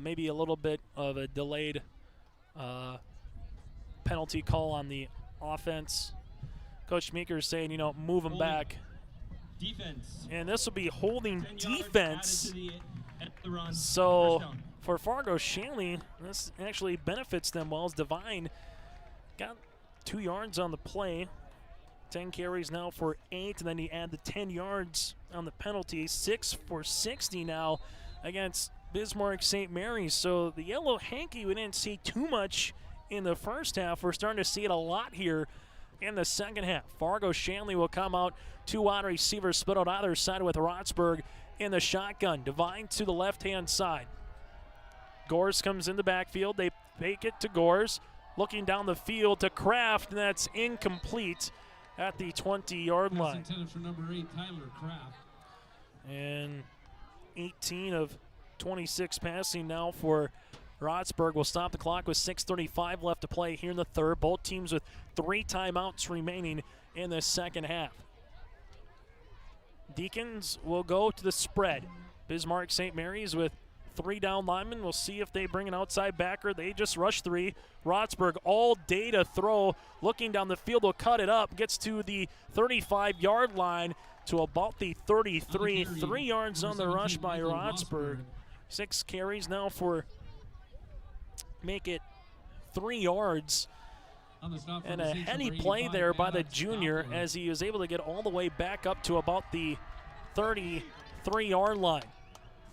maybe a little bit of a delayed penalty call on the offense. Coach Meeker is saying, move them back. Defense. And this will be holding defense. So for Fargo Shanley, this actually benefits them well as Devine got 2 yards on the play. 10 carries now for 8, and then you add the 10 yards on the penalty. 6 for 60 now against Bismarck St. Mary's. So the yellow hanky we didn't see too much in the first half. We're starting to see it a lot here in the second half. Fargo Shanley will come out. 2 wide receivers split out either side with Rotsburg in the shotgun. Devine to the left-hand side. Gores comes in the backfield. They fake it to Gores. Looking down the field to Kraft, and that's incomplete at the 20-yard line. Intended for number 8, Tyler Kraft. And 18 of 26 passing now for Rotsburg. Will stop the clock with 6:35 left to play here in the third. Both teams with 3 timeouts remaining in the second half. Deacons will go to the spread. Bismarck St. Mary's with 3 down linemen. We'll see if they bring an outside backer. They just rush 3. Rotsburg all day to throw. Looking down the field, will cut it up. Gets to the 35-yard line to about the 33. 3 yards on the rush by Rotsburg. 6 carries now for make it 3 yards. And a heady play there by the junior as he was able to get all the way back up to about the 33-yard line.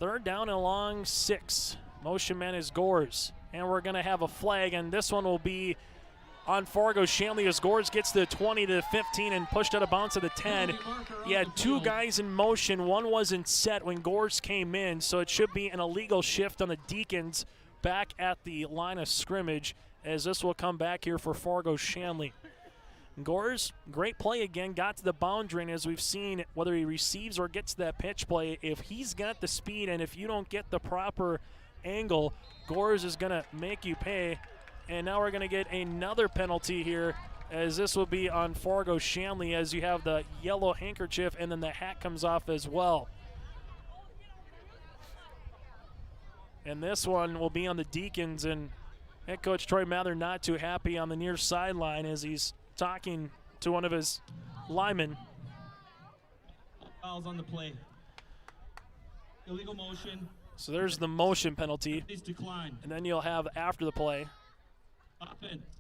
3rd down and along 6. Motion man is Gores. And we're going to have a flag, and this one will be on Fargo Shanley as Gores gets the 20 to 15 and pushed out of bounds to the 10. He had 2 guys in motion. One wasn't set when Gores came in, so it should be an illegal shift on the Deacons back at the line of scrimmage as this will come back here for Fargo Shanley. Gores, great play again, got to the boundary, and as we've seen, whether he receives or gets that pitch play, if he's got the speed and if you don't get the proper angle, Gores is going to make you pay. And now we're going to get another penalty here as this will be on Fargo Shanley as you have the yellow handkerchief and then the hat comes off as well. And this one will be on the Deacons, and head coach Troy Mather not too happy on the near sideline as he's talking to one of his linemen. Fouls on the play. Illegal motion. So there's the motion penalty. Please decline. And then you'll have after the play. Offense.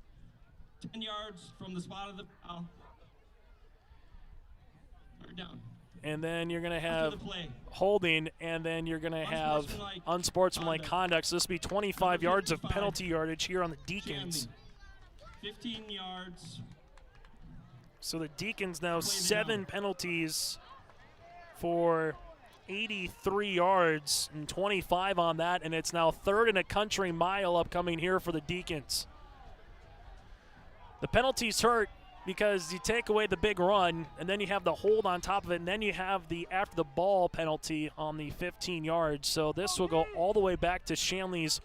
10 yards from the spot of the foul. Third down. And then you're going to have holding, and then you're going to have unsportsmanlike conduct. So this will be 25 yards of penalty yardage here on the Deacons. 15 yards. So the Deacons now 7 penalties for 83 yards and 25 on that, and it's now 3rd and a country mile upcoming here for the Deacons. The penalties hurt because you take away the big run, and then you have the hold on top of it, and then you have the after the ball penalty on the 15 yards. So this will go all the way back to Shanley's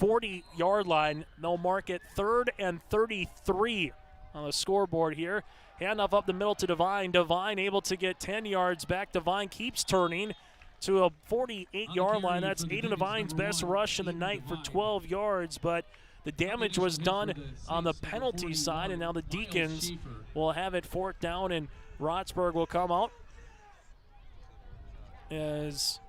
40-yard line. They'll mark it 3rd and 33 on the scoreboard here. Handoff up the middle to Devine. Devine able to get 10 yards back. Devine keeps turning to a 48-yard line. That's Aiden Devine's best rush in the night for 12 yards, but the damage was done on the penalty side, and now the Deacons will have it 4th down, and Rotsburg will come out as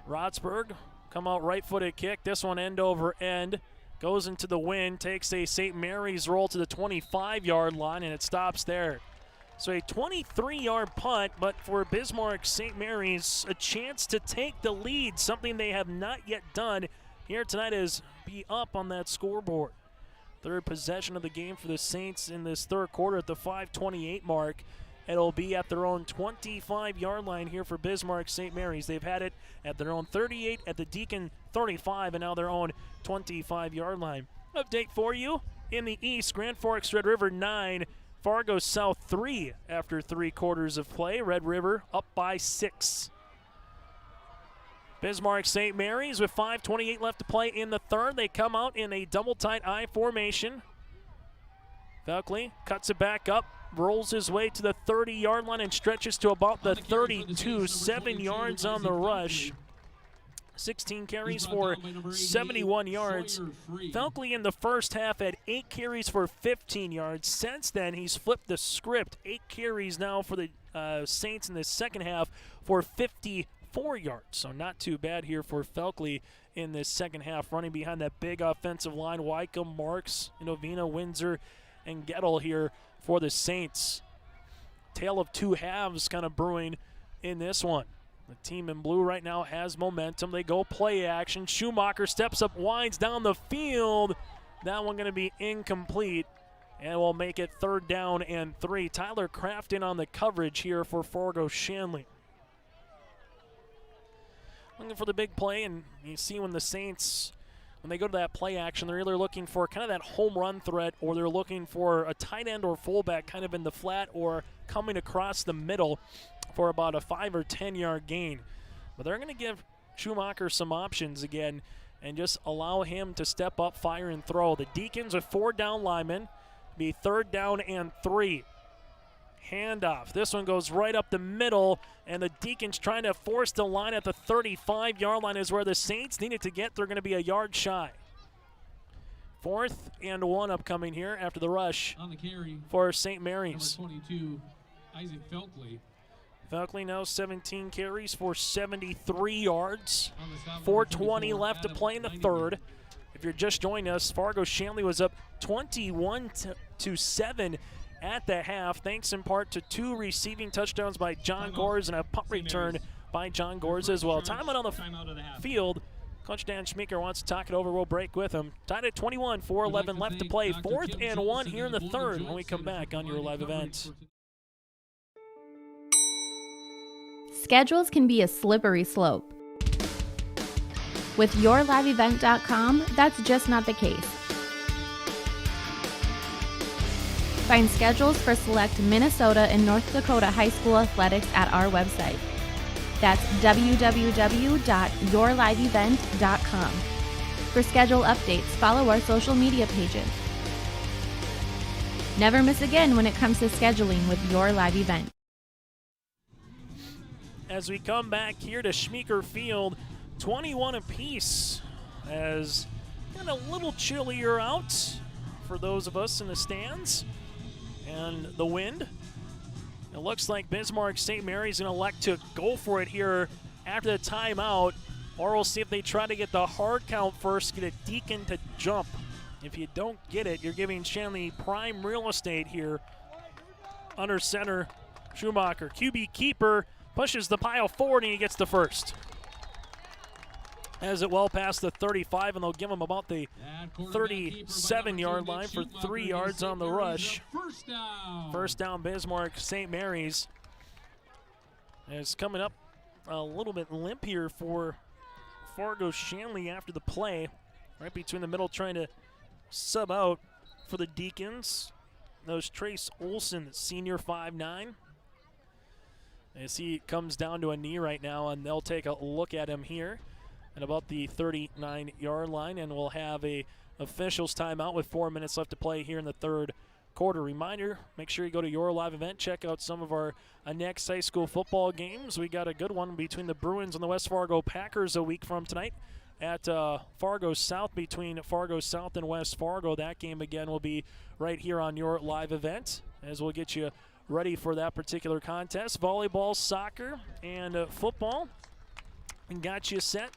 Rotsburg come out right-footed kick. This one end over end. Goes into the wind, takes a St. Mary's roll to the 25-yard line, and it stops there. So a 23-yard punt, but for Bismarck St. Mary's, a chance to take the lead, something they have not yet done here tonight is be up on that scoreboard. 3rd possession of the game for the Saints in this 3rd quarter at the 5:28 mark. It'll be at their own 25-yard line here for Bismarck St. Mary's. They've had it at their own 38, at the Deacon 35, and now their own 25-yard line. Update for you. In the East, Grand Forks Red River 9, Fargo South 3 after 3 quarters of play. Red River up by 6. Bismarck St. Mary's with 5:28 left to play in the 3rd. They come out in a double tight I formation. Felkley cuts it back up, rolls his way to the 30-yard line and stretches to about the 32, 7 yards on the rush. 16 carries for 71 yards. Felkley in the first half had 8 carries for 15 yards. Since then, he's flipped the script. 8 carries now for the Saints in the second half for 54 yards. So not too bad here for Felkley in this second half, running behind that big offensive line. Wycombe, Marks, Novena, Windsor, and Gettle here for the Saints. Tale of two halves kind of brewing in this one. The team in blue right now has momentum. They go play action. Schumacher steps up, winds down the field. That one going to be incomplete, and we'll make it 3rd down and 3. Tyler Crafton on the coverage here for Fargo Shanley. Looking for the big play, and you see when the Saints, when they go to that play action, they're either looking for kind of that home run threat, or they're looking for a tight end or fullback kind of in the flat or coming across the middle for about a 5 or 10 yard gain. But they're going to give Schumacher some options again and just allow him to step up, fire, and throw. The Deacons with 4 down linemen, be 3rd down and 3. Handoff. This one goes right up the middle, and the Deacons trying to force the line at the 35-yard line is where the Saints needed to get. They're going to be a yard shy. 4th and 1 upcoming here after the rush on the carry for St. Mary's. Number 22, Isaac Felkley. Felkley now 17 carries for 73 yards. 4:20 left to play in the 3rd. If you're just joining us, Fargo Shanley was up 21-7 at the half, thanks in part to 2 receiving touchdowns by John Gores and a punt return by John Gores as well. Timeout on the field. Coach Dan Schmeeker wants to talk it over. We'll break with him. Tied at 21, 4:11 left to play. 4th and 1 here in the 3rd when we come back on your live event. Schedules can be a slippery slope. With YourLiveEvent.com, that's just not the case. Find schedules for select Minnesota and North Dakota high school athletics at our website. That's www.yourliveevent.com. For schedule updates, follow our social media pages. Never miss again when it comes to scheduling with Your Live Event. As we come back here to Schmeeker Field, 21 apiece, as got a little chillier out for those of us in the stands, and the wind. It looks like Bismarck St. Mary's going to elect to go for it here after the timeout, or we'll see if they try to get the hard count first, get a Deacon to jump. If you don't get it, you're giving Shanley prime real estate here. Under center Schumacher, QB keeper, pushes the pile forward, and he gets the first. Has it well past the 35, and they'll give him about the 37-yard line for 3 yards on the rush. First down, Bismarck. St. Mary's is coming up a little bit limp here for Fargo Shanley after the play. Right between the middle, trying to sub out for the Deacons. Those Trace Olson, senior 5'9". As he comes down to a knee right now, and they'll take a look at him here at about the 39-yard line, and we'll have a officials timeout with 4 minutes left to play here in the third quarter. Reminder, make sure you go to your live event, check out some of our next high school football games. We got a good one between the Bruins and the West Fargo Packers a week from tonight at Fargo South, between Fargo South and West Fargo. That game again will be right here on your live event, as we'll get you ready for that particular contest. Volleyball, soccer, and football, and got you set.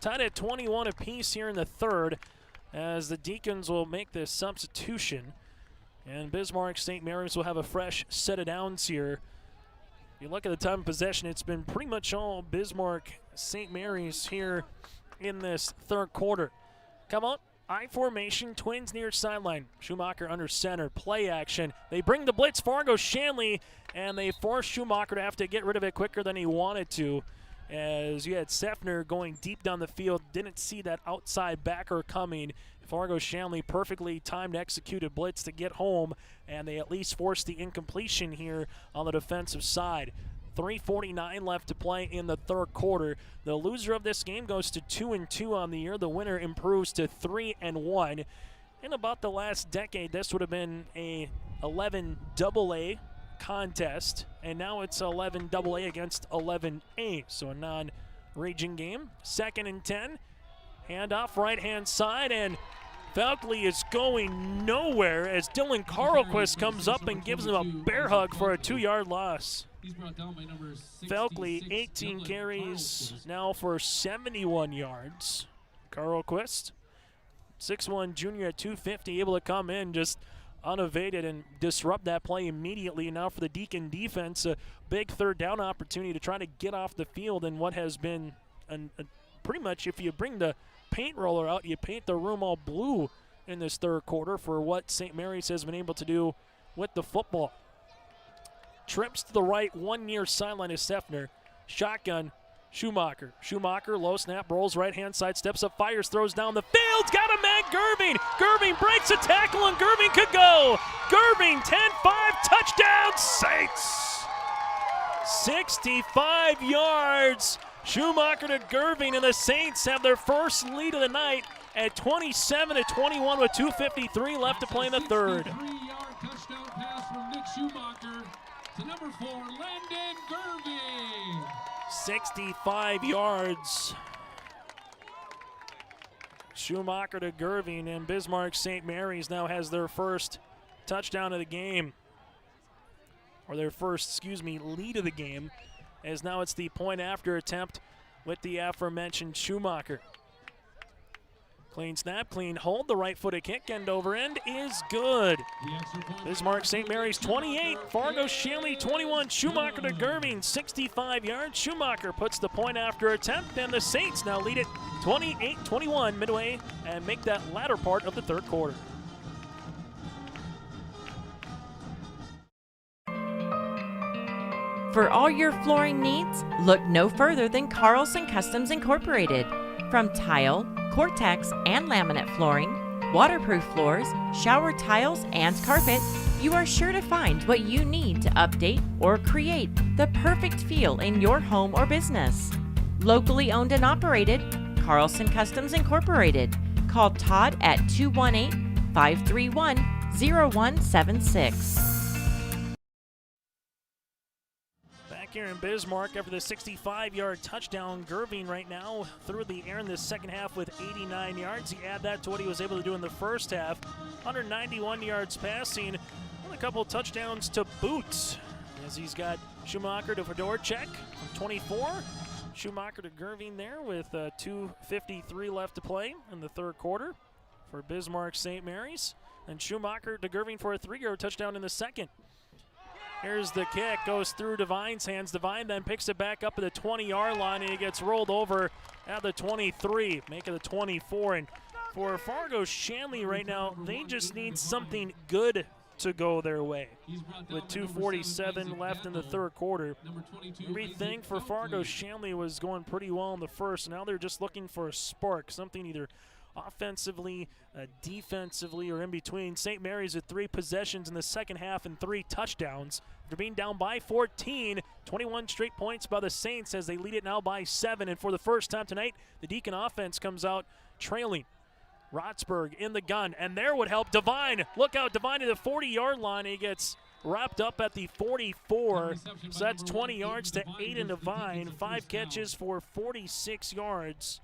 Tied at 21 apiece here in the third, as the Deacons will make this substitution. And Bismarck St. Mary's will have a fresh set of downs here. If you look at the time of possession, it's been pretty much all Bismarck St. Mary's here in this third quarter. Come on, I formation, Twins near sideline. Schumacher under center, play action. They bring the blitz, Fargo Shanley, and they force Schumacher to have to get rid of it quicker than he wanted to. As you had Seffner going deep down the field, didn't see that outside backer coming. Fargo Shanley perfectly timed, executed blitz to get home, and they at least forced the incompletion here on the defensive side. 3:49 left to play in the third quarter. The loser of this game goes to 2-2 on the year. The winner improves to 3-1. In about the last decade, this would have been a 11 AA contest, and now it's 11 AA against 11A, so a non-region game. 2nd and 10, handoff right-hand side, and Falkley is going nowhere as Dylan Carlquist comes up and gives him a bear hug for a 2-yard loss. Falkley, 18 carries now for 71 yards. Carlquist, 6'1" junior at 250, able to come in just unevaded and disrupt that play immediately. Now for the Deacon defense, a big third down opportunity to try to get off the field in what has been pretty much, if you bring the paint roller out, you paint the room all blue in this third quarter for what St. Mary's has been able to do with the football. Trips to the right, one near sideline is Seffner. Shotgun, Schumacher. Schumacher, low snap, rolls right-hand side, steps up, fires, throws down the field. Got a man, Gerving. Gerving breaks a tackle, and Gerving could go. Gerving, 10-5, touchdown, Saints. 65 yards. Schumacher to Gerving, and the Saints have their first lead of the night at 27-21 with 2:53 left to play in the third. 63-yard touchdown pass from Nick Schumacher to number 4, Landon Gerving. 65 yards. Schumacher to Gerving, and Bismarck St. Mary's now has their first touchdown of the game. Or their first, lead of the game, as now it's the point after attempt with the aforementioned Schumacher. Clean snap, clean hold, the right-footed kick, end over end is good. Bismarck St. Mary's 28, Fargo Shanley 21, Schumacher to Gerving, 65 yards. Schumacher puts the point after attempt, and the Saints now lead it 28-21 midway and make that latter part of the third quarter. For all your flooring needs, look no further than Carlson Customs Incorporated. From tile, Cortex, and laminate flooring, waterproof floors, shower tiles, and carpet, you are sure to find what you need to update or create the perfect feel in your home or business. Locally owned and operated, Carlson Customs Incorporated. Call Todd at 218-531-0176. Here in Bismarck after the 65-yard touchdown. Gerving right now through the air in this second half with 89 yards. You add that to what he was able to do in the first half. 191 yards passing and a couple touchdowns to boot, as he's got Schumacher to Fedorchek from 24. Schumacher to Gerving there with 2:53 left to play in the third quarter for Bismarck St. Mary's. And Schumacher to Gerving for a 3-yard touchdown in the second. Here's the kick, goes through Devine's hands. Devine then picks it back up at the 20-yard line, and he gets rolled over at the 23, making the 24. And for Fargo Shanley right now, they just need something good to go their way. With 2:47 left in the third quarter, everything for Fargo Shanley was going pretty well in the first. Now they're just looking for a spark, something either offensively, defensively, or in between. St. Mary's with 3 possessions in the second half and 3 touchdowns. They're being down by 14, 21 straight points by the Saints as they lead it now by 7. And for the first time tonight, the Deacon offense comes out trailing. Rotsburg in the gun, and there would help Devine. Look out, Devine to the 40-yard line. He gets wrapped up at the 44. So that's 20 yards to Aiden Devine. 5 catches for 46 yards.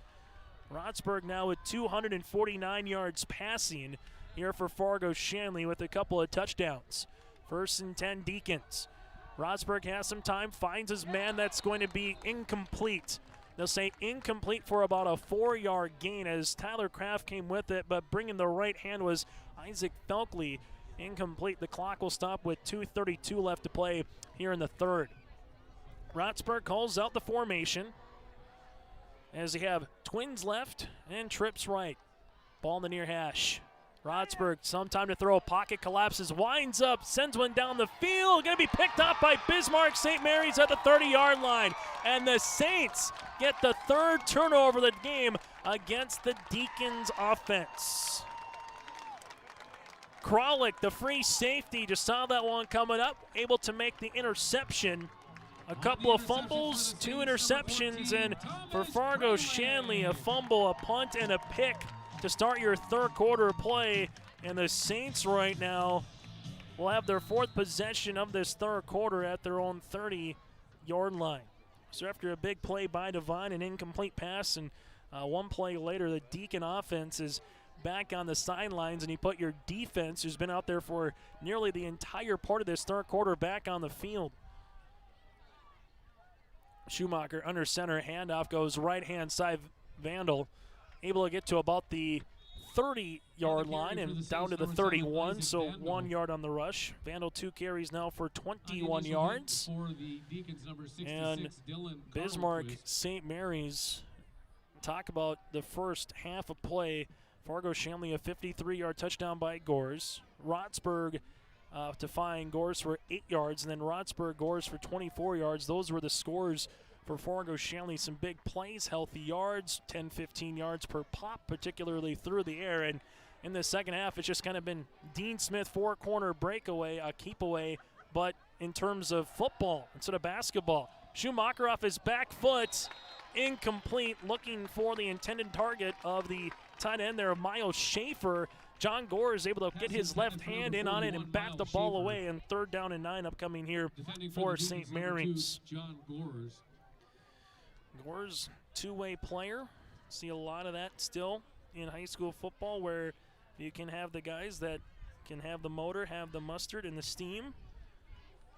Rotsburg now with 249 yards passing here for Fargo Shanley with a couple of touchdowns. 1st and 10 Deacons. Rotsburg has some time, finds his man. That's going to be incomplete. They'll say incomplete for about a 4-yard gain as Tyler Kraft came with it, but bringing the right hand was Isaac Felkley. Incomplete. The clock will stop with 2:32 left to play here in the third. Rotsburg calls out the formation as they have twins left and trips right. Ball in the near hash. Rotsburg, some time to throw. Pocket collapses, winds up, sends one down the field. Going to be picked up by Bismarck St. Mary's at the 30-yard line. And the Saints get the 3rd turnover of the game against the Deacons offense. Kralik, the free safety, just saw that one coming up, able to make the interception. A couple of fumbles, 2 interceptions, and for Fargo Shanley, a fumble, a punt, and a pick to start your third quarter play. And the Saints right now will have their 4th possession of this third quarter at their own 30-yard line. So after a big play by Devine, an incomplete pass, and one play later, the Deacon offense is back on the sidelines, and you put your defense, who's been out there for nearly the entire part of this third quarter, back on the field. Schumacher under center, handoff goes right-hand side. Vandal able to get to about the 30-yard line and down to the 31, so 1 yard on the rush. Vandal 2 carries now for 21 yards. And Bismarck St. Mary's, talk about the first half of play. Fargo Shanley, a 53-yard touchdown by Gores. Rotsburg to find Gores for 8 yards, and then Rotsburg Gores for 24 yards. Those were the scores for Fargo Shanley. Some big plays, healthy yards, 10, 15 yards per pop, particularly through the air. And in the second half, it's just kind of been Dean Smith 4-corner breakaway, a keep away, but in terms of football instead of basketball. Schumacher off his back foot, incomplete, looking for the intended target of the tight end there, Miles Schaefer. John Gore is able to get his left hand in on it and back the ball away, and 3rd down and 9 upcoming here for St. Mary's. Gore's two-way player. See a lot of that still in high school football, where you can have the guys that can have the motor, have the mustard, and the steam.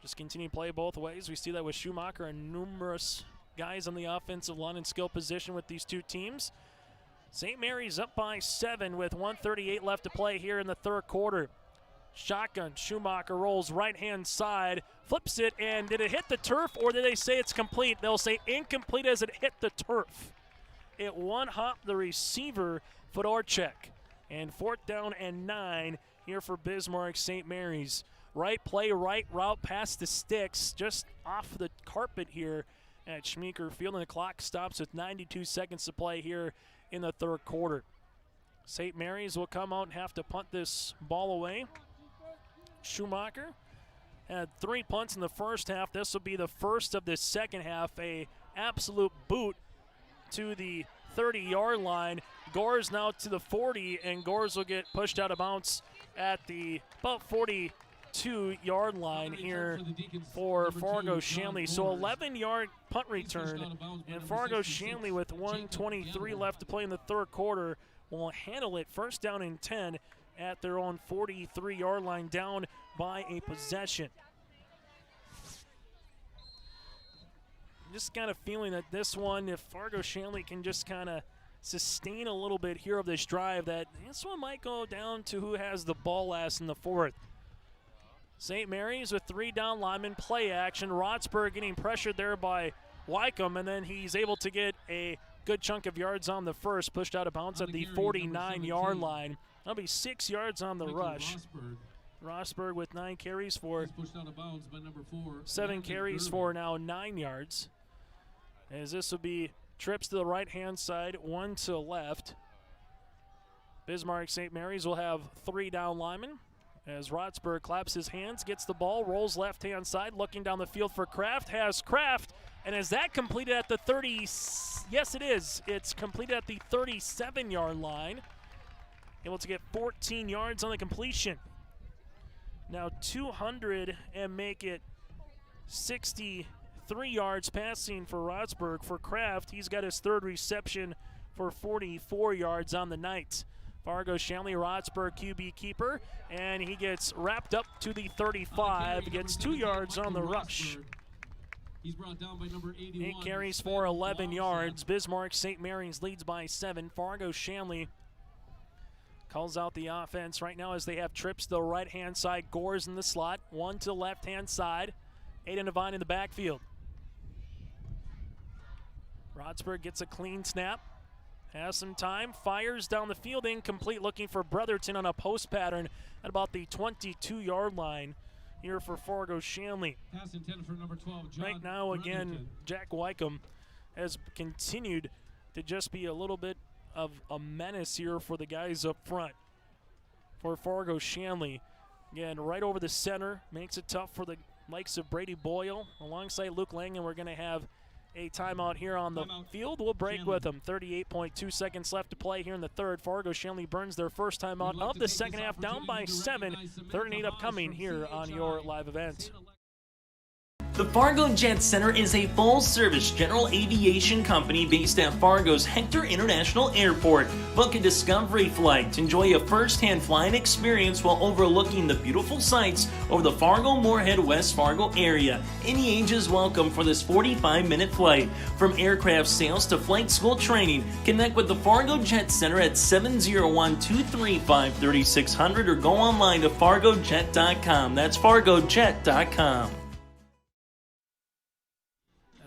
Just continue to play both ways. We see that with Schumacher and numerous guys on the offensive line and skill position with these two teams. St. Mary's up by 7 with 1:38 left to play here in the third quarter. Shotgun, Schumacher rolls right-hand side, flips it, and did it hit the turf, or did they say it's complete? They'll say incomplete as it hit the turf. It one-hopped the receiver, Fedorchuk. And 4th down and 9 here for Bismarck St. Mary's. Right play, right route past the sticks, just off the carpet here at Schmeeker Field, and the clock stops with 92 seconds to play here in the third quarter. St. Mary's will come out and have to punt this ball away. Schumacher had 3 punts in the first half. This will be the first of the second half. A absolute boot to the 30-yard line. Gores now to the 40, and Gores will get pushed out of bounds at the about 42-yard line here for Fargo Shanley. So 11-yard punt return, and Fargo Shanley with 1:23 left to play in the third quarter will handle it. 1st down and 10 at their own 43-yard line, down by a possession. Just kind of feeling that this one, if Fargo Shanley can just kind of sustain a little bit here of this drive, that this one might go down to who has the ball last in the fourth. St. Mary's with 3 down linemen, play action. Rotsburg getting pressured there by Wycombe, and then he's able to get a good chunk of yards on the first, pushed out of bounds at the 49-yard line. That'll be 6 yards on the rush. Rosberg with 9 carries for 7 carries for now 9 yards. As this will be trips to the right-hand side, 1 to left. Bismarck St. Mary's will have 3 down linemen. As Rotsburg claps his hands, gets the ball, rolls left-hand side, looking down the field for Kraft, has Kraft, and is that completed at the 30? Yes, it is. It's completed at the 37-yard line. Able to get 14 yards on the completion. Now 200 and make it 63 yards passing for Rotsburg. For Kraft, he's got his 3rd reception for 44 yards on the night. Fargo Shanley, Rotsburg QB keeper, and he gets wrapped up to the 35, gets 2 yards on the rush. He's brought down by number 81. 8 carries for 11 yards. Bismarck St. Mary's leads by 7. Fargo Shanley calls out the offense right now as they have trips to the right-hand side. Gores in the slot, 1 to the left-hand side. Aiden Devine in the backfield. Rotsburg gets a clean snap. Has some time, fires down the field, incomplete, looking for Brotherton on a post pattern at about the 22-yard line here for Fargo Shanley. Pass intended for number 12, John right now, again, Brotherton. Jack Wycombe has continued to just be a little bit of a menace here for the guys up front. For Fargo Shanley, again, right over the center, makes it tough for the likes of Brady Boyle alongside Luke Lang, and we're going to have a timeout here on the field. We'll break with them. 38.2 seconds left to play here in the 3rd. Fargo Shanley burns their first timeout of the second half, down by 7. 3rd and 8 upcoming here on your live event. The Fargo Jet Center is a full-service general aviation company based at Fargo's Hector International Airport. Book a discovery flight. Enjoy a first-hand flying experience while overlooking the beautiful sights over the Fargo-Moorhead, West Fargo area. Any age is welcome for this 45-minute flight. From aircraft sales to flight school training, connect with the Fargo Jet Center at 701-235-3600 or go online to fargojet.com. That's fargojet.com.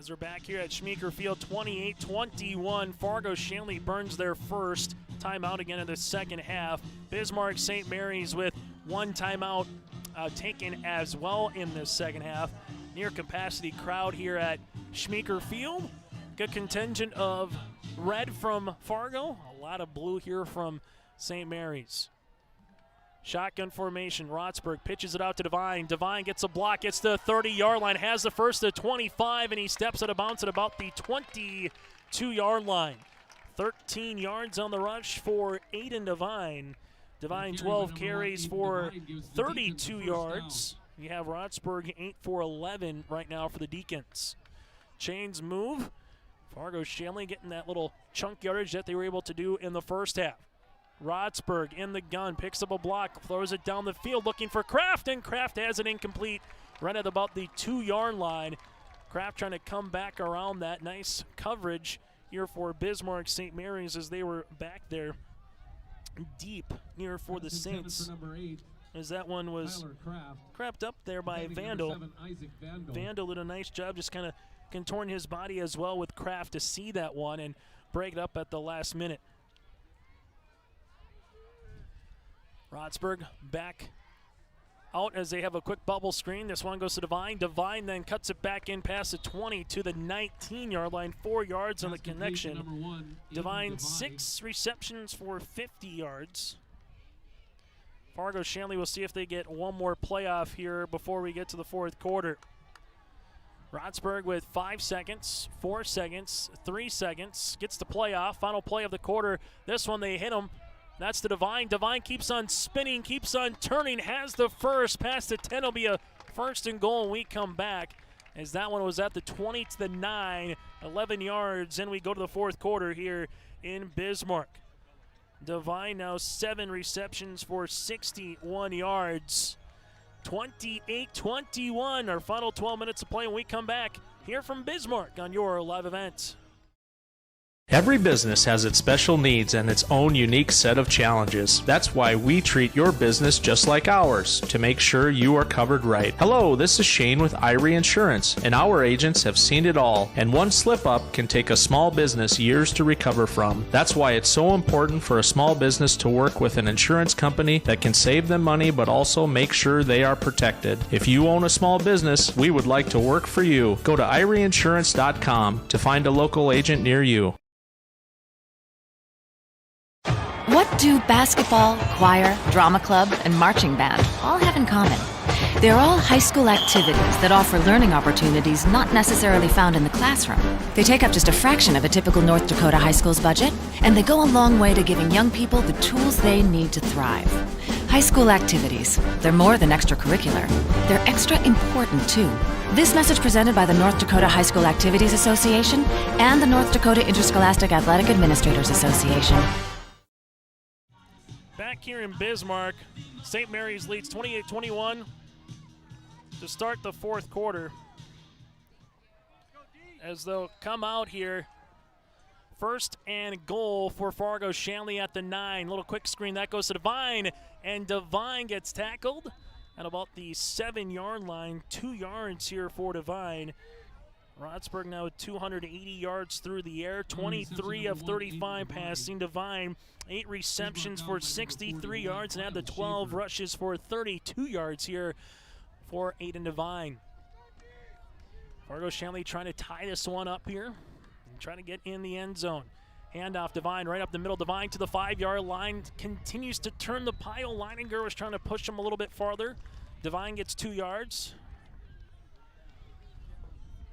We're back here at Schmeeker Field, 28-21. Fargo Shanley burns their first timeout again in the second half. Bismarck St. Mary's with 1 timeout taken as well in the second half. Near capacity crowd here at Schmeeker Field. Good contingent of red from Fargo. A lot of blue here from St. Mary's. Shotgun formation, Rotsburg pitches it out to Devine. Devine gets a block, gets to the 30-yard line, has the first to 25, and he steps out of bounds at about the 22-yard line. 13 yards on the rush for Aiden Devine. Devine 12 carries for 32 yards. You have Rotsburg 8 for 11 right now for the Deacons. Chains move. Fargo Shanley getting that little chunk yardage that they were able to do in the first half. Rotsburg in the gun, picks up a block, throws it down the field looking for Kraft, and Kraft has it incomplete right at about the 2-yard line. Kraft trying to come back around that. Nice coverage here for Bismarck St. Mary's as they were back there deep here for the Saints. As that one was crapped up there by Vandal. Vandal did a nice job just kind of contorting his body as well with Kraft to see that one and break it up at the last minute. Rotsburg back out as they have a quick bubble screen. This one goes to Devine. Devine then cuts it back in past the 20 to the 19-yard line. 4 yards on the connection. Devine 6 receptions for 50 yards. Fargo Shanley will see if they get one more playoff here before we get to the 4th quarter. Rotsburg with 5 seconds, 4 seconds, 3 seconds. Gets the playoff. Final play of the quarter. This one they hit him. That's the Devine. Devine keeps on spinning, keeps on turning, has the first. Past the 10 will be a 1st and goal, and we come back as that one was at the 20 to the 9, 11 yards, and we go to the 4th quarter here in Bismarck. Devine now 7 receptions for 61 yards. 28-21, our final 12 minutes of play, and we come back here from Bismarck on your live event. Every business has its special needs and its own unique set of challenges. That's why we treat your business just like ours, to make sure you are covered right. Hello, this is Shane with Irie Insurance, and our agents have seen it all, and one slip-up can take a small business years to recover from. That's why it's so important for a small business to work with an insurance company that can save them money but also make sure they are protected. If you own a small business, we would like to work for you. Go to IrieInsurance.com to find a local agent near you. What do basketball, choir, drama club, and marching band all have in common? They're all high school activities that offer learning opportunities not necessarily found in the classroom. They take up just a fraction of a typical North Dakota high school's budget, and they go a long way to giving young people the tools they need to thrive. High school activities, they're more than extracurricular. They're extra important, too. This message presented by the North Dakota High School Activities Association and the North Dakota Interscholastic Athletic Administrators Association. Back here in Bismarck, St. Mary's leads 28-21 to start the fourth quarter, as they'll come out here. First and goal for Fargo. Shanley at the 9. Little quick screen that goes to Devine, and Devine gets tackled at about the 7-yard line. 2 yards here for Devine. Rotsburg now with 280 yards through the air, 23 of 35 passing. Devine, 8 receptions for 63 yards and had the 12 rushes for 32 yards here for Aiden Devine. Fargo Shanley trying to tie this one up here and trying to get in the end zone. Handoff Devine right up the middle. Devine to the 5-yard line, continues to turn the pile. Leininger was trying to push him a little bit farther. Devine gets 2 yards.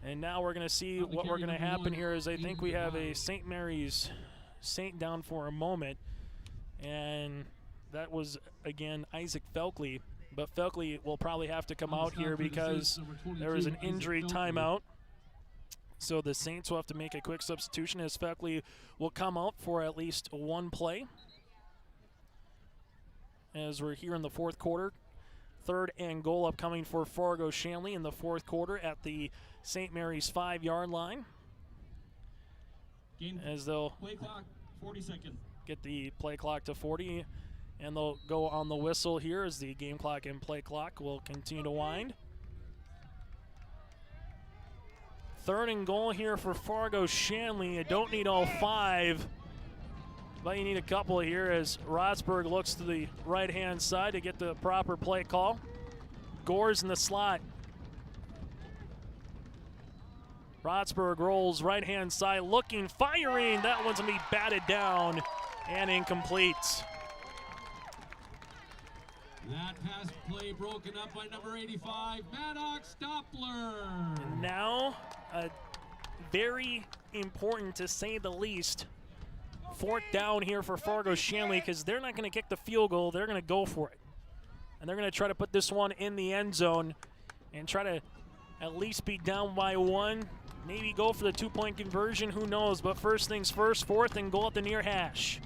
And now we're going to see what we're going to happen here is I think we have a St. Mary's Saint down for a moment. And that was, again, Isaac Felkley. But Felkley will probably have to come out here because there is an injury timeout. So the Saints will have to make a quick substitution as Felkley will come out for at least one play. As we're here in the fourth quarter. Third and goal upcoming for Fargo Shanley in the fourth quarter at the St. Mary's 5-yard line. As they'll play clock, 40 seconds. Get the play clock to 40, and they'll go on the whistle here as the game clock and play clock will continue to wind. Third and goal here for Fargo Shanley. You don't need all 5, but you need a couple here as Rotsburg looks to the right-hand side to get the proper play call. Gore's in the slot. Rotsburg rolls right-hand side, looking, firing. That one's going to be batted down and incomplete. That pass play broken up by number 85, Maddox Doppler. And now, very important to say the least, fourth down here for Fargo Shanley because they're not going to kick the field goal. They're going to go for it. And they're going to try to put this one in the end zone and try to at least be down by 1. Maybe go for the 2-point conversion, who knows. But first things first, fourth and goal at the near hash.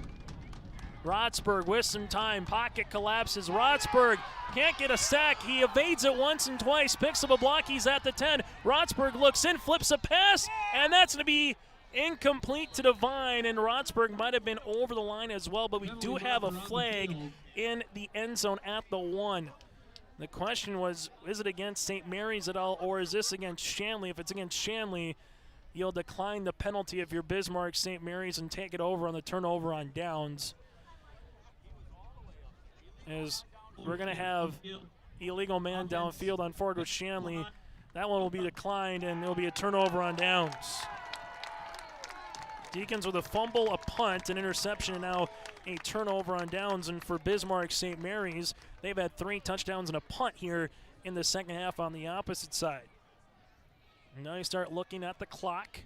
Rotsburg with some time, pocket collapses. Rotsburg can't get a sack. He evades it once and twice, picks up a block. He's at the 10. Rotsburg looks in, flips a pass, and that's going to be incomplete to Devine, and Rotsburg might have been over the line as well, but we do have a flag in the end zone at the 1. The question was, is it against St. Mary's at all, or is this against Shanley? If it's against Shanley, you'll decline the penalty if you're Bismarck St. Mary's and take it over on the turnover on downs. As we're going to have illegal man downfield on Fargo Shanley. That one will be declined, and it'll be a turnover on downs. Deacons with a fumble, a punt, an interception, and now a turnover on downs. And for Bismarck St. Mary's, they've had 3 touchdowns and a punt here in the second half on the opposite side. And now you start looking at the clock.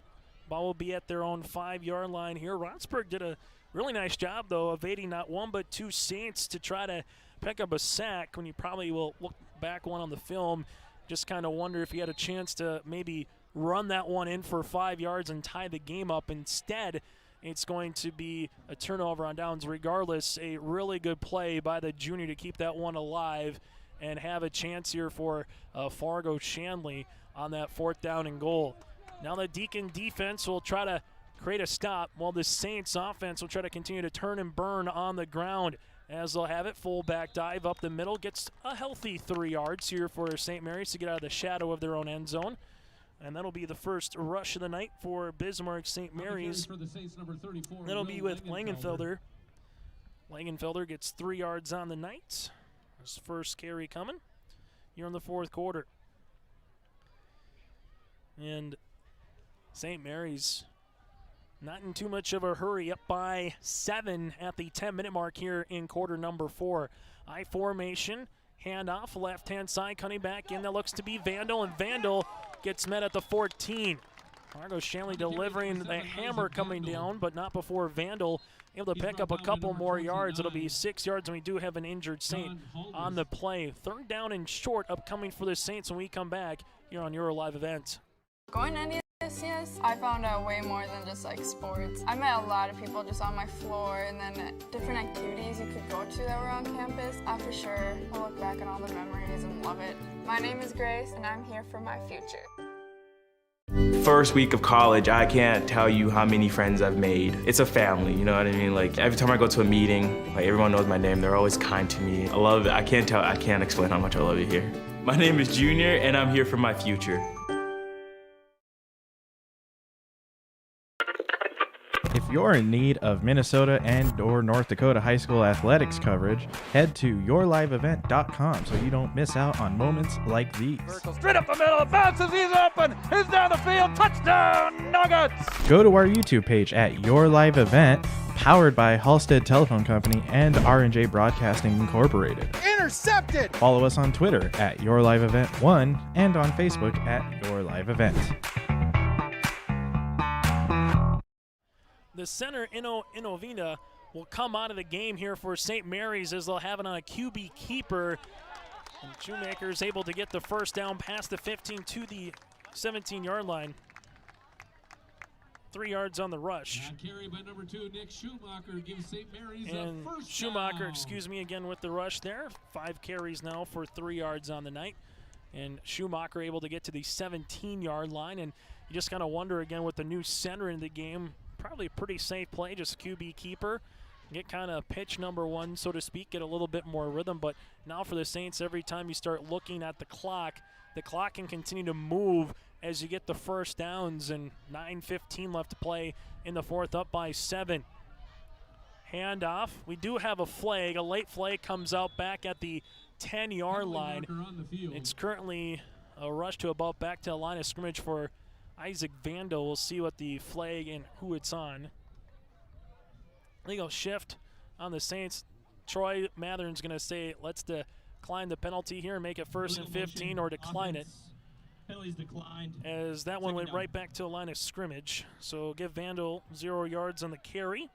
Ball will be at their own 5-yard line here. Rotsburg did a really nice job, though, evading not 1 but 2 Saints to try to pick up a sack when you probably will look back one on the film. Just kind of wonder if he had a chance to maybe run that one in for 5 yards and tie the game up. Instead, it's going to be a turnover on downs. Regardless, a really good play by the junior to keep that one alive and have a chance here for Fargo Shanley on that 4th down and goal. Now the Deacon defense will try to create a stop while the Saints offense will try to continue to turn and burn on the ground as they'll have it. Fullback dive up the middle, gets a healthy 3 yards here for St. Mary's to get out of the shadow of their own end zone. And that'll be the first rush of the night for Bismarck St. Mary's. For the Saints, number 34, that'll be with Langenfelder. Langenfelder gets 3 yards on the night. His first carry coming here in the fourth quarter. And St. Mary's not in too much of a hurry, up by 7 at the 10-minute mark here in quarter number 4. I formation, handoff, left-hand side, coming back in. That looks to be Vandal, and Vandal gets met at the 14. Fargo Shanley delivering the hammer coming down, but not before Vandal able to pick up a couple more yards. It'll be 6 yards, and we do have an injured Saint on the play. Third down and short upcoming for the Saints when we come back here on your live event. Going to any of this, yes, I found out way more than just like sports. I met a lot of people just on my floor, and then different activities you could go to that were on campus. For sure, I'll look back at all the memories and love it. My name is Grace, and I'm here for my future. First week of college, I can't tell you how many friends I've made. It's a family, you know what I mean? Like every time I go to a meeting, like everyone knows my name. They're always kind to me. I love it. I can't explain how much I love it here. My name is Junior, and I'm here for my future. If you're in need of Minnesota and/or North Dakota high school athletics coverage, head to yourliveevent.com so you don't miss out on moments like these. Straight up the middle, bounces, he's open, he's down the field, touchdown, Nuggets! Go to our YouTube page at Your Live Event, powered by Halstead Telephone Company and R&J Broadcasting Incorporated. Intercepted! Follow us on Twitter at Your Live Event 1 and on Facebook at Your Live Event. The center, Inovina, will come out of the game here for St. Mary's as they'll have it on a QB keeper. And Shoemaker is able to get the first down past the 15 to the 17-yard line. 3 yards on the rush. Carry by number 2, Nick Schumacher, gives St. Mary's and a first Schumacher, down. Again with the rush there. 5 carries now for 3 yards on the night. And Schumacher able to get to the 17-yard line. And you just kind of wonder again with the new center in the game, probably a pretty safe play, just QB keeper. Get kind of pitch number 1, so to speak, get a little bit more rhythm. But now for the Saints, every time you start looking at the clock can continue to move as you get the first downs, and 9:15 left to play in the fourth, up by 7. Handoff. We do have a flag. A late flag comes out back at the 10-yard line. It's currently a rush to about back to the line of scrimmage for Isaac Vandal. We'll see what the flag and who it's on. Legal shift on the Saints. Troy Mathern's going to say, let's decline the penalty here and make it 1st and 15, or decline it. Penalties declined. As that one went right back to the line of scrimmage. So give Vandal 0 yards on the carry.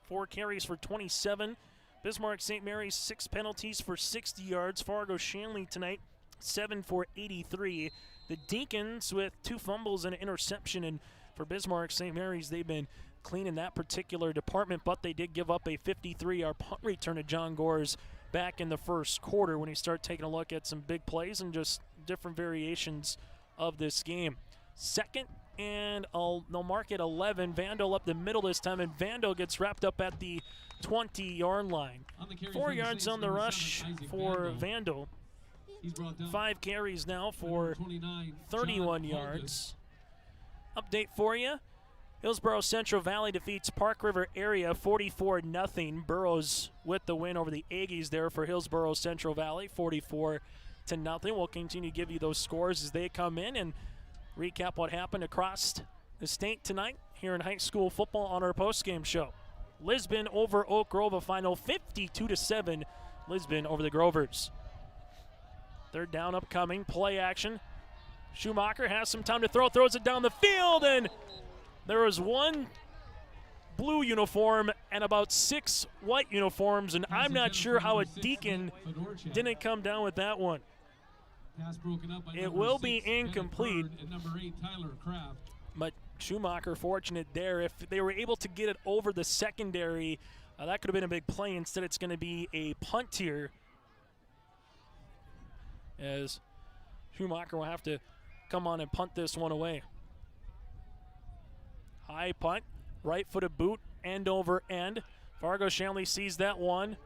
4 carries for 27. Bismarck St. Mary's 6 penalties for 60 yards. Fargo Shanley tonight 7 for 83. The Deacons with 2 fumbles and an interception, and for Bismarck St. Mary's, they've been clean in that particular department, but they did give up a 53-yard punt return to John Gores back in the first quarter when you start taking a look at some big plays and just different variations of this game. Second, and they'll mark it 11. Vandal up the middle this time, and Vandal gets wrapped up at the 20-yard line. 4 yards on the rush for Vandal. 5 carries now for 31 yards. Update for you. Hillsborough Central Valley defeats Park River Area 44-0. Burroughs with the win over the Aggies there for Hillsborough Central Valley, 44-0. We'll continue to give you those scores as they come in and recap what happened across the state tonight here in high school football on our postgame show. Lisbon over Oak Grove, a final 52-7. Lisbon over the Grovers. Third down upcoming, play action. Schumacher has some time to throw, throws it down the field, and there was 1 blue uniform and about 6 white uniforms, and I'm not sure how a Deacon didn't come down with that one. It will be incomplete, but Schumacher fortunate there. If they were able to get it over the secondary, that could have been a big play. Instead, it's going to be a punt here, as Schumacher will have to come on and punt this one away. High punt, Right-footed boot, end over end. Fargo Shanley sees that one.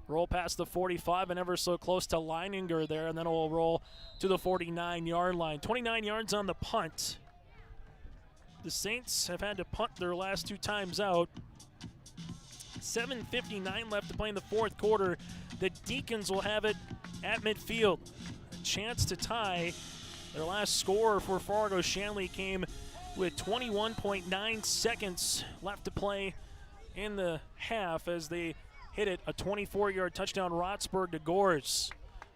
Roll past the 45 and ever so close to Leininger there, and then it will roll to the 49-yard line. 29 yards on the punt. The Saints have had to punt their last 2 times out. 7:59 left to play in the fourth quarter. The Deacons will have it at midfield. A chance to tie. Their last score for Fargo Shanley came with 21.9 seconds left to play in the half as they hit it, a 24-yard touchdown, Rotsburg to Gores.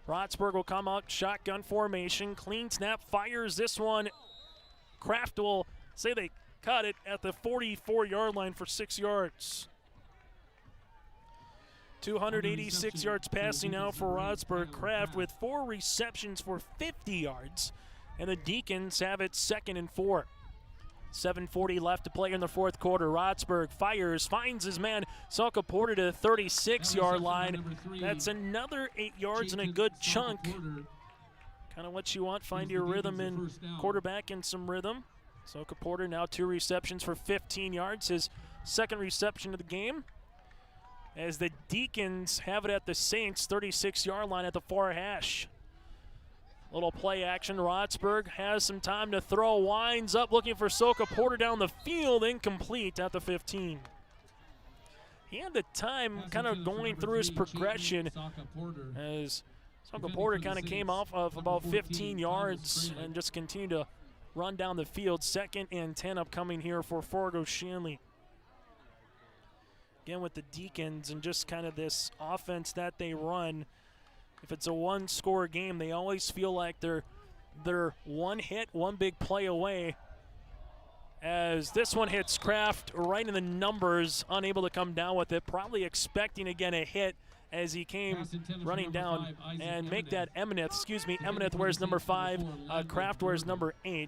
Rotsburg will come out, shotgun formation, clean snap, fires this one. Kraft will say they caught it at the 44-yard line for 6 yards. 286 yards passing now for Rotsburg. Kraft with 4 receptions for 50 yards. And the Deacons have it 2nd and 4. 7:40 left to play in the fourth quarter. Rotsburg fires, finds his man, Salka Porter to the 36-yard line. That's another 8 yards and a good chunk. Kind of what you want, find your rhythm in quarterback and some rhythm. Salka Porter now 2 receptions for 15 yards, his 2nd reception of the game. As the Deacons have it at the Saints' 36-yard line at the far hash. Little play action. Rotsburg has some time to throw. Winds up looking for Soka Porter down the field. Incomplete at the 15. He had the time kind of going through his progression as Soka Porter kind of came off of about 15 yards and just continued to run down the field. 2nd and 10 upcoming here for Fargo Shanley. Again with the Deacons and just kind of this offense that they run. If it's a 1-score game, they always feel like they're one hit, one big play away. As this one hits Kraft right in the numbers, unable to come down with it, probably expecting again a hit as he came running down and make that Emineth wears number 5, Kraft wears number 8.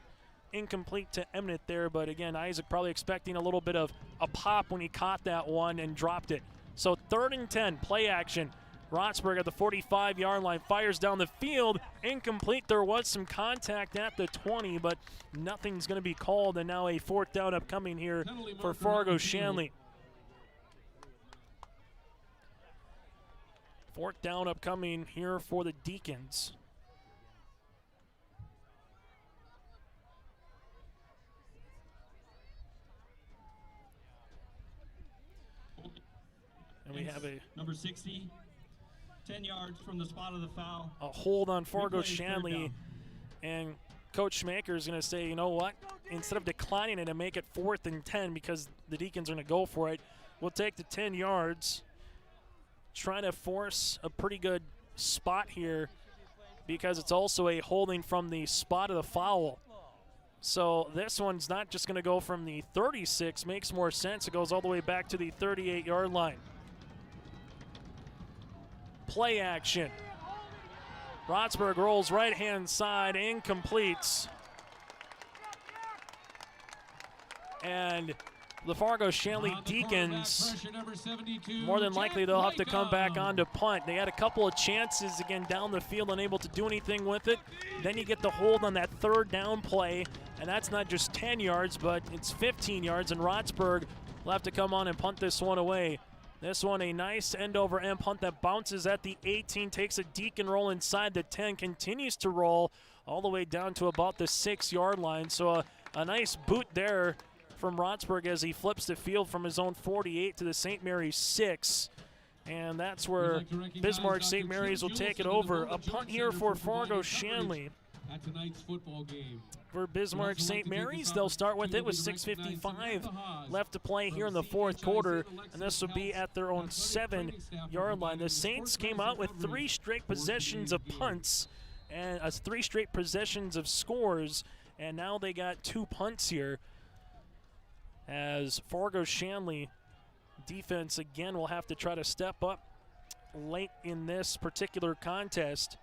Incomplete to Emineth there, but again, Isaac probably expecting a little bit of a pop when he caught that one and dropped it. So 3rd and 10, play action. Rotsburg at the 45-yard line, fires down the field, incomplete. There was some contact at the 20, but nothing's going to be called, and now a 4th down upcoming here for Fargo Shanley. 4th down upcoming here for the Deacons. And we have a number 60. 10 yards from the spot of the foul. A hold on Fargo Shanley, and Coach Schmaker is going to say, you know what, instead of declining it and make it 4th and 10 because the Deacons are going to go for it, we'll take the 10 yards, trying to force a pretty good spot here because it's also a holding from the spot of the foul. So this one's not just going to go from the 36, makes more sense. It goes all the way back to the 38-yard line. Play action. Rotsburg rolls right-hand side, incomplete. And the Fargo Shanley Deacons, more than likely they'll have to come back on to punt. They had a couple of chances again down the field, unable to do anything with it. Then you get the hold on that 3rd down play, and that's not just 10 yards, but it's 15 yards, and Rotsburg will have to come on and punt this one away. This one a nice end-over-end punt that bounces at the 18, takes a Deacon roll inside the 10, continues to roll all the way down to about the 6-yard line. So a nice boot there from Rotsburg as he flips the field from his own 48 to the St. Mary's 6. And that's where Bismarck St. Mary's will take it over. A punt here for Fargo Shanley. At tonight's football game. For Bismarck St. Mary's, they'll start with it with 6:55 left to play here in the fourth quarter, and this will be at their own 7-yard line. The Saints came out with 3 straight possessions of punts and 3 straight possessions of scores, and now they got 2 punts here as Fargo Shanley defense again will have to try to step up late in this particular contest.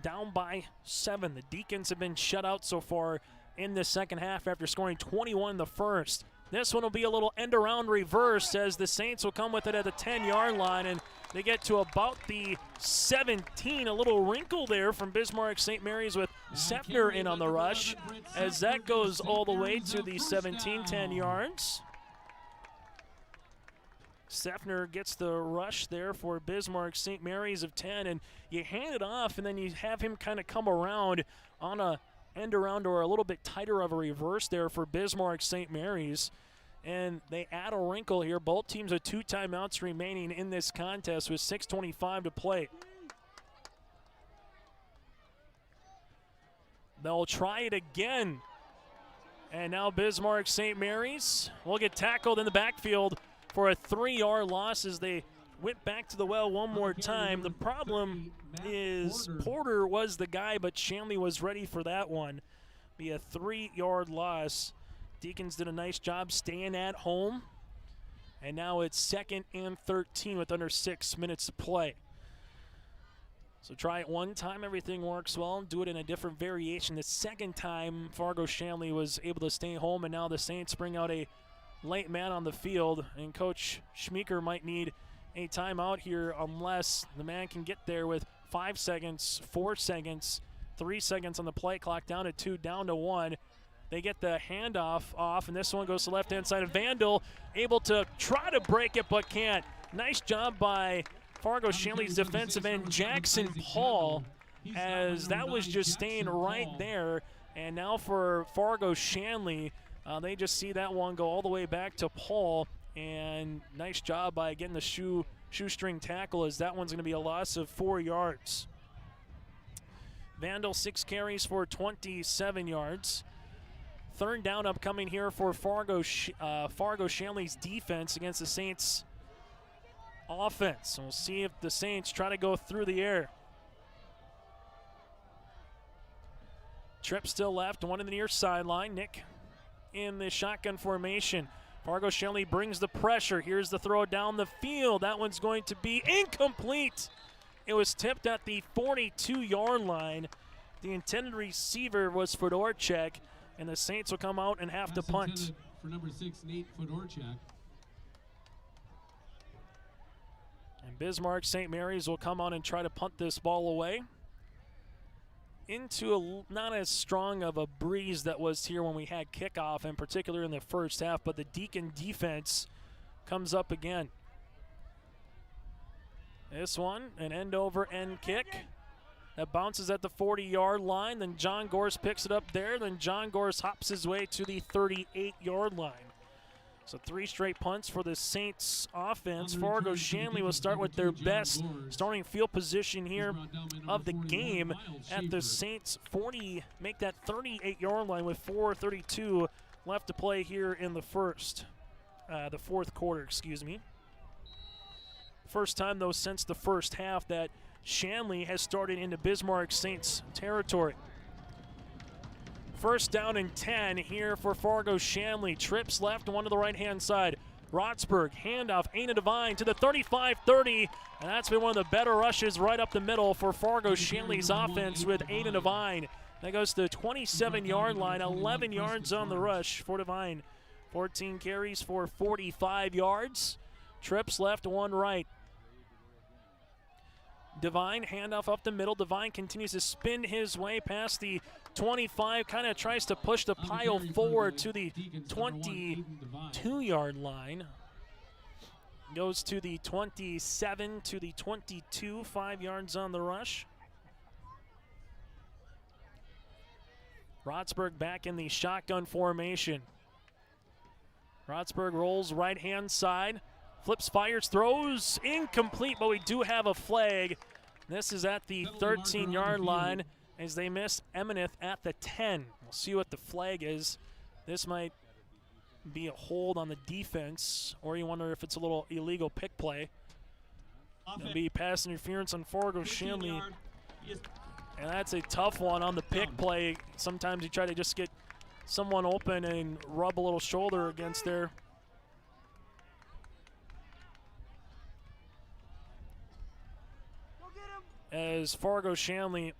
Down by 7. The Deacons have been shut out so far in the second half after scoring 21 in the first. This one will be a little end-around reverse as the Saints will come with it at the 10-yard line, and they get to about the 17. A little wrinkle there from Bismarck St. Mary's with Sefner in on the rush as that goes all the way to the 17, 10 yards. Sefner gets the rush there for Bismarck St. Mary's of 10, and you hand it off, and then you have him kind of come around on a end around or a little bit tighter of a reverse there for Bismarck St. Mary's. And they add a wrinkle here. Both teams with 2 timeouts remaining in this contest with 6:25 to play. They'll try it again. And now Bismarck St. Mary's will get tackled in the backfield for a 3-yard loss as they went back to the well one more time. The problem is Porter was the guy, but Shanley was ready for that one. Be a 3-yard loss. Deacons did a nice job staying at home. And now it's 2nd and 13 with under 6 minutes to play. So try it one time, everything works well. Do it in a different variation. The second time, Fargo Shanley was able to stay home, and now the Saints bring out a late man on the field. And Coach Schmeeker might need a timeout here unless the man can get there with 5 seconds, 4 seconds, 3 seconds on the play clock, down to 2, down to 1. They get the handoff off, and this one goes to the left-hand side of Vandal, able to try to break it but can't. Nice job by Fargo Shanley's defensive end, Jackson Paul, as that was just staying right there. And now for Fargo Shanley, they just see that one go all the way back to Paul. And nice job by getting the shoestring tackle, as that one's going to be a loss of 4 yards. Vandal 6 carries for 27 yards. 3rd down upcoming here for Fargo Shanley's defense against the Saints offense. So we'll see if the Saints try to go through the air. Tripp still left, one in the near sideline. Nick in the shotgun formation. Fargo Shanley brings the pressure. Here's the throw down the field. That one's going to be incomplete. It was tipped at the 42-yard line. The intended receiver was Fedorchak, and the Saints will come out and have to punt. For number 6, Nate Fedorchak. And Bismarck St. Mary's will come on and try to punt this ball away into not as strong of a breeze that was here when we had kickoff, in particular in the first half, but the Deacon defense comes up again. This one, an end-over-end kick that bounces at the 40-yard line. Then John Gorse picks it up there. Then John Gorse hops his way to the 38-yard line. So 3 straight punts for the Saints offense. Fargo Shanley will start with their best starting field position here of the game at the Saints 40, make that 38-yard line with 4:32 left to play here in the fourth quarter, excuse me. First time, though, since the first half that Shanley has started into Bismarck Saints territory. 1st down and 10 here for Fargo Shanley. Trips left, one to the right-hand side. Rotsburg, handoff, Aina Devine to the 35-30, and that's been one of the better rushes right up the middle for Fargo Shanley's offense with Aina Devine. That goes to the 27-yard line, 11 yards on the rush for Devine. 14 carries for 45 yards. Trips left, one right. Devine, handoff up the middle. Devine continues to spin his way past the 25, kind of tries to push the pile forward to the 22-yard line. Goes to the 27, to the 22, 5 yards on the rush. Rotsburg back in the shotgun formation. Rotsburg rolls right-hand side. Flips, fires, throws, incomplete, but we do have a flag. This is at the 13-yard line as they miss Emineth at the 10. We'll see what the flag is. This might be a hold on the defense, or you wonder if it's a little illegal pick play. It'll be pass interference on Fargo Shanley. And that's a tough one on the pick play. Sometimes you try to just get someone open and rub a little shoulder against there. As Fargo Shanley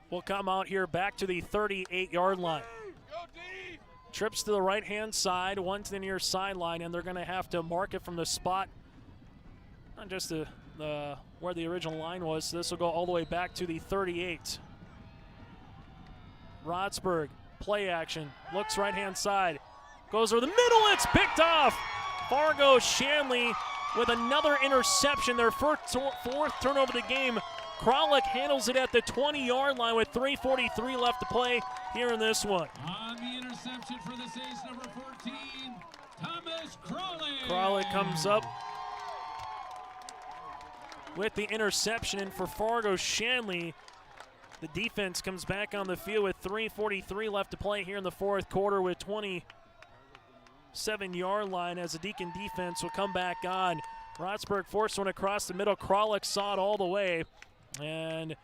will come out here back to the 38-yard line. Trips to the right-hand side, one to the near sideline, and they're going to have to mark it from the spot, not just where the original line was. So this will go all the way back to the 38. Rotsburg, play action, looks right-hand side, goes over the middle, it's picked off. Fargo Shanley with another interception, their fourth turnover of the game. Kralik handles it at the 20-yard line with 3:43 left to play here in this one. On the interception for the Saints, number 14, Thomas Kralik. Kralik comes up with the interception, and for Fargo Shanley, the defense comes back on the field with 3:43 left to play here in the fourth quarter with 27-yard line as the Deacon defense will come back on. Rotsburg forced one across the middle. Kralik saw it all the way. And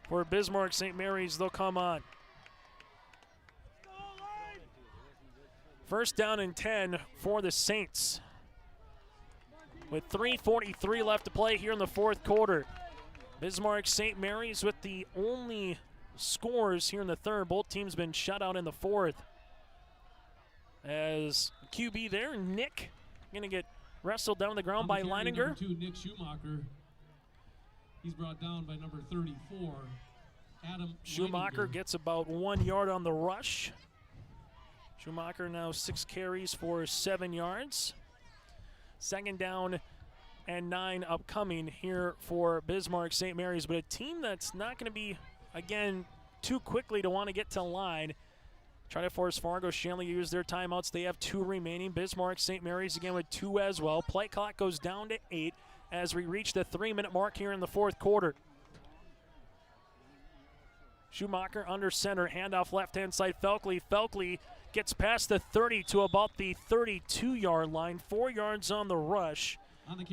for Bismarck St. Mary's, they'll come on. First down and 10 for the Saints. With 3:43 left to play here in the fourth quarter. Bismarck St. Mary's with the only scores here in the third. Both teams been shut out in the fourth. As QB there, Nick, going to get wrestled down on the ground by Leininger. Number 2, Nick Schumacher. He's brought down by number 34, Adam Schumacher Leininger. gets about 1 yard on the rush. Schumacher now 6 carries for 7 yards. Second down and 9 upcoming here for Bismarck St. Mary's, but a team that's not going to be, again, too quickly to want to get to line. Try to force Fargo Shanley to use their timeouts. They have 2 remaining. Bismarck St. Mary's again with 2 as well. Play clock goes down to 8 as we reach the 3-minute mark here in the fourth quarter. Schumacher under center, handoff left-hand side, Felkley. Felkley gets past the 30 to about the 32-yard line, 4 yards on the rush.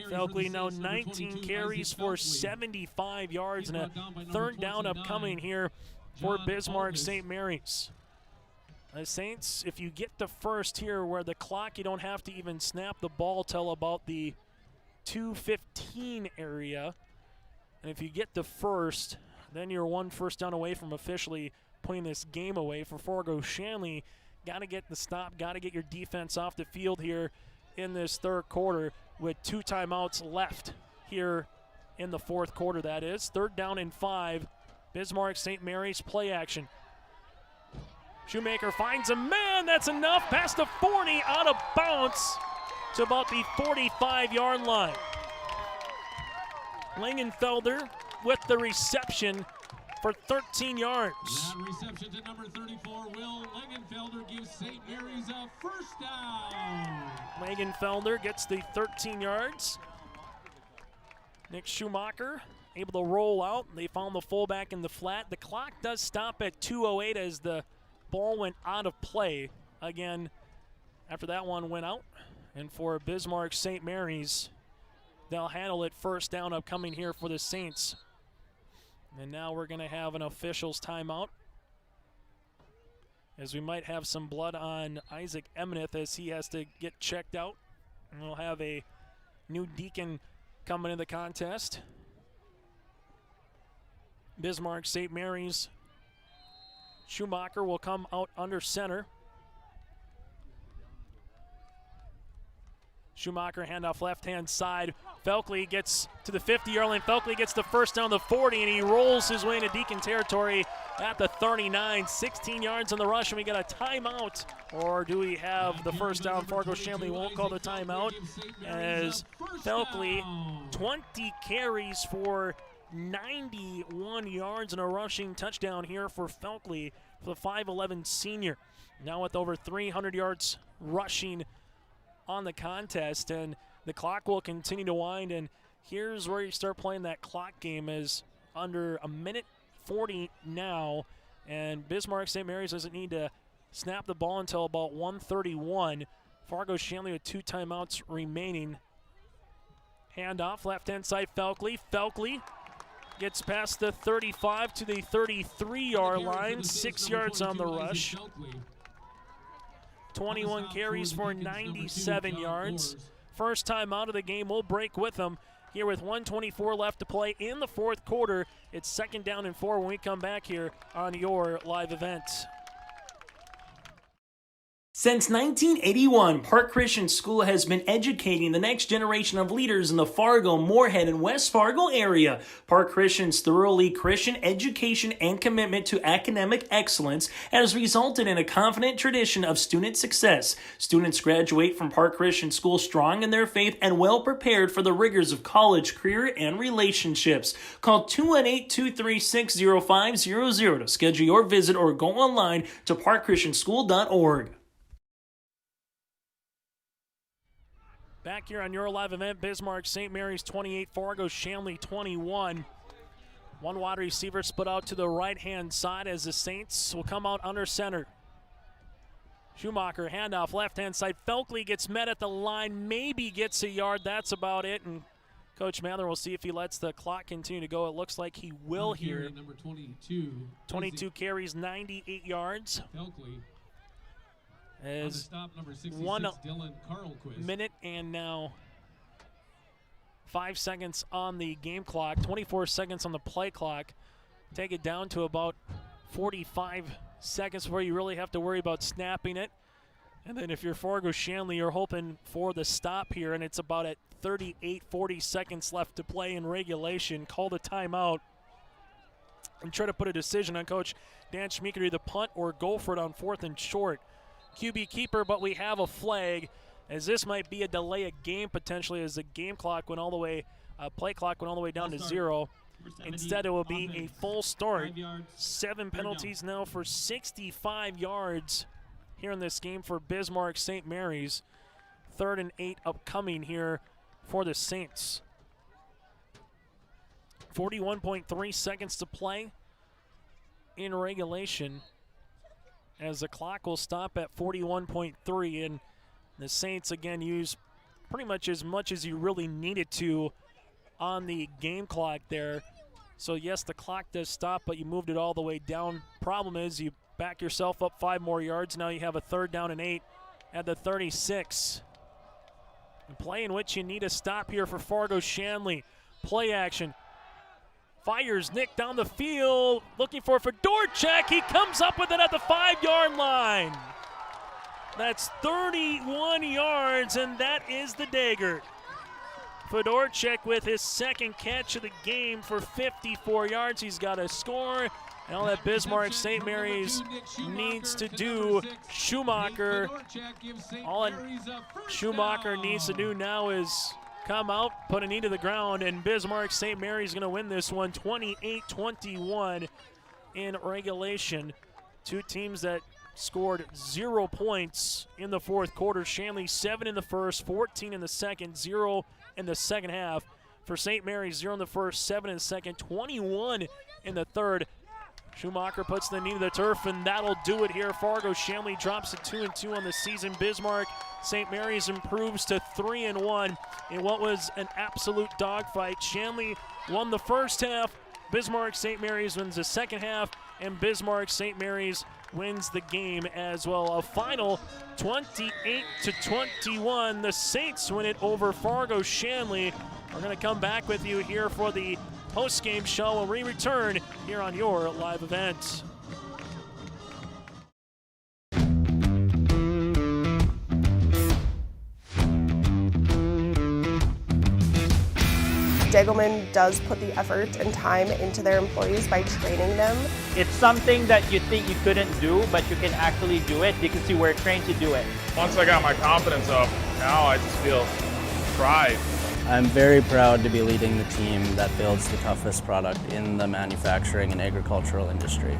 Felkley now 19 carries for 75 yards and a third down upcoming here for Bismarck St. Mary's. The Saints, if you get the first here where the clock, you don't have to even snap the ball till about the 2:15 area. And if you get the first, then you're 1 first down away from officially putting this game away. For Fargo Shanley, got to get the stop, got to get your defense off the field here in this third quarter with 2 timeouts left here in the fourth quarter, that is. Third down and 5. Bismarck St. Mary's play action. Shoemaker finds a man. That's enough. Past the 40, out of bounds to about the 45-yard line. Langenfelder with the reception for 13 yards. That reception to number 34, Will Langenfelder, gives St. Mary's a first down. Langenfelder gets the 13 yards. Nick Schumacher able to roll out. They found the fullback in the flat. The clock does stop at 2:08 as the ball went out of play again after that one went out. And for Bismarck St. Mary's, they'll handle it first down upcoming here for the Saints. And now we're going to have an official's timeout, as we might have some blood on Isaac Emeneth as he has to get checked out. And we'll have a new deacon coming in the contest. Bismarck St. Mary's. Schumacher will come out under center. Schumacher handoff left-hand side. Felkley gets to the 50-yard line. Felkley gets the first down to the 40, and he rolls his way into Deacon territory at the 39. 16 yards on the rush, and we got a timeout. Or do we have the first down? Fargo Shanley won't call the timeout, as Felkley, 20 carries for 91 yards and a rushing touchdown here for Felkley, for the 5'11 senior. Now with over 300 yards rushing on the contest, and the clock will continue to wind. And here's where you start playing that clock game, is under a minute 40 now, and Bismarck St. Mary's doesn't need to snap the ball until about 1:31. Fargo Shanley with 2 timeouts remaining. Handoff left-hand side, Felkley. Felkley gets past the 35 to the 33-yard line, 6 yards on the rush. 21 carries for 97 yards. First time out of the game, we'll break with them here with 1:24 left to play in the fourth quarter. It's second down and 4 when we come back here on your live event. Since 1981, Park Christian School has been educating the next generation of leaders in the Fargo, Moorhead, and West Fargo area. Park Christian's thoroughly Christian education and commitment to academic excellence has resulted in a confident tradition of student success. Students graduate from Park Christian School strong in their faith and well prepared for the rigors of college, career, and relationships. Call 218-236-0500 to schedule your visit or go online to parkchristianschool.org. Back here on your live event, Bismarck St. Mary's 28, Fargo Shanley 21. One wide receiver split out to the right-hand side as the Saints will come out under center. Schumacher, handoff, left-hand side. Felkley gets met at the line, maybe gets a yard. That's about it. And Coach Mather will see if he lets the clock continue to go. It looks like he will here. Number 22. 22 carries, 98 yards. Felkley. As stop, number 66, 1 Carlquist. minute and now 5 seconds on the game clock, 24 seconds on the play clock. Take it down to about 45 seconds where you really have to worry about snapping it. And then if you're Fargo Shanley, you're hoping for the stop here, and it's about at 40 seconds left to play in regulation. Call the timeout and try to put a decision on Coach Dan Schmeeker to either punt or go for it on 4th and short. QB keeper, but we have a flag, as this might be a delay of game potentially, as the game clock went all the way, play clock went all the way down to 0. Instead, it will be a full start. 7 penalties now for 65 yards here in this game for Bismarck St. Mary's. 3rd and 8 upcoming here for the Saints. 41.3 seconds to play in regulation, as the clock will stop at 41.3, and the Saints again use pretty much as you really needed to on the game clock there. So yes, the clock does stop, but you moved it all the way down. Problem is you back yourself up 5 more yards. Now you have a 3rd down and 8 at the 36. A play in which you need a stop here for Fargo Shanley. Play action. Fires Nick down the field, looking for Fedorchak. He comes up with it at the 5-yard line. That's 31 yards, and that is the dagger. Fedorchak with his 2nd catch of the game for 54 yards. He's got a score, and all that Bismarck St. Mary's needs to do, all Schumacher needs to do now is come out, put a knee to the ground, and Bismarck St. Mary's going to win this one 28-21 in regulation. Two teams that scored 0 points in the 4th quarter. Shanley 7 in the first, 14 in the second, 0 in the second half. For St. Mary's, 0 in the first, 7 in the second, 21 in the third. Schumacher puts the knee to the turf, and that'll do it here. Fargo Shanley drops to 2-2 on the season. Bismarck St. Mary's improves to 3-1 in what was an absolute dogfight. Shanley won the first half. Bismarck St. Mary's wins the second half, and Bismarck St. Mary's wins the game as well. A final 28-21. The Saints win it over Fargo Shanley. We're going to come back with you here for the post-game show when we return here on your live event. Degelman does put the effort and time into their employees by training them. It's something that you think you couldn't do, but you can actually do it because you were trained to do it. Once I got my confidence up, now I just feel pride. I'm very proud to be leading the team that builds the toughest product in the manufacturing and agricultural industry.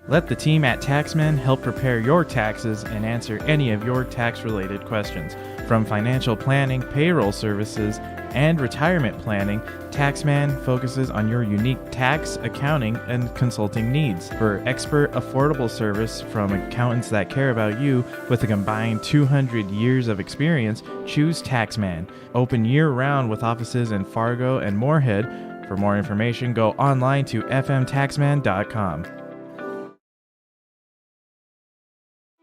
Let the team at Taxman help prepare your taxes and answer any of your tax-related questions. From financial planning, payroll services, and retirement planning, Taxman focuses on your unique tax, accounting, and consulting needs. For expert, affordable service from accountants that care about you with a combined 200 years of experience, choose Taxman. Open year-round with offices in Fargo and Moorhead. For more information, go online to fmtaxman.com.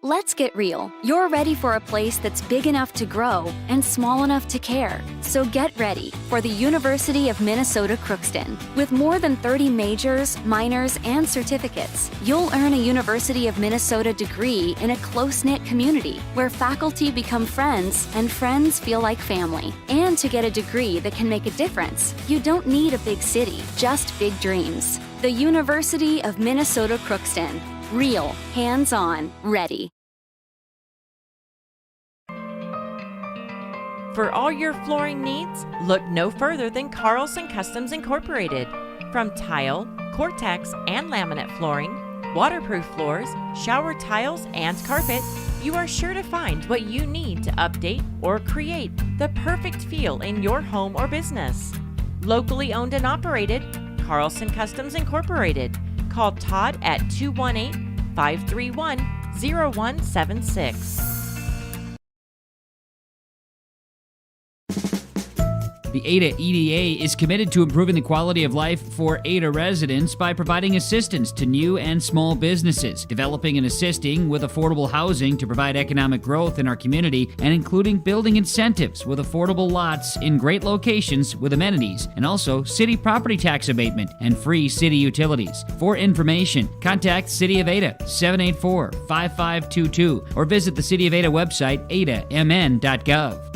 Let's Let's get real. You're ready for a place that's big enough to grow and small enough to care. So get ready for the University of Minnesota Crookston. With more than 30 majors, minors, and certificates, you'll earn a University of Minnesota degree in a close-knit community where faculty become friends and friends feel like family. And to get a degree that can make a difference, you don't need a big city, just big dreams. The University of Minnesota Crookston. Real, hands-on, ready. For all your flooring needs, look no further than Carlson Customs Incorporated. From tile, Cortex, and laminate flooring, waterproof floors, shower tiles, and carpet, you are sure to find what you need to update or create the perfect feel in your home or business. Locally owned and operated, Carlson Customs Incorporated. Call Todd at 218-531-0176. The Ada EDA is committed to improving the quality of life for Ada residents by providing assistance to new and small businesses, developing and assisting with affordable housing to provide economic growth in our community, and including building incentives with affordable lots in great locations with amenities, and also city property tax abatement and free city utilities. For information, contact City of Ada 784-5522 or visit the City of Ada website adamn.gov.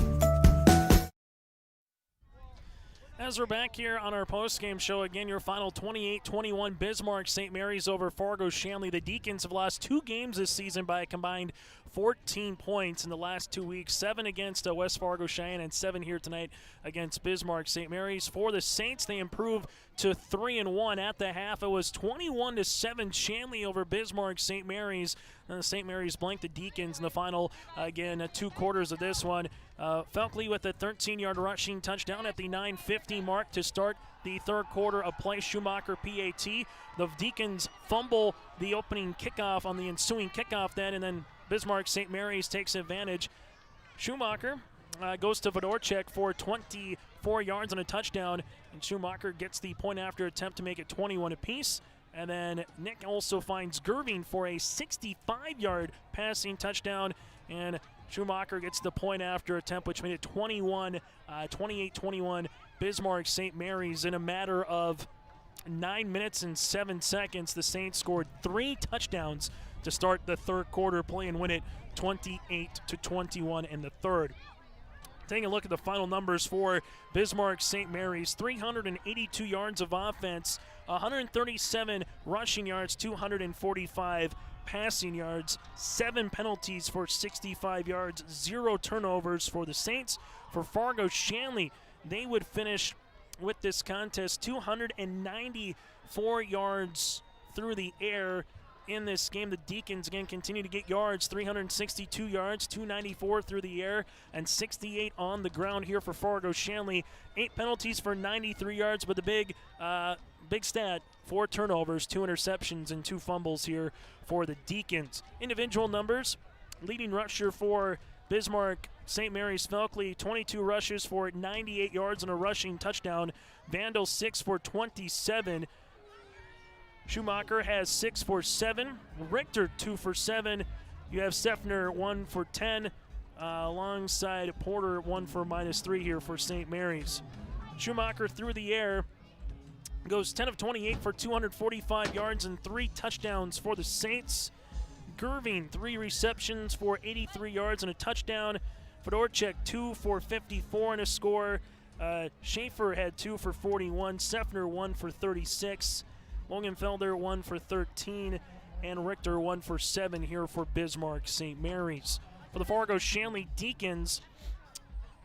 As we're back here on our post-game show, again, your final 28-21 Bismarck St. Mary's over Fargo Shanley. The Deacons have lost 2 games this season by a combined 14 points in the last 2 weeks, 7 against West Fargo Cheyenne and 7 here tonight against Bismarck St. Mary's. For the Saints, they improved to 3-1 at the half. It was 21-7 Shanley over Bismarck St. Mary's. And St. Mary's blanked the Deacons in the final, again, 2 quarters of this one. Felkley with a 13-yard rushing touchdown at the 9:50 mark to start the third quarter of play. Schumacher PAT. The Deacons fumble the opening kickoff on the ensuing kickoff then, and then Bismarck St. Mary's takes advantage. Schumacher goes to Fedorchek for 24 yards and a touchdown, and Schumacher gets the point after attempt to make it 21 apiece. And then Nick also finds Gerving for a 65-yard passing touchdown, and Schumacher gets the point after attempt, which made it 28-21 Bismarck St. Mary's. In a matter of 9 minutes and 7 seconds, the Saints scored 3 touchdowns to start the third quarter play and win it 28-21 in the third. Taking a look at the final numbers for Bismarck St. Mary's: 382 yards of offense, 137 rushing yards, 245 passing yards, 7 penalties for 65 yards, 0 turnovers for the Saints. For Fargo Shanley, they would finish with this contest 294 yards through the air in this game. The Deacons again continue to get yards, 362 yards, 294 through the air, and 68 on the ground here for Fargo Shanley. 8 penalties for 93 yards, but the big stat: 4 turnovers, 2 interceptions, and 2 fumbles here for the Deacons. Individual numbers: leading rusher for Bismarck St. Mary's, Felkley, 22 rushes for 98 yards and a rushing touchdown. Vandal 6 for 27. Schumacher has 6 for 7. Richter 2 for 7. You have Sefner 1 for 10. Alongside Porter 1 for -3 here for St. Mary's. Schumacher through the air goes 10 of 28 for 245 yards and 3 touchdowns for the Saints. Gerving 3 receptions for 83 yards and a touchdown. Fedorchek 2 for 54 and a score. Schaefer had 2 for 41. Sefner 1 for 36. Logenfelder 1 for 13, and Richter 1 for 7 here for Bismarck St. Mary's. For the Fargo Shanley Deacons,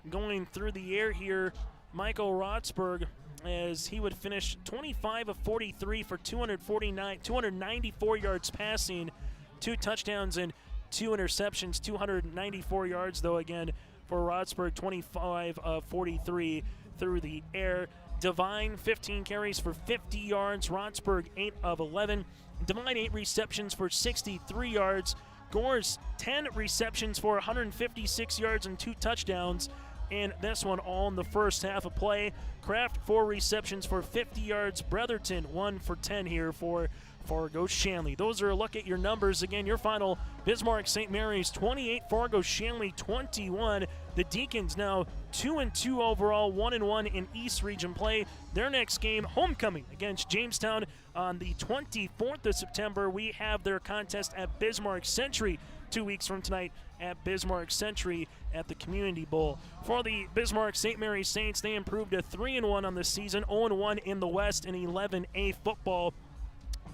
going through the air here, Michael Rotsberg, as he would finish 25 of 43 for 294 yards passing, 2 touchdowns and 2 interceptions, 294 yards though again for Rotsberg, 25 of 43 through the air. Devine, 15 carries for 50 yards. Rotsberg, 8 of 11. Devine, 8 receptions for 63 yards. Gores, 10 receptions for 156 yards and 2 touchdowns. And this one all in the first half of play. Kraft, 4 receptions for 50 yards. Bretherton, 1 for 10 here for Fargo Shanley. Those are a look at your numbers. Again, your final: Bismarck St. Mary's 28, Fargo Shanley 21. The Deacons now 2-2 overall, 1-1 in East Region play. Their next game, homecoming against Jamestown on the 24th of September. We have their contest at Bismarck Century 2 weeks from tonight at Bismarck Century at the Community Bowl. For the Bismarck St. Mary Saints, they improved to 3-1 on the season, 0-1 in the West in 11A football.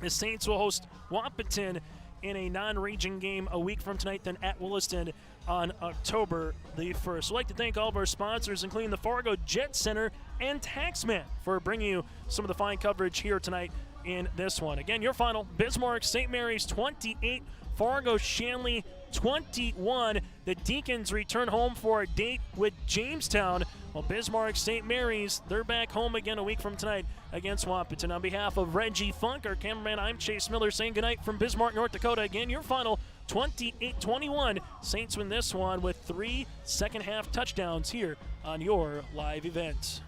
The Saints will host Wahpeton in a non-region game a week from tonight, then at Williston on October the 1st. I'd like to thank all of our sponsors, including the Fargo Jet Center and Taxman, for bringing you some of the fine coverage here tonight in this one. Again, your final: Bismarck St. Mary's 28, Fargo Shanley 21. The Deacons return home for a date with Jamestown, while Bismarck St. Mary's, they're back home again a week from tonight against Wahpeton. On behalf of Reggie Funk, our cameraman, I'm Chase Miller, saying goodnight from Bismarck, North Dakota. Again, your final: 28-21. Saints win this one with 3 second-half touchdowns here on your live event.